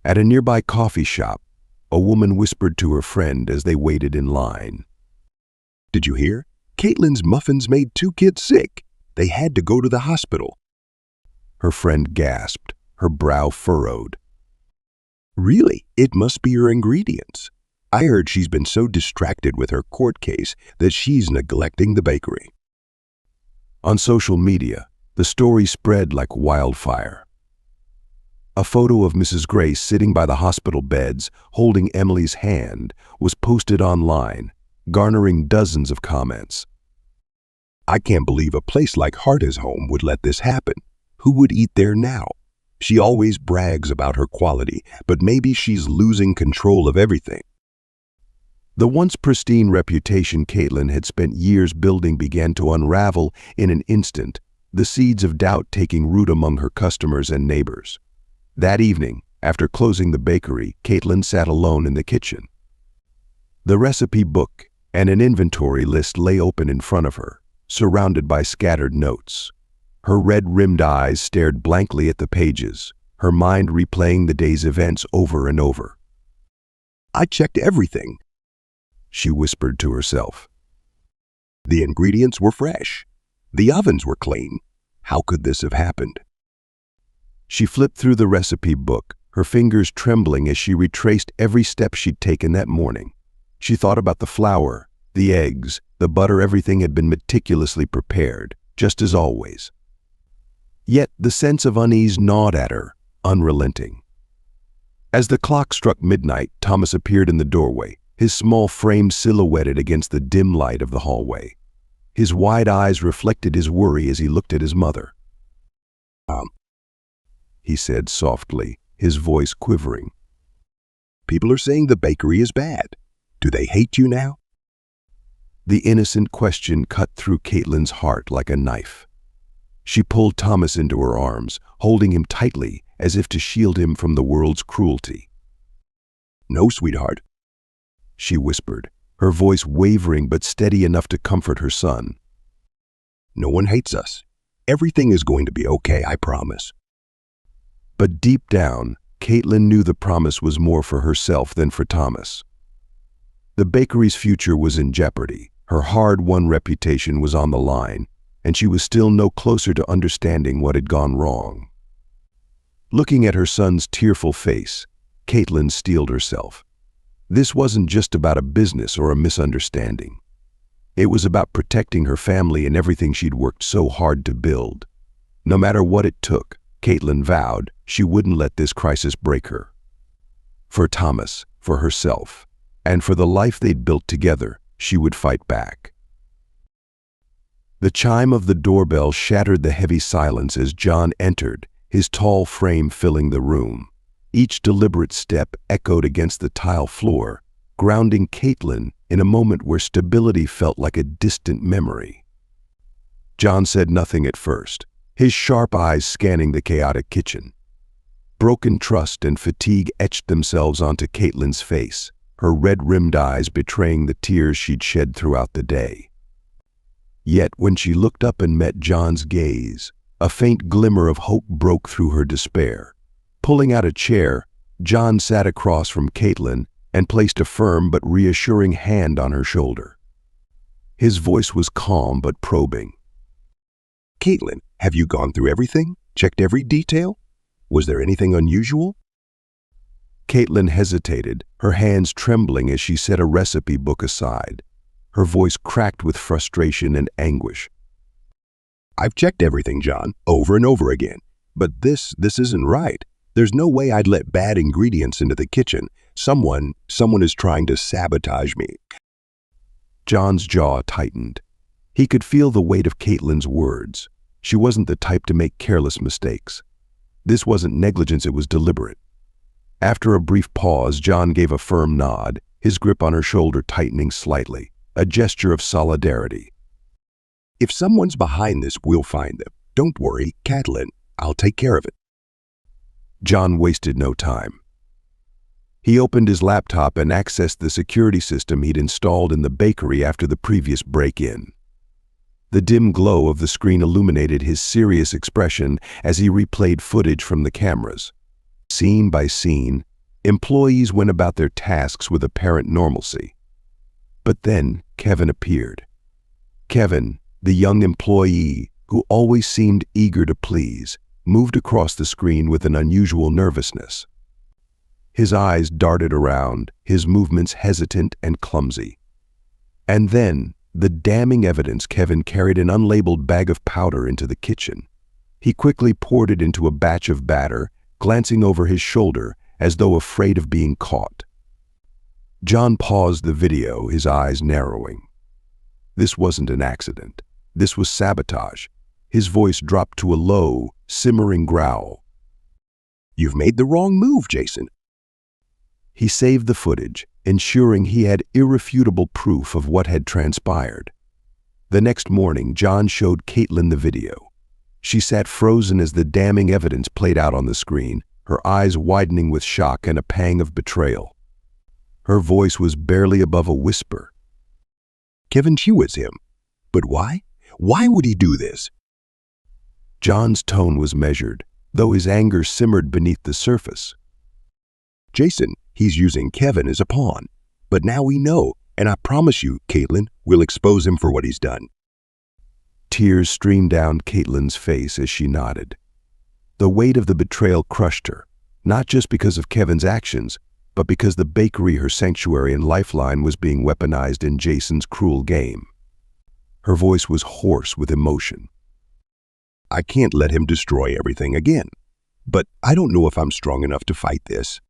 Speaker 1: At a nearby coffee shop, a woman whispered to her friend as they waited in line.
Speaker 2: Did you hear? Caitlin's muffins made two kids sick. They had to go to the hospital.
Speaker 1: Her friend gasped, her brow furrowed.
Speaker 2: Really? It must be her ingredients. I heard she's been so distracted with her court case that she's neglecting the bakery.
Speaker 1: On social media, the story spread like wildfire. A photo of Mrs. Grace sitting by the hospital beds, holding Emily's hand, was posted online, garnering dozens of comments.
Speaker 2: I can't believe a place like Hart Home would let this happen. Who would eat there now? She always brags about her quality, but maybe she's losing control of everything.
Speaker 1: The once pristine reputation Caitlin had spent years building began to unravel in an instant, the seeds of doubt taking root among her customers and neighbors. That evening, after closing the bakery, Caitlin sat alone in the kitchen. The recipe book and an inventory list lay open in front of her, surrounded by scattered notes. Her red-rimmed eyes stared blankly at the pages, her mind replaying the day's events over and over.
Speaker 2: I checked everything,
Speaker 1: She whispered to herself.
Speaker 2: The ingredients were fresh. The ovens were clean. How could this have happened?
Speaker 1: She flipped through the recipe book, her fingers trembling as she retraced every step she'd taken that morning. She thought about the flour, the eggs, the butter. Everything had been meticulously prepared, just as always. Yet the sense of unease gnawed at her, unrelenting. As the clock struck midnight, Thomas appeared in the doorway, his small frame silhouetted against the dim light of the hallway. His wide eyes reflected his worry as he looked at his mother. He said softly, his voice quivering.
Speaker 2: People are saying the bakery is bad. Do they hate you now?
Speaker 1: The innocent question cut through Caitlin's heart like a knife. She pulled Thomas into her arms, holding him tightly as if to shield him from the world's cruelty.
Speaker 2: No, sweetheart,
Speaker 1: she whispered, her voice wavering but steady enough to comfort her son.
Speaker 2: No one hates us. Everything is going to be okay, I promise.
Speaker 1: But deep down, Caitlin knew the promise was more for herself than for Thomas. The bakery's future was in jeopardy, her hard-won reputation was on the line, and she was still no closer to understanding what had gone wrong. Looking at her son's tearful face, Caitlin steeled herself. This wasn't just about a business or a misunderstanding. It was about protecting her family and everything she'd worked so hard to build. No matter what it took, Caitlin vowed she wouldn't let this crisis break her. For Thomas, for herself, and for the life they'd built together, she would fight back. The chime of the doorbell shattered the heavy silence as John entered, his tall frame filling the room. Each deliberate step echoed against the tile floor, grounding Caitlin in a moment where stability felt like a distant memory. John said nothing at first, his sharp eyes scanning the chaotic kitchen. Broken trust and fatigue etched themselves onto Caitlin's face, her red-rimmed eyes betraying the tears she'd shed throughout the day. Yet when she looked up and met John's gaze, a faint glimmer of hope broke through her despair. Pulling out a chair, John sat across from Caitlin and placed a firm but reassuring hand on her shoulder. His voice was calm but probing.
Speaker 2: Caitlin, have you gone through everything? Checked every detail? Was there anything unusual?
Speaker 1: Caitlin hesitated, her hands trembling as she set a recipe book aside. Her voice cracked with frustration and anguish.
Speaker 2: I've checked everything, John, over and over again. But this isn't right. There's no way I'd let bad ingredients into the kitchen. Someone is trying to sabotage me.
Speaker 1: John's jaw tightened. He could feel the weight of Caitlin's words. She wasn't the type to make careless mistakes. This wasn't negligence, it was deliberate. After a brief pause, John gave a firm nod, his grip on her shoulder tightening slightly, a gesture of solidarity.
Speaker 2: If someone's behind this, we'll find them. Don't worry, Caitlin, I'll take care of it.
Speaker 1: John wasted no time. He opened his laptop and accessed the security system he'd installed in the bakery after the previous break-in. The dim glow of the screen illuminated his serious expression as he replayed footage from the cameras. Scene by scene, employees went about their tasks with apparent normalcy. But then Kevin appeared. Kevin, the young employee who always seemed eager to please, moved across the screen with an unusual nervousness. His eyes darted around, his movements hesitant and clumsy. And then, the damning evidence: Kevin carried an unlabeled bag of powder into the kitchen. He quickly poured it into a batch of batter, glancing over his shoulder as though afraid of being caught. John paused the video, his eyes narrowing. This wasn't an accident. This was sabotage. His voice dropped to a low, simmering growl.
Speaker 2: You've made the wrong move, Jason.
Speaker 1: He saved the footage, ensuring he had irrefutable proof of what had transpired. The next morning, John showed Caitlin the video. She sat frozen as the damning evidence played out on the screen, her eyes widening with shock and a pang of betrayal. Her voice was barely above a whisper.
Speaker 2: Kevin, she was him. But why? Why would he do this?
Speaker 1: John's tone was measured, though his anger simmered beneath the surface.
Speaker 2: Jason, he's using Kevin as a pawn. But now we know, and I promise you, Caitlin, we'll expose him for what he's done.
Speaker 1: Tears streamed down Caitlin's face as she nodded. The weight of the betrayal crushed her, not just because of Kevin's actions, but because the bakery, her sanctuary and lifeline, was being weaponized in Jason's cruel game. Her voice was hoarse with emotion.
Speaker 2: I can't let him destroy everything again. But I don't know if I'm strong enough to fight this.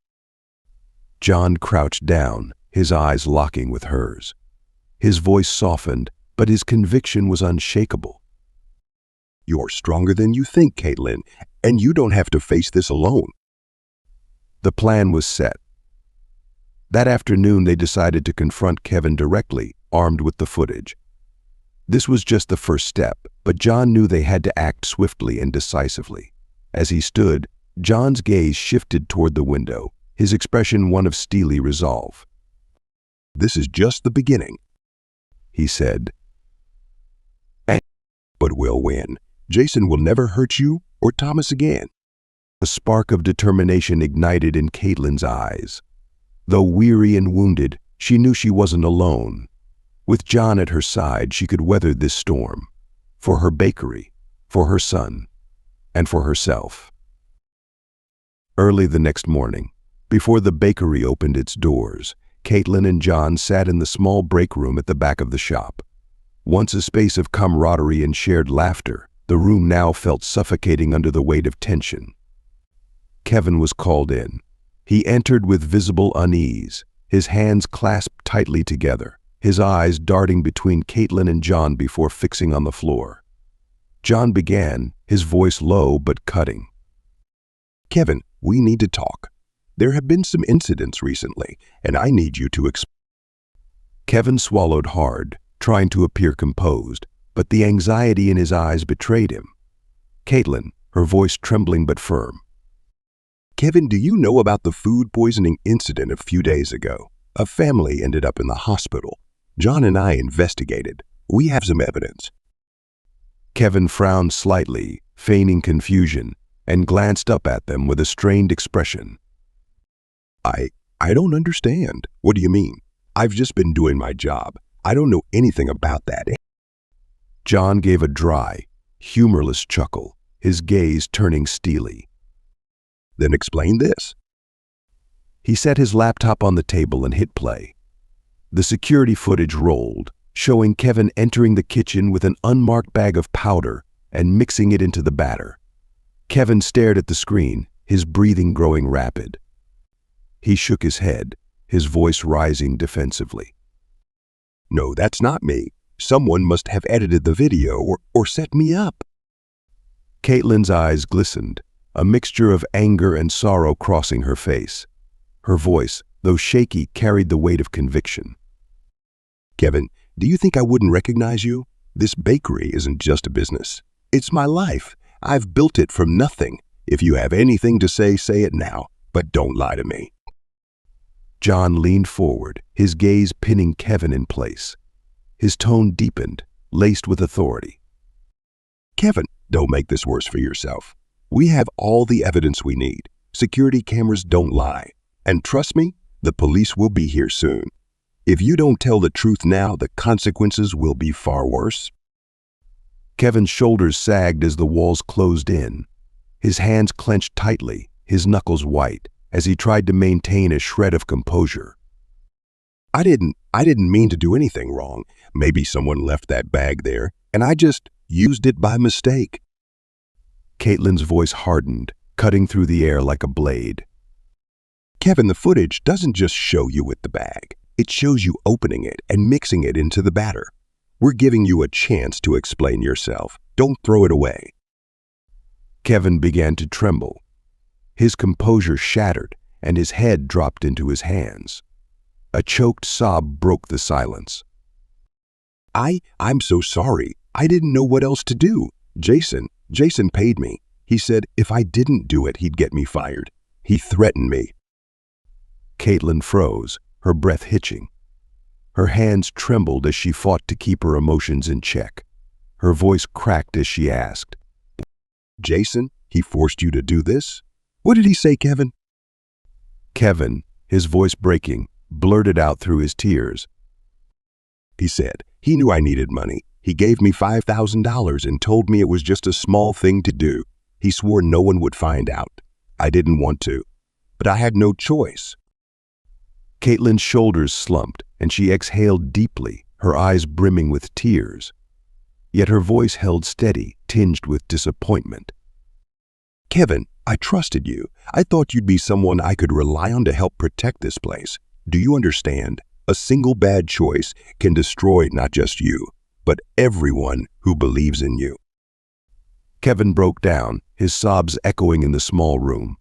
Speaker 1: John crouched down, his eyes locking with hers. His voice softened, but his conviction was unshakable.
Speaker 2: You're stronger than you think, Caitlin, and you don't have to face this alone.
Speaker 1: The plan was set. That afternoon, they decided to confront Kevin directly, armed with the footage. This was just the first step, but John knew they had to act swiftly and decisively. As he stood, John's gaze shifted toward the window, his expression one of steely resolve.
Speaker 2: This is just the beginning,
Speaker 1: he said.
Speaker 2: But we'll win. Jason will never hurt you or Thomas again.
Speaker 1: A spark of determination ignited in Caitlin's eyes. Though weary and wounded, she knew she wasn't alone. With John at her side, she could weather this storm. For her bakery, for her son, and for herself. Early the next morning, before the bakery opened its doors, Caitlin and John sat in the small break room at the back of the shop. Once a space of camaraderie and shared laughter, the room now felt suffocating under the weight of tension. Kevin was called in. He entered with visible unease, his hands clasped tightly together, his eyes darting between Caitlin and John before fixing on the floor. John began, his voice low but cutting.
Speaker 2: Kevin, we need to talk. There have been some incidents recently, and I need you to
Speaker 1: Kevin swallowed hard, trying to appear composed, but the anxiety in his eyes betrayed him. Caitlin, her voice trembling but firm.
Speaker 2: Kevin, do you know about the food poisoning incident a few days ago? A family ended up in the hospital. John and I investigated. We have some evidence.
Speaker 1: Kevin frowned slightly, feigning confusion, and glanced up at them with a strained expression.
Speaker 2: I don't understand. What do you mean? I've just been doing my job. I don't know anything about that.
Speaker 1: John gave a dry, humorless chuckle, his gaze turning steely.
Speaker 2: Then explain this.
Speaker 1: He set his laptop on the table and hit play. The security footage rolled, showing Kevin entering the kitchen with an unmarked bag of powder and mixing it into the batter. Kevin stared at the screen, his breathing growing rapid. He shook his head, his voice rising defensively.
Speaker 2: No, that's not me. Someone must have edited the video or set me up.
Speaker 1: Caitlin's eyes glistened, a mixture of anger and sorrow crossing her face. Her voice, though shaky, carried the weight of conviction.
Speaker 2: Kevin, do you think I wouldn't recognize you? This bakery isn't just a business. It's my life. I've built it from nothing. If you have anything to say, say it now, but don't lie to me.
Speaker 1: John leaned forward, his gaze pinning Kevin in place. His tone deepened, laced with authority.
Speaker 2: Kevin, don't make this worse for yourself. We have all the evidence we need. Security cameras don't lie. And trust me, the police will be here soon. If you don't tell the truth now, the consequences will be far worse.
Speaker 1: Kevin's shoulders sagged as the walls closed in. His hands clenched tightly, his knuckles white, as he tried to maintain a shred of composure.
Speaker 2: I didn't mean to do anything wrong. Maybe someone left that bag there, and I just used it by mistake.
Speaker 1: Caitlin's voice hardened, cutting through the air like a blade.
Speaker 2: Kevin, the footage doesn't just show you with the bag. It shows you opening it and mixing it into the batter. We're giving you a chance to explain yourself. Don't throw it away.
Speaker 1: Kevin began to tremble. His composure shattered, and his head dropped into his hands. A choked sob broke the silence.
Speaker 2: I'm so sorry. I didn't know what else to do. Jason paid me. He said if I didn't do it, he'd get me fired. He threatened me.
Speaker 1: Caitlin froze, her breath hitching. Her hands trembled as she fought to keep her emotions in check. Her voice cracked as she asked,
Speaker 2: Jason, he forced you to do this? What did he say, Kevin?
Speaker 1: Kevin, his voice breaking, blurted out through his tears.
Speaker 2: He said he knew I needed money. He gave me $5,000 and told me it was just a small thing to do. He swore no one would find out. I didn't want to, but I had no choice.
Speaker 1: Caitlin's shoulders slumped, and she exhaled deeply, her eyes brimming with tears. Yet her voice held steady, tinged with disappointment.
Speaker 2: Kevin, I trusted you. I thought you'd be someone I could rely on to help protect this place. Do you understand? A single bad choice can destroy not just you, but everyone who believes in you.
Speaker 1: Kevin broke down, his sobs echoing in the small room.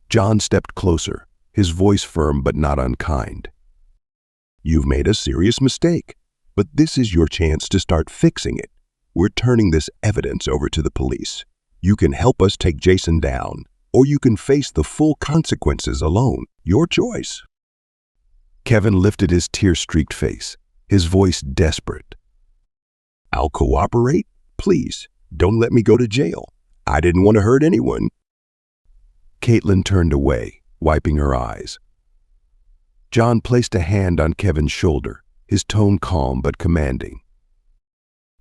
Speaker 1: John stepped closer, his voice firm but not unkind.
Speaker 2: You've made a serious mistake, but this is your chance to start fixing it. We're turning this evidence over to the police. You can help us take Jason down, or you can face the full consequences alone. Your choice.
Speaker 1: Kevin lifted his tear-streaked face, his voice desperate.
Speaker 2: I'll cooperate. Please, don't let me go to jail. I didn't want to hurt anyone.
Speaker 1: Caitlin turned away, wiping her eyes. John placed a hand on Kevin's shoulder, his tone calm but commanding.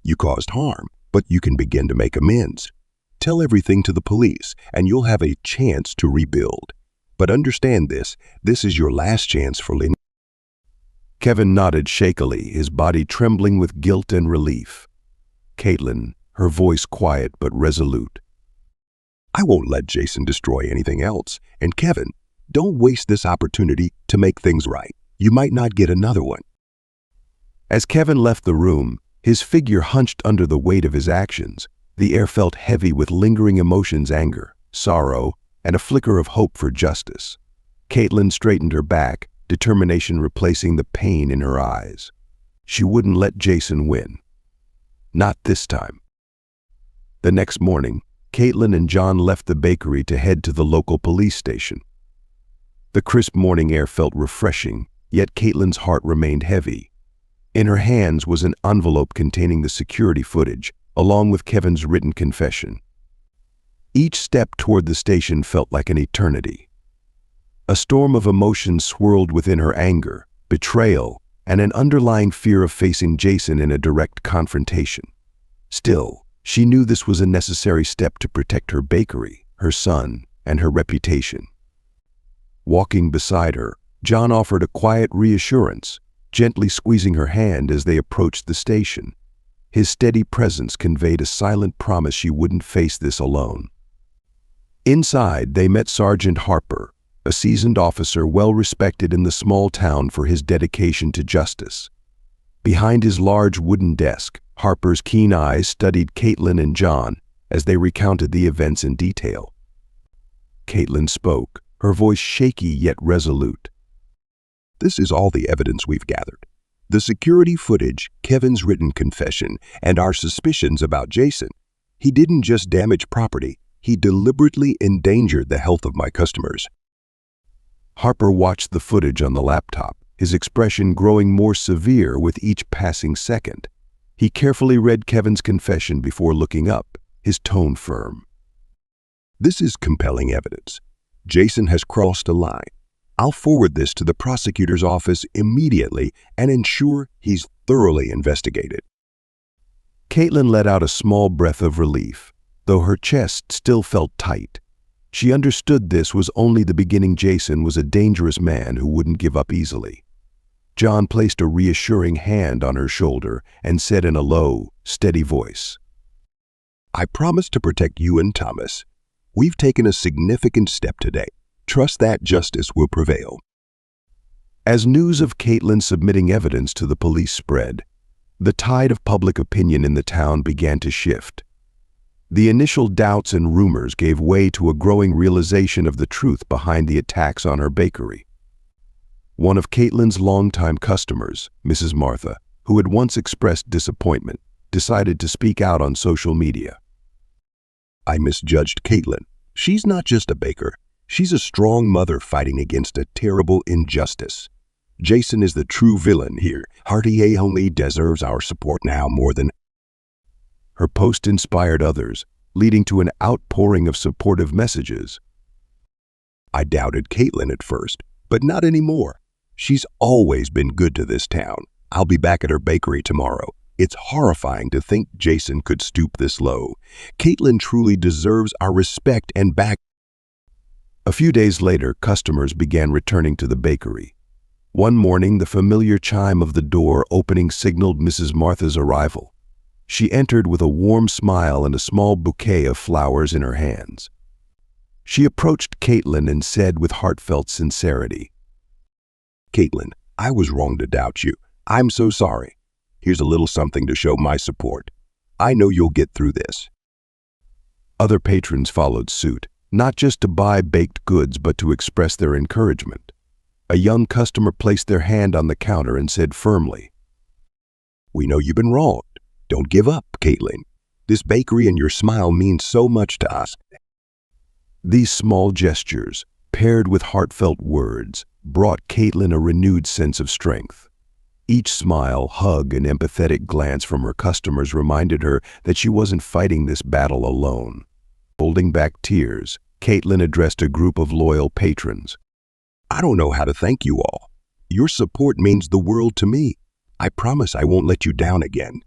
Speaker 2: You caused harm, but you can begin to make amends. Tell everything to the police, and you'll have a chance to rebuild. But understand this is your last chance for Lynn.
Speaker 1: Kevin nodded shakily, his body trembling with guilt and relief. Caitlin, her voice quiet but resolute.
Speaker 2: I won't let Jason destroy anything else. And Kevin, don't waste this opportunity to make things right. You might not get another one.
Speaker 1: As Kevin left the room, his figure hunched under the weight of his actions. The air felt heavy with lingering emotions, anger, sorrow, and a flicker of hope for justice. Caitlin straightened her back, determination replacing the pain in her eyes. She wouldn't let Jason win. Not this time. The next morning, Caitlin and John left the bakery to head to the local police station. The crisp morning air felt refreshing, yet Caitlin's heart remained heavy. In her hands was an envelope containing the security footage, along with Kevin's written confession. Each step toward the station felt like an eternity. A storm of emotions swirled within her: anger, betrayal, and an underlying fear of facing Jason in a direct confrontation. Still, she knew this was a necessary step to protect her bakery, her son, and her reputation. Walking beside her, John offered a quiet reassurance, gently squeezing her hand as they approached the station. His steady presence conveyed a silent promise she wouldn't face this alone. Inside, they met Sergeant Harper, a seasoned officer well respected in the small town for his dedication to justice. Behind his large wooden desk, Harper's keen eyes studied Caitlin and John as they recounted the events in detail. Caitlin spoke, her voice shaky yet resolute.
Speaker 2: This is all the evidence we've gathered. The security footage, Kevin's written confession, and our suspicions about Jason. He didn't just damage property, he deliberately endangered the health of my customers.
Speaker 1: Harper watched the footage on the laptop, his expression growing more severe with each passing second. He carefully read Kevin's confession before looking up, his tone firm.
Speaker 2: This is compelling evidence. Jason has crossed a line. I'll forward this to the prosecutor's office immediately and ensure he's thoroughly investigated.
Speaker 1: Caitlin let out a small breath of relief, though her chest still felt tight. She understood this was only the beginning. Jason was a dangerous man who wouldn't give up easily. John placed a reassuring hand on her shoulder and said in a low, steady voice,
Speaker 2: I promise to protect you and Thomas. We've taken a significant step today. Trust that justice will prevail.
Speaker 1: As news of Caitlin submitting evidence to the police spread, the tide of public opinion in the town began to shift. The initial doubts and rumors gave way to a growing realization of the truth behind the attacks on her bakery. One of Caitlin's longtime customers, Mrs. Martha, who had once expressed disappointment, decided to speak out on social media.
Speaker 2: I misjudged Caitlin. She's not just a baker. She's a strong mother fighting against a terrible injustice. Jason is the true villain here. Hearty only deserves our support now more than.
Speaker 1: Her post inspired others, leading to an outpouring of supportive messages.
Speaker 2: I doubted Caitlin at first, but not anymore. She's always been good to this town. I'll be back at her bakery tomorrow. It's horrifying to think Jason could stoop this low. Caitlin truly deserves our respect and back.
Speaker 1: A few days later, customers began returning to the bakery. One morning, the familiar chime of the door opening signaled Mrs. Martha's arrival. She entered with a warm smile and a small bouquet of flowers in her hands. She approached Caitlin and said with heartfelt sincerity,
Speaker 2: Caitlin, I was wrong to doubt you. I'm so sorry. Here's a little something to show my support. I know you'll get through this.
Speaker 1: Other patrons followed suit, not just to buy baked goods but to express their encouragement. A young customer placed their hand on the counter and said firmly,
Speaker 2: We know you've been wronged. Don't give up, Caitlin. This bakery and your smile mean so much to us.
Speaker 1: These small gestures, paired with heartfelt words, brought Caitlin a renewed sense of strength. Each smile, hug, and empathetic glance from her customers reminded her that she wasn't fighting this battle alone. Holding back tears, Caitlin addressed a group of loyal patrons.
Speaker 2: I don't know how to thank you all. Your support means the world to me. I promise I won't let you down again.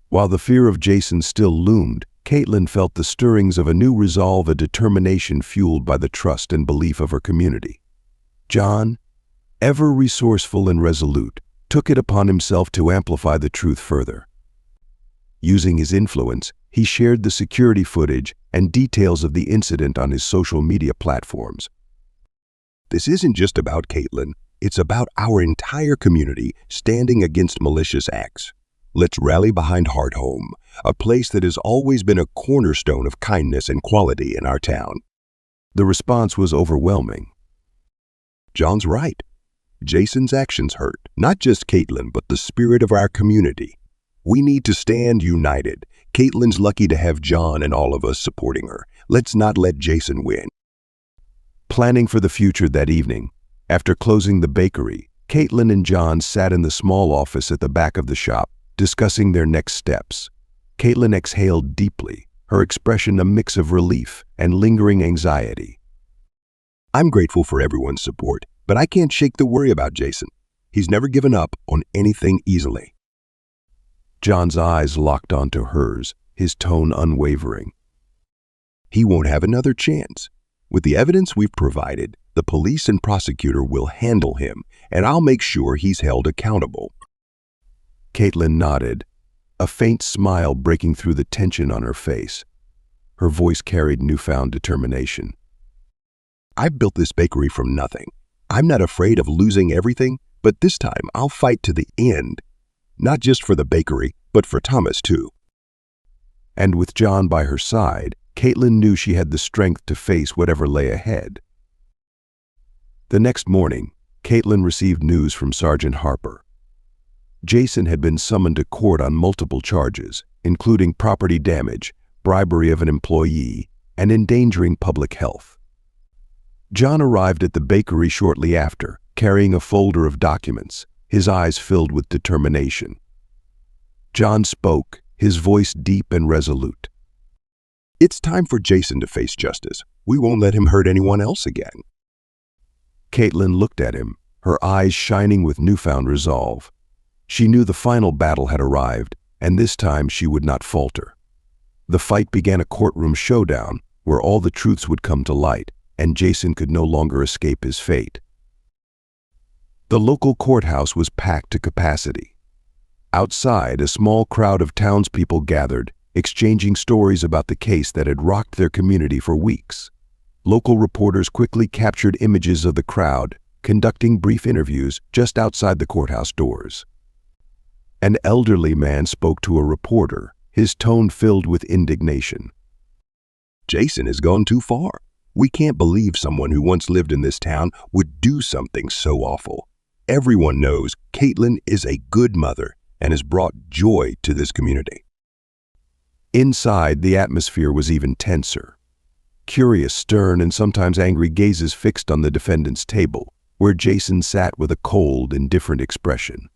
Speaker 1: While the fear of Jason still loomed, Caitlin felt the stirrings of a new resolve, a determination fueled by the trust and belief of her community. John, ever resourceful and resolute, took it upon himself to amplify the truth further. Using his influence, he shared the security footage and details of the incident on his social media platforms.
Speaker 2: This isn't just about Caitlin. It's about our entire community standing against malicious acts. Let's rally behind Heart Home, a place that has always been a cornerstone of kindness and quality in our town.
Speaker 1: The response was overwhelming.
Speaker 2: John's right. Jason's actions hurt, not just Caitlin, but the spirit of our community. We need to stand united. Caitlin's lucky to have John and all of us supporting her. Let's not let Jason win.
Speaker 1: Planning for the future that evening, after closing the bakery, Caitlin and John sat in the small office at the back of the shop, discussing their next steps. Caitlin exhaled deeply, her expression a mix of relief and lingering anxiety.
Speaker 2: I'm grateful for everyone's support, but I can't shake the worry about Jason. He's never given up on anything easily.
Speaker 1: John's eyes locked onto hers, his tone unwavering.
Speaker 2: He won't have another chance. With the evidence we've provided, the police and prosecutor will handle him, and I'll make sure he's held accountable.
Speaker 1: Caitlin nodded, a faint smile breaking through the tension on her face. Her voice carried newfound determination.
Speaker 2: I've built this bakery from nothing. I'm not afraid of losing everything, but this time I'll fight to the end. Not just for the bakery, but for Thomas too.
Speaker 1: And with John by her side, Caitlin knew she had the strength to face whatever lay ahead. The next morning, Caitlin received news from Sergeant Harper. Jason had been summoned to court on multiple charges, including property damage, bribery of an employee, and endangering public health. John arrived at the bakery shortly after, carrying a folder of documents, his eyes filled with determination. John spoke, his voice deep and resolute.
Speaker 2: It's time for Jason to face justice. We won't let him hurt anyone else again.
Speaker 1: Caitlin looked at him, her eyes shining with newfound resolve. She knew the final battle had arrived, and this time she would not falter. The fight began a courtroom showdown where all the truths would come to light, and Jason could no longer escape his fate. The local courthouse was packed to capacity. Outside, a small crowd of townspeople gathered, exchanging stories about the case that had rocked their community for weeks. Local reporters quickly captured images of the crowd, conducting brief interviews just outside the courthouse doors. An elderly man spoke to a reporter, his tone filled with indignation.
Speaker 2: Jason has gone too far. We can't believe someone who once lived in this town would do something so awful. Everyone knows Caitlin is a good mother and has brought joy to this community.
Speaker 1: Inside, the atmosphere was even tenser. Curious, stern, and sometimes angry gazes fixed on the defendant's table, where Jason sat with a cold, indifferent expression.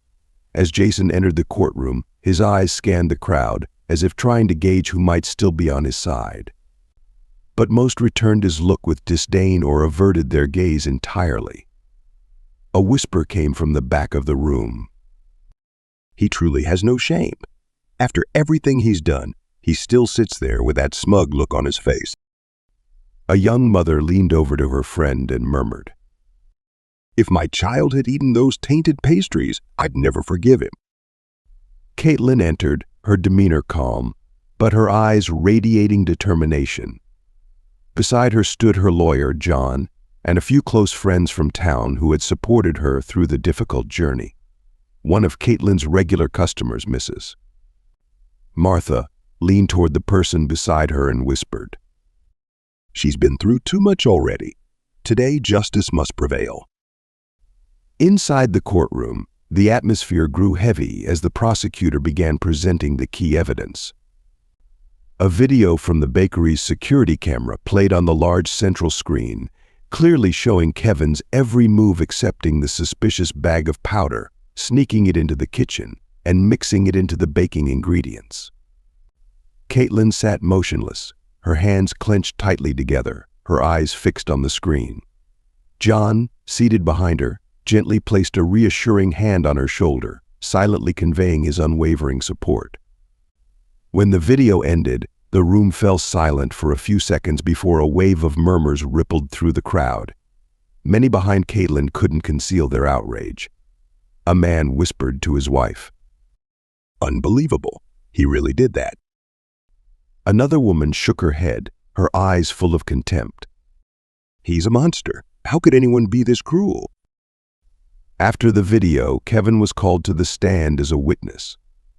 Speaker 1: As Jason entered the courtroom, his eyes scanned the crowd, as if trying to gauge who might still be on his side. But most returned his look with disdain or averted their gaze entirely. A whisper came from the back of the room.
Speaker 2: He truly has no shame. After everything he's done, he still sits there with that smug look on his face.
Speaker 1: A young mother leaned over to her friend and murmured,
Speaker 2: "If my child had eaten those tainted pastries, I'd never forgive him."
Speaker 1: Caitlin entered, her demeanor calm, but her eyes radiating determination. Beside her stood her lawyer, John, and a few close friends from town who had supported her through the difficult journey. One of Caitlin's regular customers, Mrs. Martha, leaned toward the person beside her and whispered,
Speaker 2: "She's been through too much already. Today, justice must prevail."
Speaker 1: Inside the courtroom, the atmosphere grew heavy as the prosecutor began presenting the key evidence. A video from the bakery's security camera played on the large central screen, clearly showing Kevin's every move accepting the suspicious bag of powder, sneaking it into the kitchen, and mixing it into the baking ingredients. Caitlin sat motionless, her hands clenched tightly together, her eyes fixed on the screen. John, seated behind her, gently placed a reassuring hand on her shoulder, silently conveying his unwavering support. When the video ended, the room fell silent for a few seconds before a wave of murmurs rippled through the crowd. Many behind Caitlin couldn't conceal their outrage. A man whispered to his wife,
Speaker 2: "Unbelievable. He really did that."
Speaker 1: Another woman shook her head, her eyes full of contempt.
Speaker 2: "He's a monster. How could anyone be this cruel?"
Speaker 1: After the video, Kevin was called to the stand as a witness.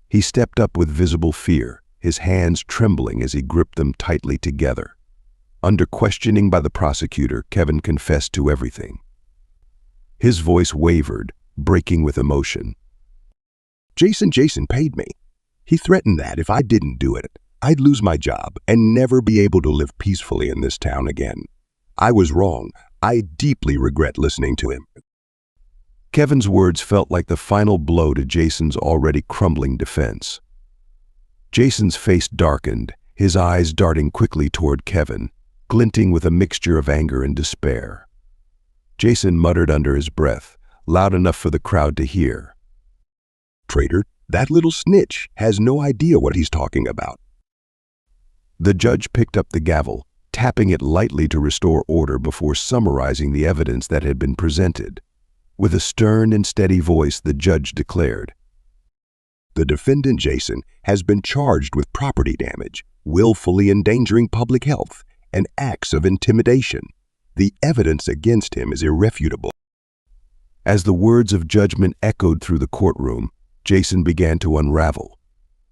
Speaker 1: He stepped up with visible fear, his hands trembling as he gripped them tightly together. Under questioning by the prosecutor, Kevin confessed to everything. His voice wavered, breaking with emotion.
Speaker 2: Jason paid me. He threatened that if I didn't do it, I'd lose my job and never be able to live peacefully in this town again. I was wrong. I deeply regret listening to him."
Speaker 1: Kevin's words felt like the final blow to Jason's already crumbling defense. Jason's face darkened, his eyes darting quickly toward Kevin, glinting with a mixture of anger and despair. Jason muttered under his breath, loud enough for the crowd to hear,
Speaker 2: "Traitor, that little snitch has no idea what he's talking about."
Speaker 1: The judge picked up the gavel, tapping it lightly to restore order before summarizing the evidence that had been presented. With a stern and steady voice, the judge declared,
Speaker 2: "The defendant, Jason, has been charged with property damage, willfully endangering public health, and acts of intimidation. The evidence against him is irrefutable."
Speaker 1: As the words of judgment echoed through the courtroom, Jason began to unravel.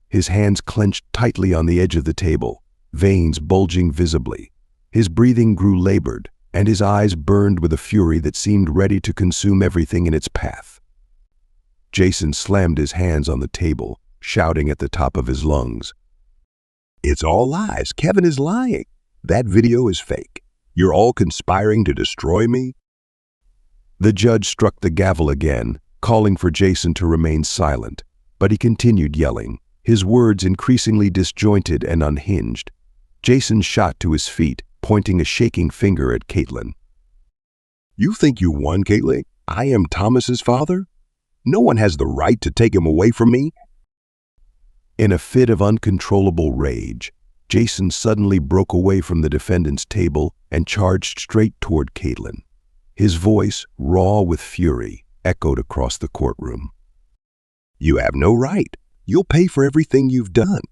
Speaker 1: His hands clenched tightly on the edge of the table, veins bulging visibly. His breathing grew labored, and his eyes burned with a fury that seemed ready to consume everything in its path. Jason slammed his hands on the table, shouting at the top of his lungs,
Speaker 2: "It's all lies. Kevin is lying. That video is fake. You're all conspiring to destroy me."
Speaker 1: The judge struck the gavel again, calling for Jason to remain silent, but he continued yelling, his words increasingly disjointed and unhinged. Jason shot to his feet, pointing a shaking finger at Caitlin.
Speaker 2: "You think you won, Caitlin? I am Thomas's father. No one has the right to take him away from me."
Speaker 1: In a fit of uncontrollable rage, Jason suddenly broke away from the defendant's table and charged straight toward Caitlin. His voice, raw with fury, echoed across the courtroom.
Speaker 2: "You have no right. You'll pay for everything you've done."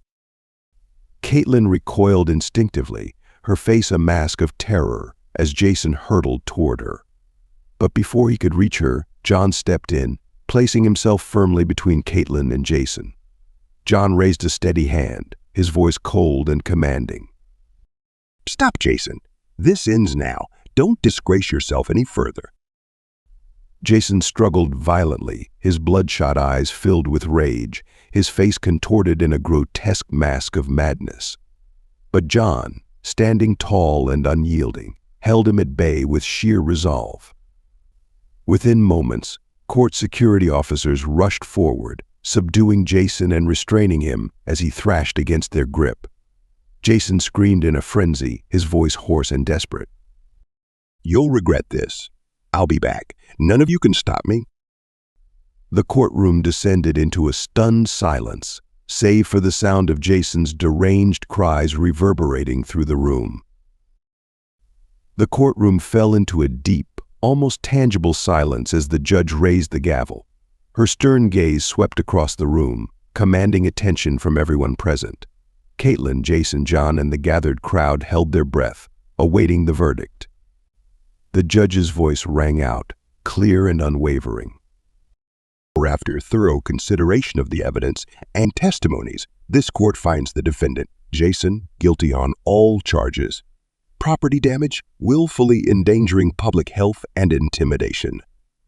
Speaker 1: Caitlin recoiled instinctively, her face a mask of terror as Jason hurtled toward her. But before he could reach her, John stepped in, placing himself firmly between Caitlin and Jason. John raised a steady hand, his voice cold and commanding.
Speaker 2: "Stop, Jason. This ends now. Don't disgrace yourself any further."
Speaker 1: Jason struggled violently, his bloodshot eyes filled with rage, his face contorted in a grotesque mask of madness. But John, standing tall and unyielding, held him at bay with sheer resolve. Within moments, court security officers rushed forward, subduing Jason and restraining him as he thrashed against their grip. Jason screamed in a frenzy, his voice hoarse and desperate.
Speaker 2: "You'll regret this. I'll be back. None of you can stop me."
Speaker 1: The courtroom descended into a stunned silence, save for the sound of Jason's deranged cries reverberating through the room. The courtroom fell into a deep, almost tangible silence as the judge raised the gavel. Her stern gaze swept across the room, commanding attention from everyone present. Caitlin, Jason, John, and the gathered crowd held their breath, awaiting the verdict. The judge's voice rang out, clear and unwavering.
Speaker 2: After thorough consideration of the evidence and testimonies, this court finds the defendant, Jason, guilty on all charges. Property damage, willfully endangering public health, and intimidation.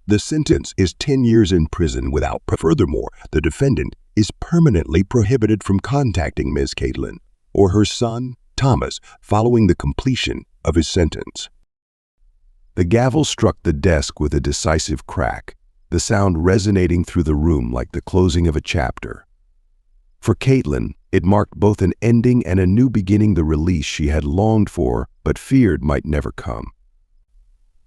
Speaker 2: The sentence is 10 years in prison without parole. Furthermore, the defendant is permanently prohibited from contacting Ms. Caitlin or her son, Thomas, following the completion of his sentence.
Speaker 1: The gavel struck the desk with a decisive crack, the sound resonating through the room like the closing of a chapter. For Caitlin, it marked both an ending and a new beginning, the release she had longed for but feared might never come.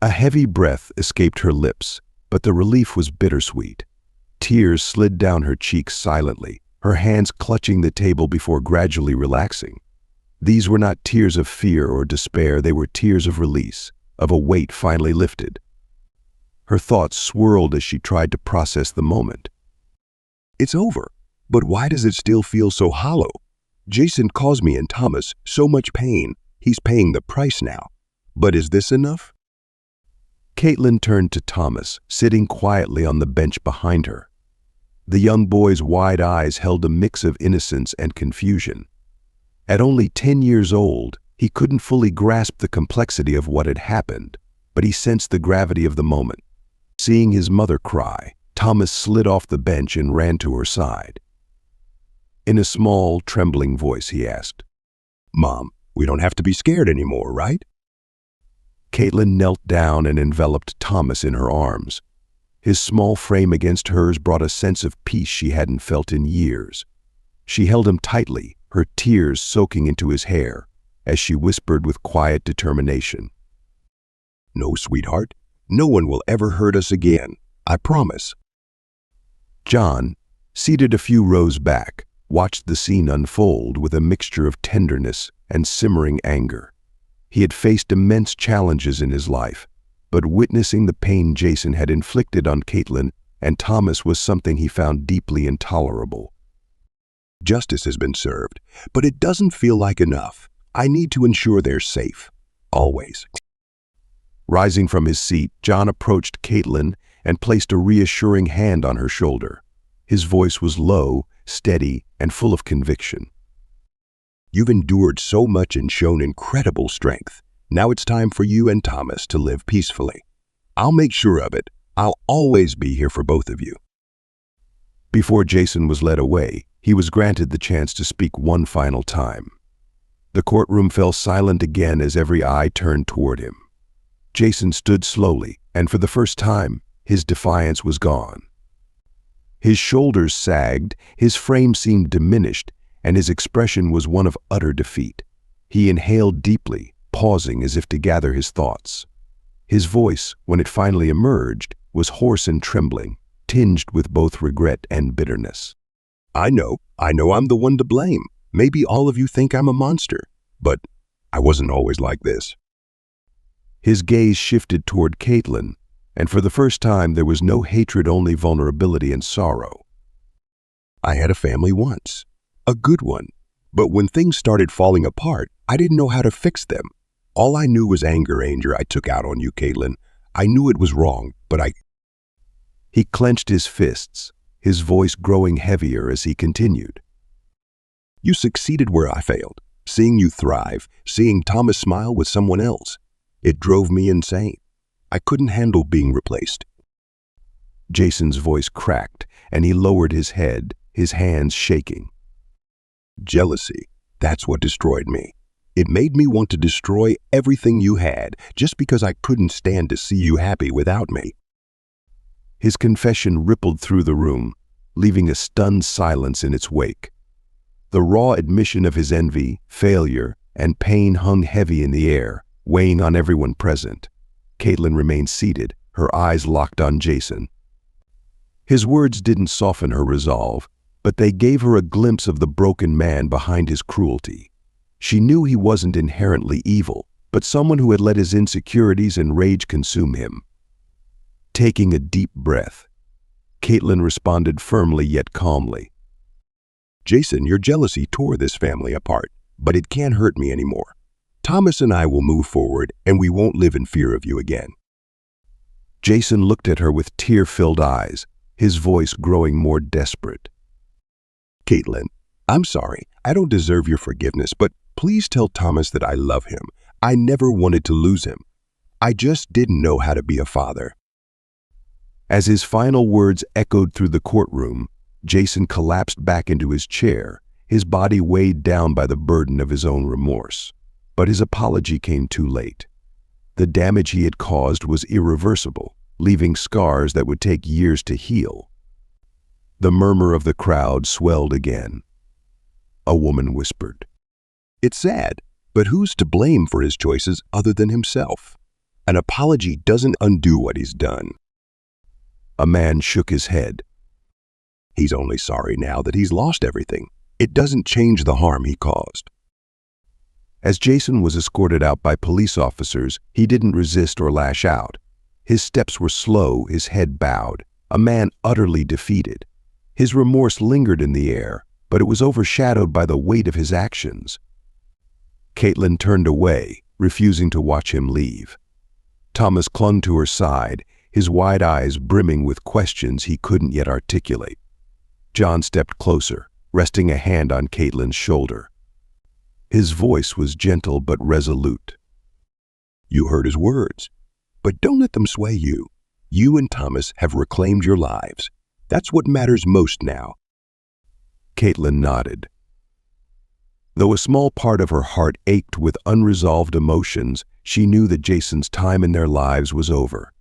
Speaker 1: A heavy breath escaped her lips, but the relief was bittersweet. Tears slid down her cheeks silently, her hands clutching the table before gradually relaxing. These were not tears of fear or despair, they were tears of release, of a weight finally lifted. Her thoughts swirled as she tried to process the moment.
Speaker 2: It's over, but why does it still feel so hollow? Jason caused me and Thomas so much pain. He's paying the price now. But is this enough?
Speaker 1: Caitlin turned to Thomas, sitting quietly on the bench behind her. The young boy's wide eyes held a mix of innocence and confusion. At only 10 years old, he couldn't fully grasp the complexity of what had happened, but he sensed the gravity of the moment. Seeing his mother cry, Thomas slid off the bench and ran to her side. In a small, trembling voice, he asked,
Speaker 2: "Mom, we don't have to be scared anymore, right?"
Speaker 1: Caitlin knelt down and enveloped Thomas in her arms. His small frame against hers brought a sense of peace she hadn't felt in years. She held him tightly, her tears soaking into his hair, as she whispered with quiet determination,
Speaker 2: "No, sweetheart. No one will ever hurt us again. I promise."
Speaker 1: John, seated a few rows back, watched the scene unfold with a mixture of tenderness and simmering anger. He had faced immense challenges in his life, but witnessing the pain Jason had inflicted on Caitlin and Thomas was something he found deeply intolerable.
Speaker 2: "Justice has been served, but it doesn't feel like enough. I need to ensure they're safe. Always."
Speaker 1: Rising from his seat, John approached Caitlin and placed a reassuring hand on her shoulder. His voice was low, steady, and full of conviction.
Speaker 2: "You've endured so much and shown incredible strength. Now it's time for you and Thomas to live peacefully. I'll make sure of it. I'll always be here for both of you."
Speaker 1: Before Jason was led away, he was granted the chance to speak one final time. The courtroom fell silent again as every eye turned toward him. Jason stood slowly, and for the first time, his defiance was gone. His shoulders sagged, his frame seemed diminished, and his expression was one of utter defeat. He inhaled deeply, pausing as if to gather his thoughts. His voice, when it finally emerged, was hoarse and trembling, tinged with both regret and bitterness.
Speaker 2: I know I'm the one to blame. Maybe all of you think I'm a monster, but I wasn't always like this."
Speaker 1: His gaze shifted toward Caitlin, and for the first time there was no hatred, only vulnerability and sorrow.
Speaker 2: "I had a family once, a good one, but when things started falling apart, I didn't know how to fix them. All I knew was anger I took out on you, Caitlin. I knew it was wrong, but
Speaker 1: He clenched his fists, his voice growing heavier as he continued.
Speaker 2: You succeeded where I failed. Seeing you thrive, seeing Thomas smile with someone else, it drove me insane. I couldn't handle being replaced.
Speaker 1: Jason's voice cracked, and he lowered his head, his hands shaking.
Speaker 2: Jealousy, that's what destroyed me. It made me want to destroy everything you had just because I couldn't stand to see you happy without me.
Speaker 1: His confession rippled through the room, leaving a stunned silence in its wake. The raw admission of his envy, failure, and pain hung heavy in the air, weighing on everyone present. Caitlin remained seated, her eyes locked on Jason. His words didn't soften her resolve, but they gave her a glimpse of the broken man behind his cruelty. She knew he wasn't inherently evil, but someone who had let his insecurities and rage consume him. Taking a deep breath, Caitlin responded firmly yet calmly.
Speaker 2: Jason, your jealousy tore this family apart, but it can't hurt me anymore. Thomas and I will move forward, and we won't live in fear of you again.
Speaker 1: Jason looked at her with tear-filled eyes, his voice growing more desperate.
Speaker 2: Caitlin, I'm sorry. I don't deserve your forgiveness, but please tell Thomas that I love him. I never wanted to lose him. I just didn't know how to be a father.
Speaker 1: As his final words echoed through the courtroom, Jason collapsed back into his chair, his body weighed down by the burden of his own remorse. But his apology came too late. The damage he had caused was irreversible, leaving scars that would take years to heal. The murmur of the crowd swelled again. A woman whispered,
Speaker 2: It's sad, but who's to blame for his choices other than himself? An apology doesn't undo what he's done.
Speaker 1: A man shook his head.
Speaker 2: He's only sorry now that he's lost everything. It doesn't change the harm he caused.
Speaker 1: As Jason was escorted out by police officers, he didn't resist or lash out. His steps were slow, his head bowed, a man utterly defeated. His remorse lingered in the air, but it was overshadowed by the weight of his actions. Caitlin turned away, refusing to watch him leave. Thomas clung to her side, his wide eyes brimming with questions he couldn't yet articulate. John stepped closer, resting a hand on Caitlin's shoulder. His voice was gentle but resolute.
Speaker 2: You heard his words, but don't let them sway you. You and Thomas have reclaimed your lives. That's what matters most now.
Speaker 1: Caitlin nodded. Though a small part of her heart ached with unresolved emotions, she knew that Jason's time in their lives was over.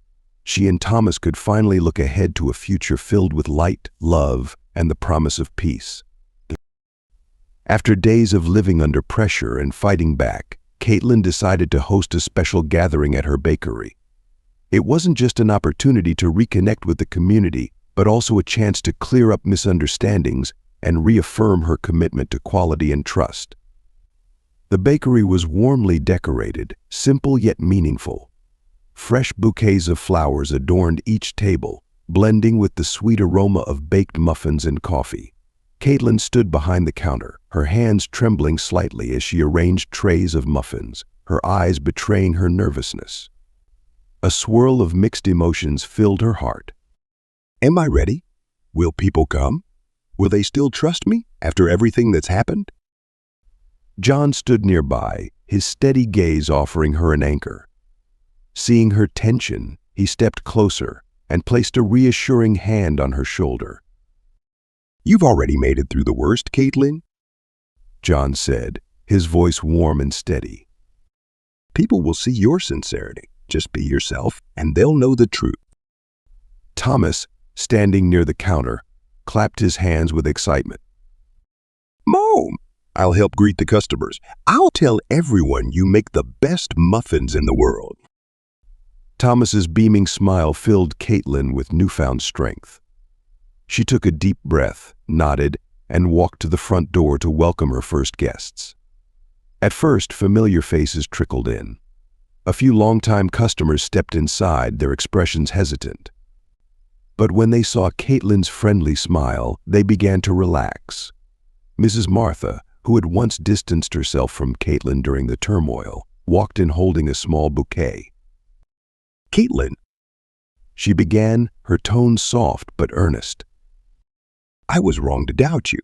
Speaker 1: She and Thomas could finally look ahead to a future filled with light, love, and the promise of peace. After days of living under pressure and fighting back, Caitlin decided to host a special gathering at her bakery. It wasn't just an opportunity to reconnect with the community, but also a chance to clear up misunderstandings and reaffirm her commitment to quality and trust. The bakery was warmly decorated, simple yet meaningful. Fresh bouquets of flowers adorned each table, blending with the sweet aroma of baked muffins and coffee. Caitlin stood behind the counter, her hands trembling slightly as she arranged trays of muffins, her eyes betraying her nervousness. A swirl of mixed emotions filled her heart.
Speaker 2: Am I ready? Will people come? Will they still trust me after everything that's happened?
Speaker 1: John stood nearby, his steady gaze offering her an anchor. Seeing her tension, he stepped closer and placed a reassuring hand on her shoulder.
Speaker 2: You've already made it through the worst, Caitlin,
Speaker 1: John said, his voice warm and steady.
Speaker 2: People will see your sincerity. Just be yourself, and they'll know the truth.
Speaker 1: Thomas, standing near the counter, clapped his hands with excitement.
Speaker 2: Mom, I'll help greet the customers. I'll tell everyone you make the best muffins in the world.
Speaker 1: Thomas's beaming smile filled Caitlin with newfound strength. She took a deep breath, nodded, and walked to the front door to welcome her first guests. At first, familiar faces trickled in. A few longtime customers stepped inside, their expressions hesitant. But when they saw Caitlin's friendly smile, they began to relax. Mrs. Martha, who had once distanced herself from Caitlin during the turmoil, walked in holding a small bouquet.
Speaker 2: Caitlin,
Speaker 1: she began, her tone soft but earnest.
Speaker 2: I was wrong to doubt you.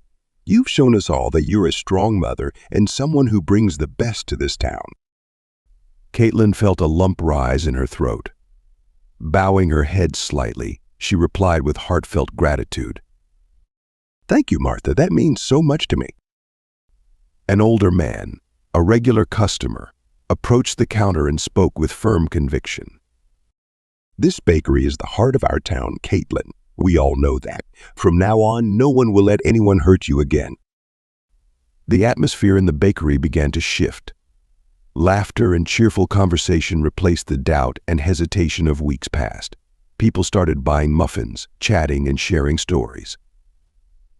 Speaker 2: You've shown us all that you're a strong mother and someone who brings the best to this town.
Speaker 1: Caitlin felt a lump rise in her throat. Bowing her head slightly, she replied with heartfelt gratitude.
Speaker 2: Thank you, Martha. That means so much to me.
Speaker 1: An older man, a regular customer, approached the counter and spoke with firm conviction.
Speaker 2: This bakery is the heart of our town, Caitlin. We all know that. From now on, no one will let anyone hurt you again.
Speaker 1: The atmosphere in the bakery began to shift. Laughter and cheerful conversation replaced the doubt and hesitation of weeks past. People started buying muffins, chatting, and sharing stories.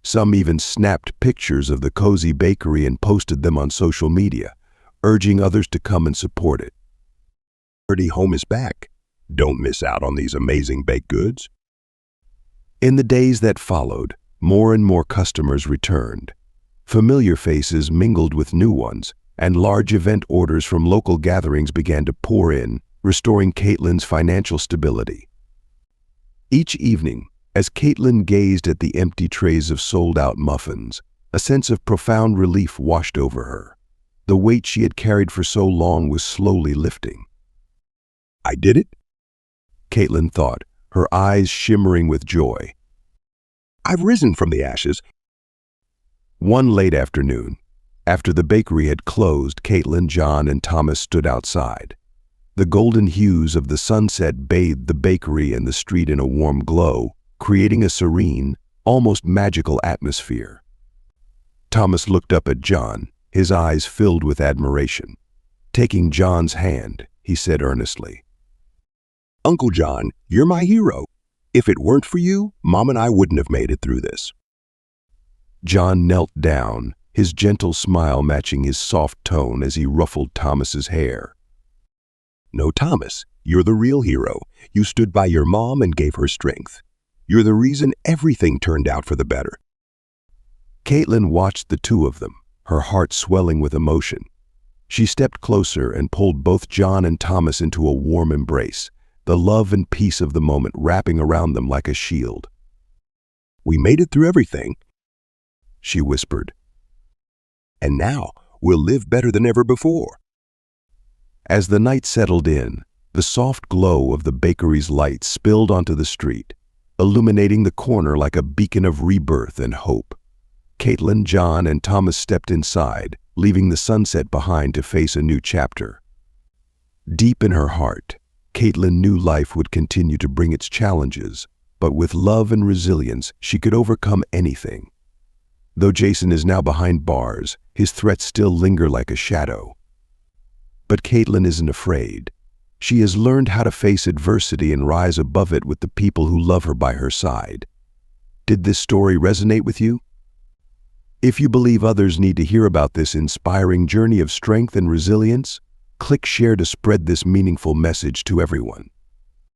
Speaker 1: Some even snapped pictures of the cozy bakery and posted them on social media, urging others to come and support it.
Speaker 2: Home is back. Don't miss out on these amazing baked goods.
Speaker 1: In the days that followed, more and more customers returned. Familiar faces mingled with new ones, and large event orders from local gatherings began to pour in, restoring Caitlin's financial stability. Each evening, as Caitlin gazed at the empty trays of sold-out muffins, a sense of profound relief washed over her. The weight she had carried for so long was slowly lifting.
Speaker 2: I did it,
Speaker 1: Caitlin thought, her eyes shimmering with joy.
Speaker 2: I've risen from the ashes.
Speaker 1: One late afternoon, after the bakery had closed, Caitlin, John, and Thomas stood outside. The golden hues of the sunset bathed the bakery and the street in a warm glow, creating a serene, almost magical atmosphere. Thomas looked up at John, his eyes filled with admiration. Taking John's hand, he said earnestly,
Speaker 2: Uncle John, you're my hero. If it weren't for you, Mom and I wouldn't have made it through this.
Speaker 1: John knelt down, his gentle smile matching his soft tone as he ruffled Thomas's hair.
Speaker 2: No, Thomas, you're the real hero. You stood by your mom and gave her strength. You're the reason everything turned out for the better.
Speaker 1: Caitlin watched the two of them, her heart swelling with emotion. She stepped closer and pulled both John and Thomas into a warm embrace, the love and peace of the moment wrapping around them like a shield.
Speaker 2: We made it through everything,
Speaker 1: she whispered.
Speaker 2: And now we'll live better than ever before.
Speaker 1: As the night settled in, the soft glow of the bakery's lights spilled onto the street, illuminating the corner like a beacon of rebirth and hope. Caitlin, John, and Thomas stepped inside, leaving the sunset behind to face a new chapter. Deep in her heart, Caitlin knew life would continue to bring its challenges, but with love and resilience, she could overcome anything. Though Jason is now behind bars, his threats still linger like a shadow. But Caitlin isn't afraid. She has learned how to face adversity and rise above it with the people who love her by her side. Did this story resonate with you? If you believe others need to hear about this inspiring journey of strength and resilience, click share to spread this meaningful message to everyone.